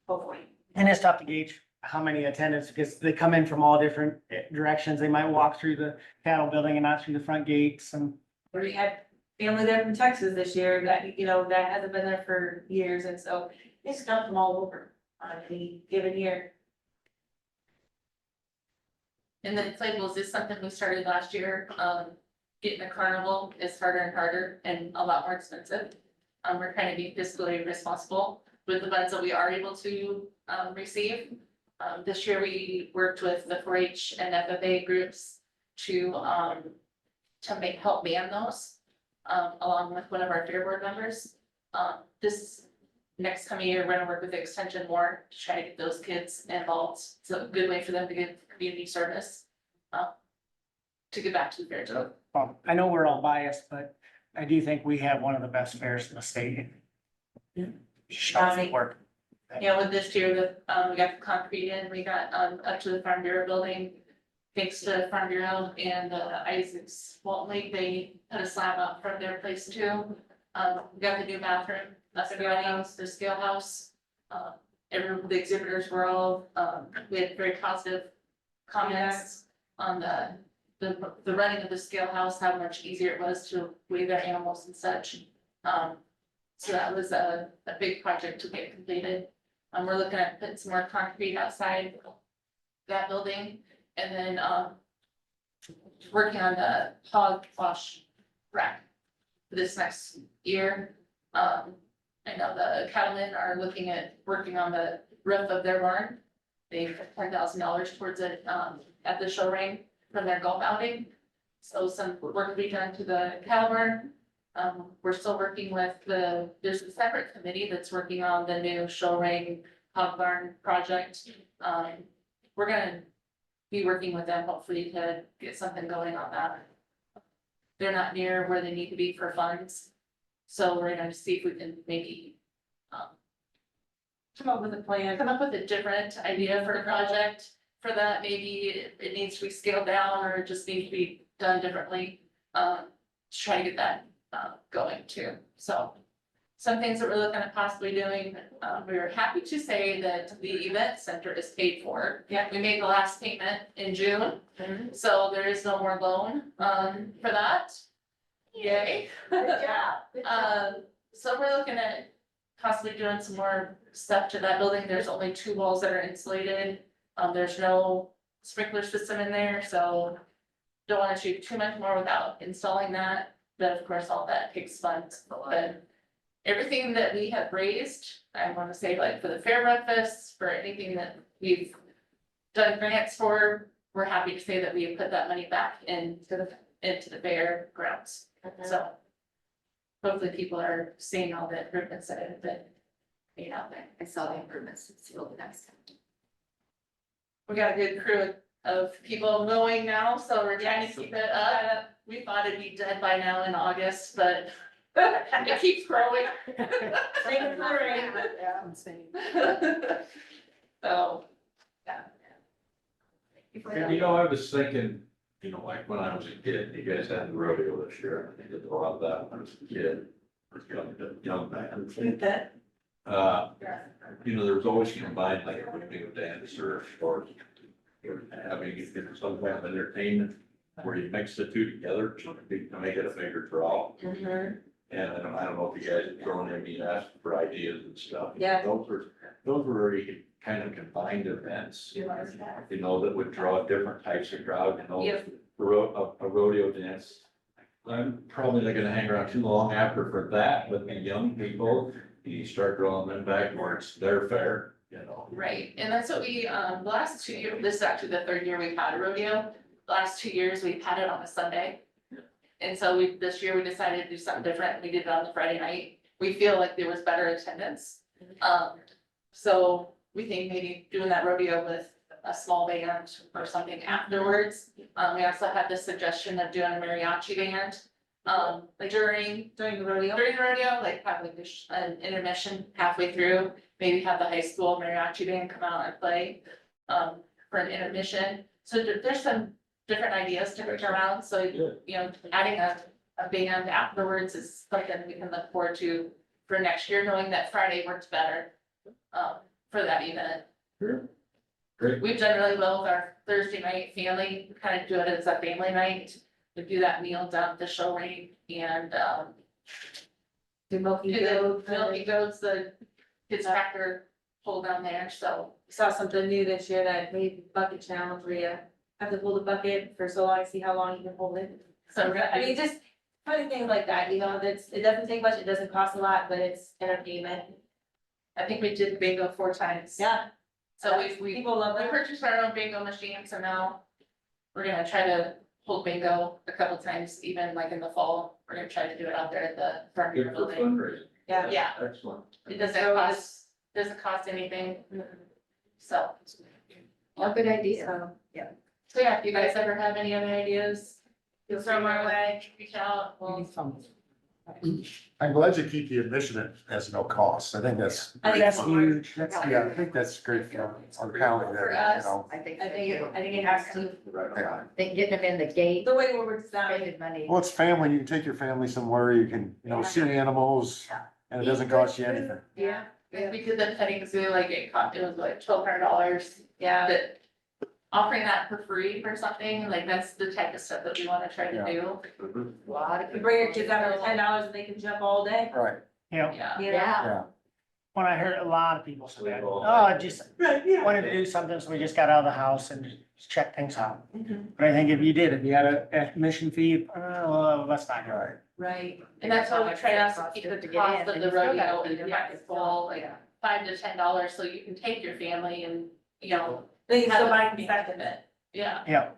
Hopefully. And it's tough to gauge how many attendants, because they come in from all different directions. They might walk through the cattle building and not through the front gates and. We had family there from Texas this year that, you know, that hasn't been there for years, and so they just come from all over on any given year. And the inflatables is something we started last year, getting a carnival is harder and harder and a lot more expensive. We're trying to be fiscally responsible with the funds that we are able to, receive. This year we worked with the 4-H and FFA groups to help ban those, along with one of our fair board members. This next coming year, we're gonna work with the extension more to try to get those kids involved. It's a good way for them to get community service, to get back to the fair too. Well, I know we're all biased, but I do think we have one of the best fairs in the state. Shots of work. Yeah, with this year, we got the concrete in, we got, up to the Farm Bureau building. Thanks to Farm Bureau and, Isaac's Walton Lake, they put a slab up from their place too. We got the new bathroom, that's the house, the scale house. The exhibitors were all, we had very positive comments on the running of the scale house, how much easier it was to weigh their animals and such. So that was a big project to get completed. We're looking at putting some more concrete outside that building, and then, working on the hog wash rack for this next year. I know the cattlemen are looking at working on the roof of their barn. They put $10,000 towards it, at the show ring from their golf outing. So some work to be done to the cattle barn. We're still working with there's a separate committee that's working on the new show ring hog barn project. We're gonna be working with them hopefully to get something going on that. They're not near where they need to be for funds. So we're gonna see if we can maybe Come up with a plan. come up with a different idea for a project. For that, maybe it needs to be scaled down or it just needs to be done differently. To try to get that going too. So some things that we're looking at possibly doing, we were happy to say that the event center is paid for. Yeah. We made the last payment in June, so there is no more loan for that. Yay. Good job. So we're looking at possibly doing some more stuff to that building. There's only 2 walls that are insulated. There's no sprinkler system in there, so don't wanna do too much more without installing that. But of course, all that takes funds, but everything that we have raised, I wanna say like for the fair breakfast, for anything that we've done grants for, we're happy to say that we have put that money back into the fair grounds. So hopefully people are seeing all the improvements that have been made out there. I saw the improvements. It's really nice. We got a good crew of people mowing now, so we're trying to keep it up. We thought it'd be dead by now in August, but it keeps growing. Thank So, yeah. And you know, I was thinking, you know, like when I was a kid, you guys had the rodeo this year, I did a lot of that when I was a kid. I was young man. You know, there was always combined like a rodeo dance or having some kind of entertainment where you mix the two together to make it a bigger draw. And I don't know if you guys have thrown in, you asked for ideas and stuff. Yeah. Those were already kind of combined events, you know, that would draw different types of crowd, you know. Yep. A rodeo dance. I'm probably not gonna hang around too long after for that, but the young people, you start drawing them back where it's their fair, you know. Right, and that's what we, the last 2 years, this is actually the 3rd year we've had a rodeo. The last 2 years, we've had it on a Sunday. And so this year we decided to do something different. We did it on the Friday night. We feel like there was better attendance. So we think maybe doing that rodeo with a small band or something afterwards. We also had the suggestion of doing a mariachi band. Like during During the rodeo. like have like an intermission halfway through, maybe have the high school mariachi band come out and play for an intermission. So there's some different ideas to work around, so you know, adding a band afterwards is something we can look forward to for next year, knowing that Friday works better for that event. Sure. Great. We've done really well with our Thursday night family, kind of do it as a family night. We do that meal down at the show ring and Do milking do the goats. milking goats, the kids tractor pull down there, so. Saw something new this year that made bucket challenge where you have to hold the bucket for so long, see how long you can hold it. So I mean, just funny things like that, you know, it doesn't take much, it doesn't cost a lot, but it's entertainment. I think we did bingo 4 times. Yeah. So we People love we that. purchased our own bingo machine, so now we're gonna try to hold bingo a couple times, even like in the fall. We're gonna try to do it out there at the front of your Good for building. fundraising. Yeah. Yeah, Excellent. it doesn't cost anything. So, Well, good idea. so yeah, if you guys ever have any other ideas, throw them our way, reach out, we'll I'm glad you keep the admission as no cost. I think that's, I think That's it's huge. That's, yeah, I think that's great for our county there, you know. I think, I think it has to, Yeah. they getting them in the gate, the way we're designed. spending money. Well, it's family. You can take your family somewhere, you can, you know, see animals and it doesn't cost you anything. Yeah, And we did the petting zoo, like it cost, it was like $1,200, yeah. but offering that for free for something, like that's the type of stuff that we wanna try to Yeah. do. A lot of You people. bring your kids out for $10 and they can jump all day. Right, you know, Yeah. You know? Yeah, yeah. when I heard a lot of people say that, oh, I just wanted to do something, so we just got out of the house and just check things out. But I think if you did, if you had a admission fee, well, that's not right. Right. And that's why we try not to keep the To get in, cost of and the you still gotta rodeo feed and them. the full, like $5 to $10, so you can take your family and, you know, They can have still a buy fun concessions. event. Yeah. Yeah,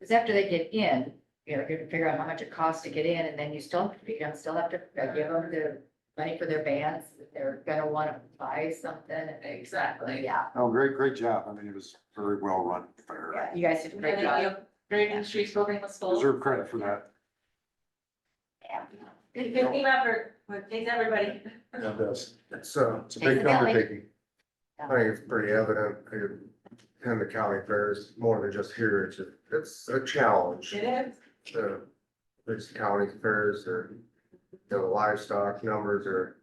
because after they get in, you know, you have to figure out how much it costs to get in, and then you still have to, feed them, still have to give them the money for their bands. If they're gonna wanna buy something. Exactly. Yeah, Oh, great job. I mean, it was very well run, fair. yeah, you guys did a great Thank job. you. Dragon Street building was full. Deserve credit for that. Good team effort, but thanks everybody. It does. It's, It's a Takes big a village. undertaking. I think it's pretty evident, in the county fairs, more than just here, it's a challenge. It is. These county fairs are, the livestock numbers are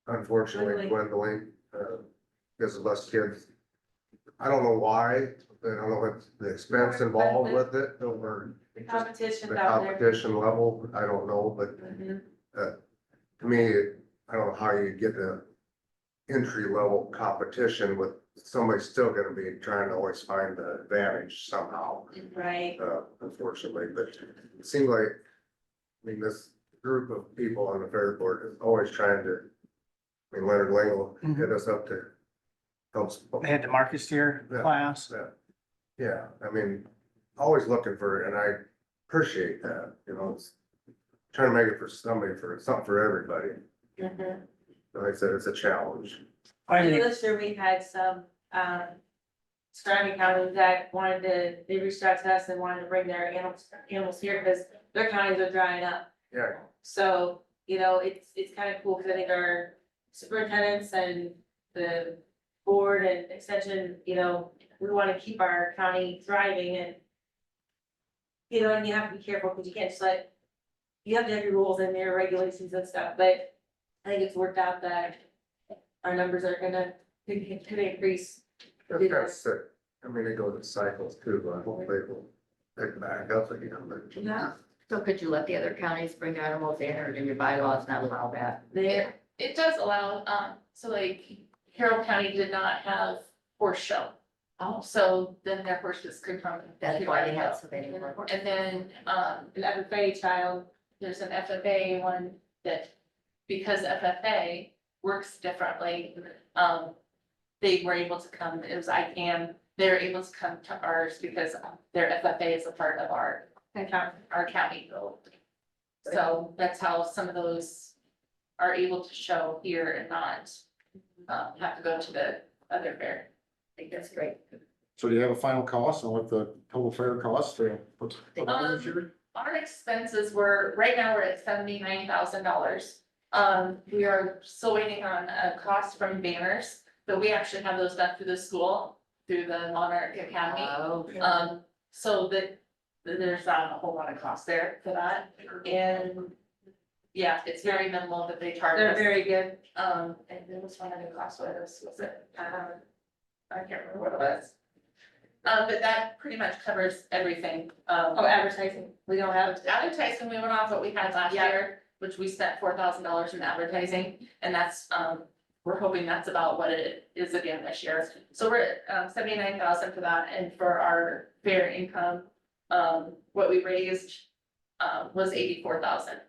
unfortunately dwindling, because of less kids. I don't know why, I don't know what the expense involved with it, or The just competition's the out there. competition level, I don't know, but Mhm. to me, I don't know how you get the entry level competition with somebody still gonna be trying to always find the advantage somehow. Right. Unfortunately, but it seems like, I mean, this group of people on the fair board is always trying to, I mean, Leonard Lingle hit us up to help. they had the market steer Yeah. class. Yeah, I mean, always looking for, and I appreciate that, you know, it's trying to make it for somebody, for something for everybody. Mhm. Like I said, it's a challenge. I think, This year we had some, surrounding counties that they reached out to us and wanted to bring their animals here because their counties are drying up. Yeah, So, you know, it's kind of cool because I think our superintendents and the board and extension, you know, we want to keep our county thriving and, you know, and you have to be careful because you can't just you have to have your rules and your regulations and stuff, but I think it's worked out that our numbers are could increase. that's kind of sick. I mean, it goes in cycles too, but hopefully it will pick back up again, but. Yeah. So could you let the other counties bring animals in, or do your bylaws not allow that? There, It does allow, so like Carroll County did not have horse show. Oh, So then their horses could come. that's why they had so many more. And then, an FFA child, there's an FFA one that, because FFA works differently, they were able to come, it was ICAM, they're able to come to ours because their FFA is a part of our county build. So that's how some of those are able to show here and not, have to go to the other fair. I think that's great. So do you have a final cost on what the total fair cost to put on this year? Our expenses were, right now, we're at $79,000. We are still waiting on a cost from banners, but we actually have those done through the school, through the Monarch Academy. Oh, So that, there's not a whole lot of cost there for that, and yeah, it's very minimal that they charge they're us. very good. And there was one other cost, what was it? I can't remember what it was. But that pretty much covers everything. Oh, advertising, we don't have. Advertising, we went off what we had last Yeah. year, which we spent $4,000 in advertising, and that's, we're hoping that's about what it is again this year. So we're at 79,000 for that, and for our fair income, what we raised was 84,000.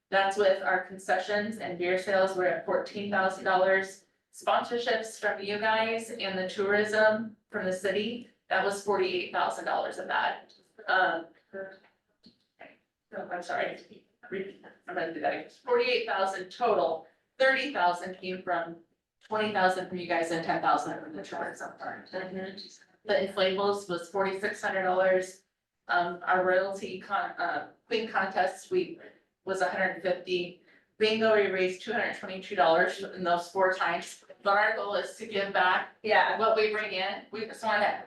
That's with our concessions and beer sales, we're at $14,000. Sponsorships from you guys and the tourism from the city, that was $48,000 of that. I'm sorry, I'm gonna do that again. 48,000 total, 30,000 came from, 20,000 from you guys and 10,000 from the tourism part. The inflatables was $4,600. Our queen contest, was $150. Bingo, we raised $222 in those 4 times. But our goal is to give back Yeah, what we bring in. We just want to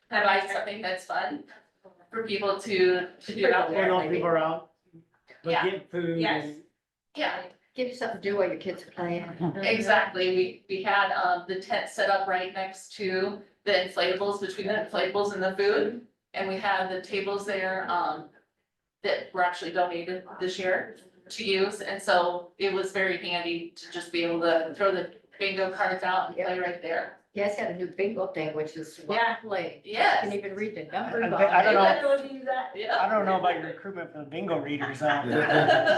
provide something that's fun for people to do out When all there. people are out, but Yeah. get food Yes. and. Yeah, Give you something to do while your kids are playing. exactly. We had, the tent set up right next to the inflatables, between the inflatables and the food. And we had the tables there, that were actually donated this year to use. And so it was very handy to just be able to throw the bingo cards out and play right there. You guys got a new bingo thing, which is lovely. You Yes. can even read the numbers. I don't know. I don't use that. Yeah. I don't know about your recruitment for the bingo readers, though.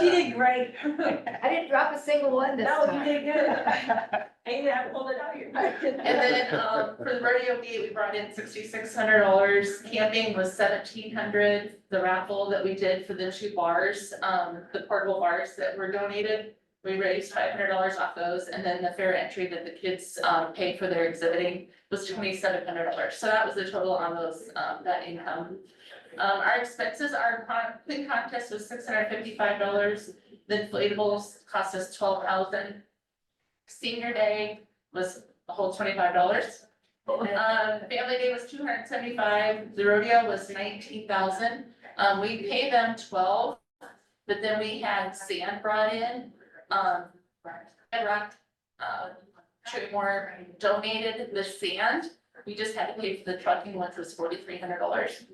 She did great. I didn't drop a single one this No, you time. did good. I even have to hold it out here. And then, for the rodeo meet, we brought in $6,600. Camping was $1,700. The raffle that we did for the 2 bars, the portable bars that were donated, we raised $500 off those. And then the fair entry that the kids, paid for their exhibiting was $2,700. So that was the total on those, that income. Our expenses, our queen contest was $655. The inflatables cost us $12,000. Senior day was a whole $25. Family day was $275. The rodeo was $19,000. We paid them $12,000, but then we had sand brought in. Red Rock, Tremor donated the sand. We just had to pay for the trucking, which was $4,300.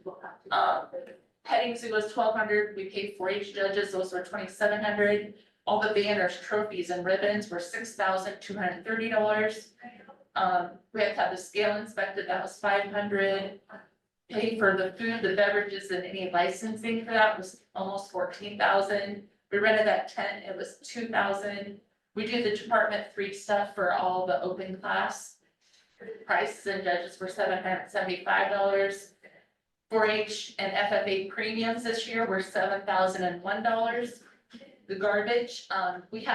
Petting zoo was $1,200. We paid 4-H judges, those were $2,700. All the banners, trophies and ribbons were $6,230. We had to have the scale inspected, that was $500. Paid for the food, the beverages and any licensing for that was almost $14,000. We rented that tent, it was $2,000. We do the Department 3 stuff for all the open class. Prices and judges were $775. 4-H and FFA premiums this year were $7,001. The garbage, we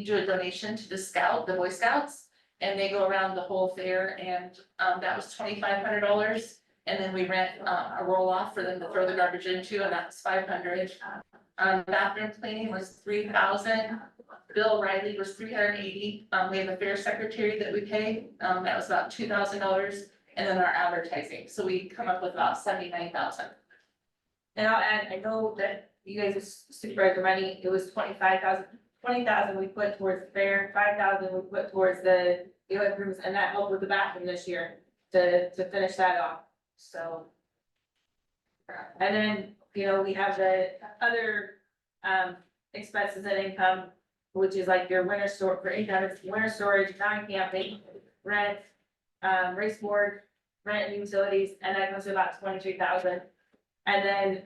do a donation to the Boy Scouts, and they go around the whole fair, and that was $2,500. And then we rent a roll off for them to throw the garbage into, and that's $500. Bathroom cleaning was $3,000. Bill Riley was $380. We have a fair secretary that we pay, that was about $2,000. And then our advertising, so we come up with about $79,000. And I'll add, I know that you guys supervisor money, it was 25,000. 20,000 we put towards the fair, 5,000 we put towards the event rooms, and that helped with the bathroom this year to finish that off, so. And then, you know, we have the other, expenses and income, which is like your winter store, for income, it's winter storage, non-camping, rent, race board, rent and utilities, and that comes to about 23,000. And then,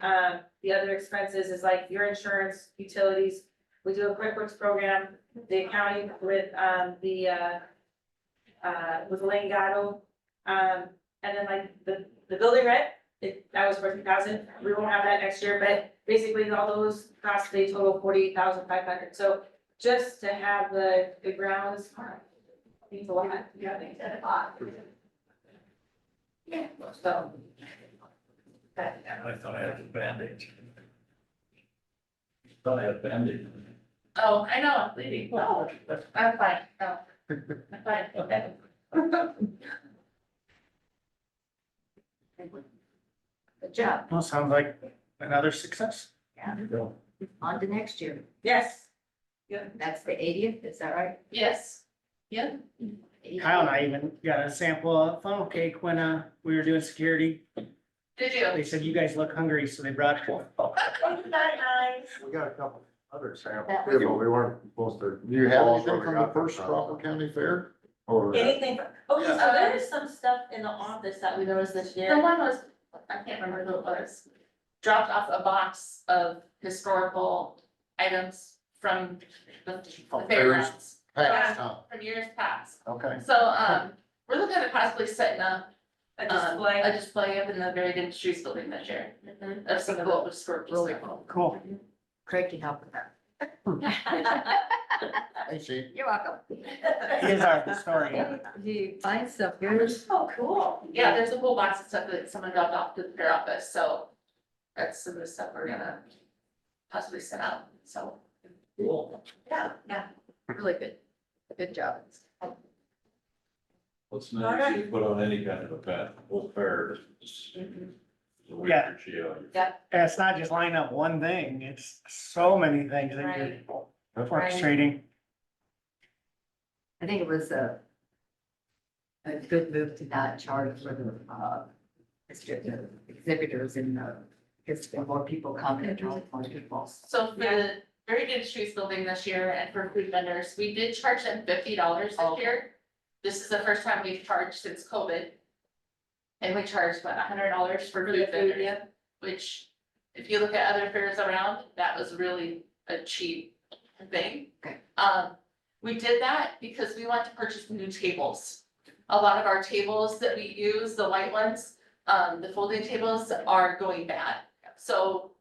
the other expenses is like your insurance, utilities. We do a QuickBooks program, the accounting with, with Lane Gatto. And then like the building rent, that was 14,000. We won't have that next year, but basically all those costs, they total 48,500. So just to have the grounds, means a lot. Yeah, they said a lot. Yeah, so. I thought I had a Band-Aid. Thought I had a Band-Aid. Oh, I know, I'm bleeding. No, I'm fine, no. I'm fine, okay. Good job. Well, sounds like another success. Yeah. On to next year. Yes. That's the 80th, is that right? Yes, yeah. Kyle and I even got a sample of funnel cake when, we were doing security. Did you? They said, you guys look hungry, so they brought. Isn't that nice? We got a couple other samples, That but we weren't supposed to. Do you have anything from the first Crawford County Fair? Or, Anything, okay, so there is some stuff in the office that we noticed this The year. one was, I can't remember who it was, dropped off a box of historical items from the From fairgrounds. past, huh? From years past. Okay. So, we're looking at possibly setting up A display. a display up in the Varied Industries building this year of some of the historical Really stuff. Cool. Craig can help with that. Hey, see, You're welcome. He is our historian. Do you find stuff good? Oh, cool. Yeah, there's a whole box of stuff that someone dropped off to the fair office, so That's some of the stuff we're gonna possibly send out, so. Cool. Yeah, really good. Good job. It's not easy to put on any kind of event, full fair. Yeah. Yeah. And it's not just line up one thing, it's so many things that Right. you're orchestrating. I think it was a good move to not charge for the, exhibitors and, because more people come and draw more people. So for the Varied Industries building this year and for food vendors, we did charge them $50 this year. This is the first time we've charged since COVID. And we charged about $100 for food vendors, which if you look at other fairs around, that was really a cheap thing. Okay. We did that because we want to purchase new tables. A lot of our tables that we use, the white ones, the folding tables are going bad. So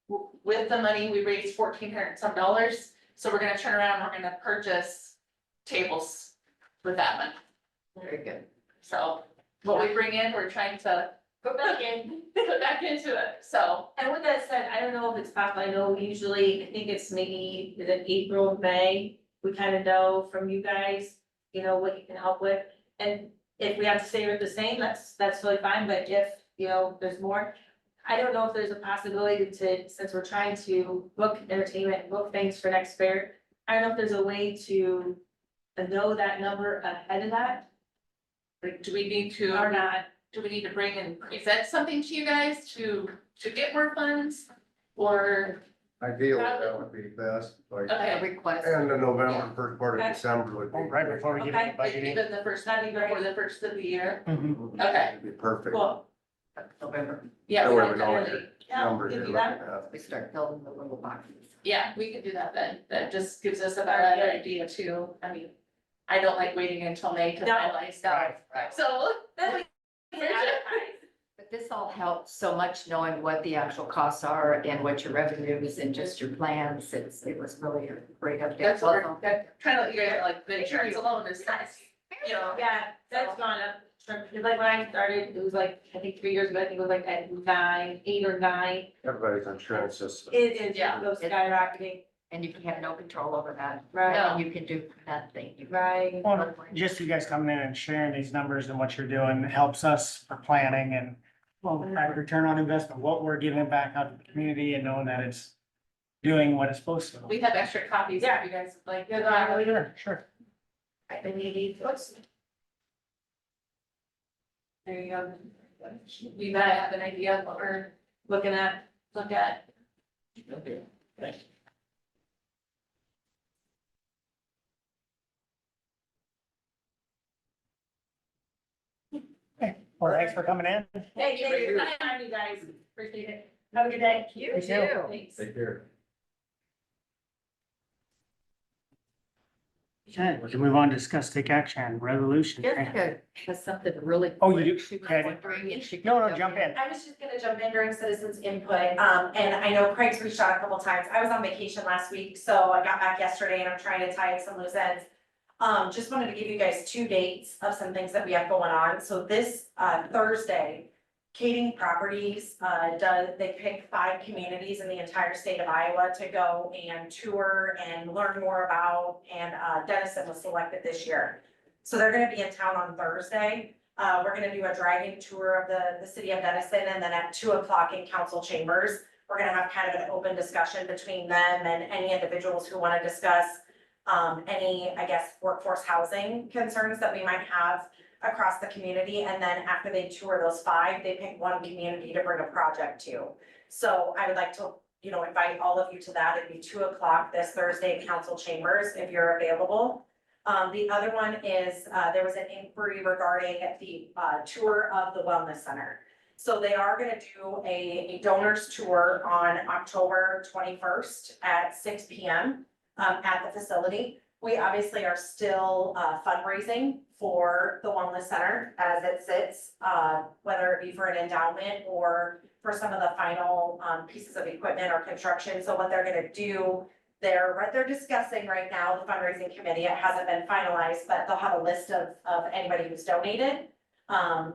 with the money, we raised $1,400 some dollars, so we're gonna turn around, and we're gonna purchase tables with that money. Very good. So what we bring in, we're trying to Go back in. put back into it, so. And with that said, I don't know if it's possible, I know usually, I think it's maybe, is it April, May? We kind of know from you guys, you know, what you can help with. And if we have to stay with the same, that's totally fine, but if, you know, there's more. I don't know if there's a possibility to, since we're trying to book entertainment, book things for next fair. I don't know if there's a way to know that number ahead of that Like, do we need to? or not. Do we need to bring and present something to you guys to get more funds? Or, Ideally, that would be best, like, A okay, request. and the November, first part of December would be. Right before we get into like budgeting. even the first, not even before the first of the year, Mhm. okay, It'd be perfect. Cool. November, yeah. That we way can we know what definitely- Yeah, numbers we you're can looking do that. at. we start building the little boxes. Yeah, we could do that then, that just gives us a better idea too, I mean, I don't like waiting until May to No. finalize stuff, so. Then we can advertise. But this all helps so much knowing what the actual costs are and what your revenue is and just your plans. It was really a great update. That's what we're, trying to let you guys, like, the insurance alone is nice, you know. Yeah, that's gone up, because like when I started, it was like, I think 3 years ago, I think it was like at 9, 8 or 9. Everybody's insurance system. It is, Yeah. goes skyrocketing, And you can have no control over that. right, And you can do nothing. You- right. Well, just you guys coming in and sharing these numbers and what you're doing helps us for planning and, well, that return on investment, what we're giving back out to the community and knowing that it's doing what it's supposed to. We have extra copies if you guys like. Sure. I think you need those. There you go. We might have an idea of what we're Looking at, look at. Well, thanks for coming in. hey, thank you for your time, you guys, appreciate it. Have a good day. You too. Thanks. Take care. Okay, we can move on to discuss, take action, resolution. Jessica has something really. Oh, you do? She was Okay. wondering if she could No, jump in. I was just gonna jump in during citizens input, and I know Craig's reached out a couple times. I was on vacation last week, so I got back yesterday and I'm trying to tie up some loose ends. Just wanted to give you guys 2 dates of some things that we have going on. So this, Thursday, Kading Properties, they picked 5 communities in the entire state of Iowa to go and tour and learn more about, and, Denison was selected this year. So they're gonna be in town on Thursday. We're gonna do a driving tour of the city of Denison, and then at 2 o'clock in council chambers, we're gonna have kind of an open discussion between them and any individuals who wanna discuss any, I guess, workforce housing concerns that we might have across the community. And then after they tour those 5, they pick 1 community to bring a project to. So I would like to, invite all of you to that. It'd be 2 o'clock this Thursday in council chambers if you're available. The other one is, there was an inquiry regarding the tour of the wellness center. So they are gonna do a donors tour on October 21st at 6 p.m. At the facility. We obviously are still fundraising for the wellness center as it sits, whether it be for an endowment or for some of the final pieces of equipment or construction. So what they're gonna do, they're discussing right now, the fundraising committee, it hasn't been finalized, but they'll have a list of anybody who's donated.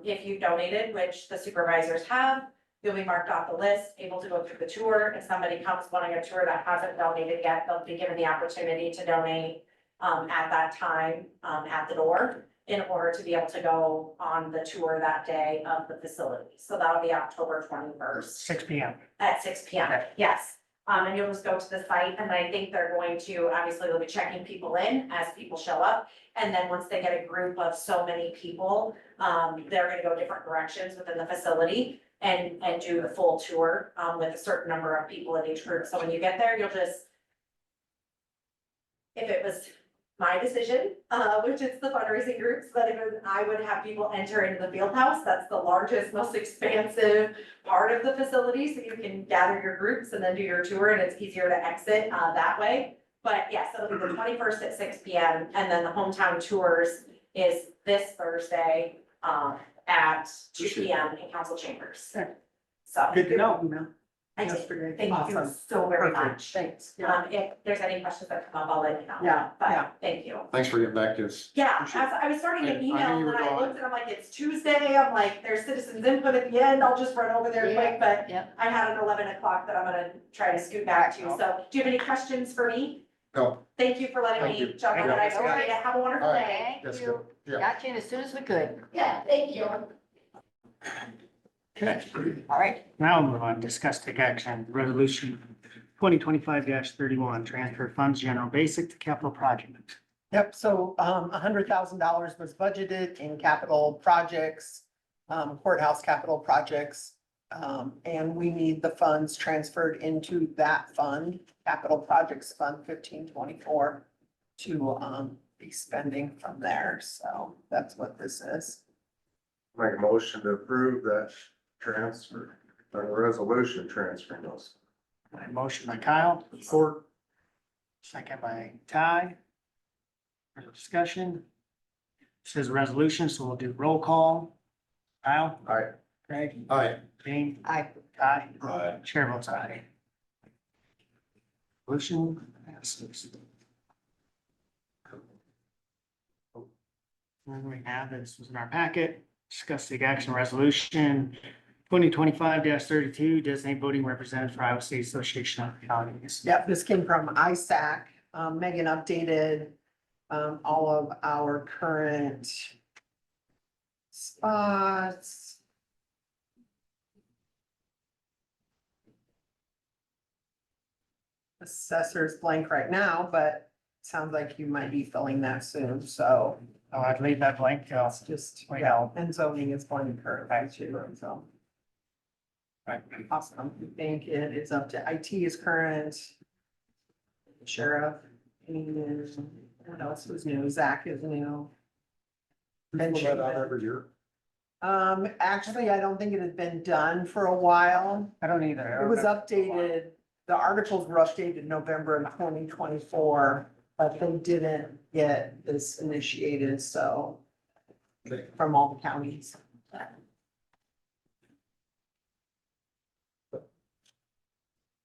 If you've donated, which the supervisors have, you'll be marked off the list, able to go through the tour. If somebody comes wanting a tour that hasn't donated yet, they'll be given the opportunity to donate at that time, at the door, in order to be able to go on the tour that day of the facility. So that'll be October 21st 6 p.m. at 6 p.m. Yes. And you'll just go to the site, and I think they're going to, obviously, they'll be checking people in as people show up. And then once they get a group of so many people, they're gonna go different directions within the facility and do the full tour, with a certain number of people in each group. So when you get there, you'll just, if it was my decision, which is the fundraising groups, that I would have people enter into the field house. That's the largest, most expansive part of the facility, so you can gather your groups and then do your tour, and it's easier to exit that way. But yes, it'll be the 21st at 6 p.m. and then the hometown tours is this Thursday at 2 p.m. in council chambers. So. Good to know. I Yes, did. great. Thank you Awesome. so very Perfect. much. Thanks. Yeah. If there's any questions that come up, I'll let you know. Yeah, yeah. But thank you. Thanks for getting back to us. Yeah, Appreciate it. as I was starting I an knew email you were and I gone. looked and I'm like, it's Tuesday. I'm like, there's citizens input at the end. I'll just run over there quick, but Yep. I had an 11 o'clock that I'm gonna try to scoot back to. So do you have any questions for me? No, Thank you for letting Thank me you. jump on Yeah. it. I appreciate it. Have a wonderful All right. day. Thank that's you. good. Yeah. Got you in as soon as we could. Yeah, thank you. Okay. All right. Now we'll move on, discuss take action, resolution 2025-31, transfer funds general basic to capital project. Yep, so $100,000 was budgeted in capital projects, courthouse capital projects. And we need the funds transferred into that fund, capital projects fund 1524, to be spending from there. So that's what this is. Make a motion to approve that transfer, or the resolution transferring those. Motion by Kyle, Support. second by Ty. Further discussion. This is a resolution, so we'll do roll call. Kyle? Aye. Greg? Aye. Jane? Aye. Ty? Aye. Chair votes aye. Resolution passes. And we have, this was in our packet, discuss the action resolution 2025-32, designate voting representative for Iowa State Association of Counties. Yep, this came from ISAC. Megan updated all of our current spots. Assessor's blank right now, but sounds like you might be filling that soon, so Oh, I'd leave that blank till. it's just, Wait. yeah, and zoning is blank current too, so. Right. Awesome, I think it is up to IT is current. Sheriff, and what else was new? Zach is new. We fill that out every year. Actually, I don't think it had been done for a while. I don't either. It was updated, the articles were updated November of 2024, but they didn't get this initiated, so. From all the counties.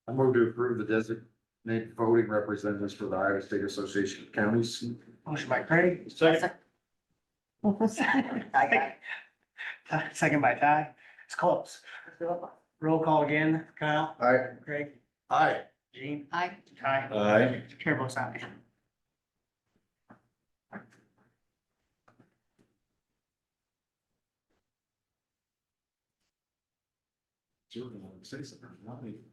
I move to approve the designated voting representatives for the Iowa State Association of Counties. Motion by Craig, I got it. second by Ty. It's close. Roll call again. Kyle, Aye. Craig, Aye. Gene, Aye. Ty. Aye. Chair votes aye.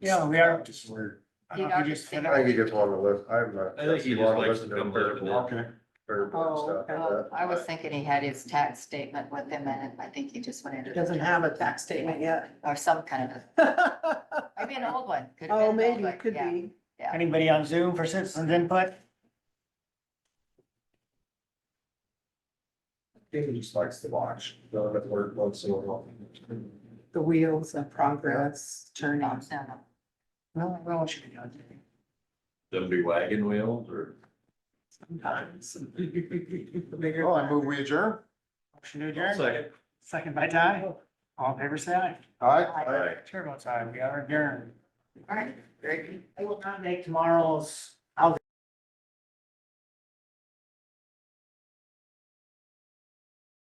Yeah, we are. Just where. I don't know if you just hit I it. think he just wanted to listen, I'm not. I think he just wanted to likes listen to him come verbally, visit. Okay. verbally and Oh, stuff like Oh, that. I was thinking he had his tax statement with him and I think he just went into. Doesn't have a tax statement yet. Or some kind of, maybe an old one. Could have been Oh, an old maybe, one, it could yeah. be. Anybody on Zoom for citizens input? He just likes to watch, go to work once in a while. The wheels of progress turning. No, no. Well, it should be done. Them be wagon wheels or? Sometimes. Well, I move we adjourn. Motion to adjourn. Second. Second by Ty. All in favor, say aye. Aye. Aye. Chair votes aye. We are adjourned. All right, very good. I will not make tomorrow's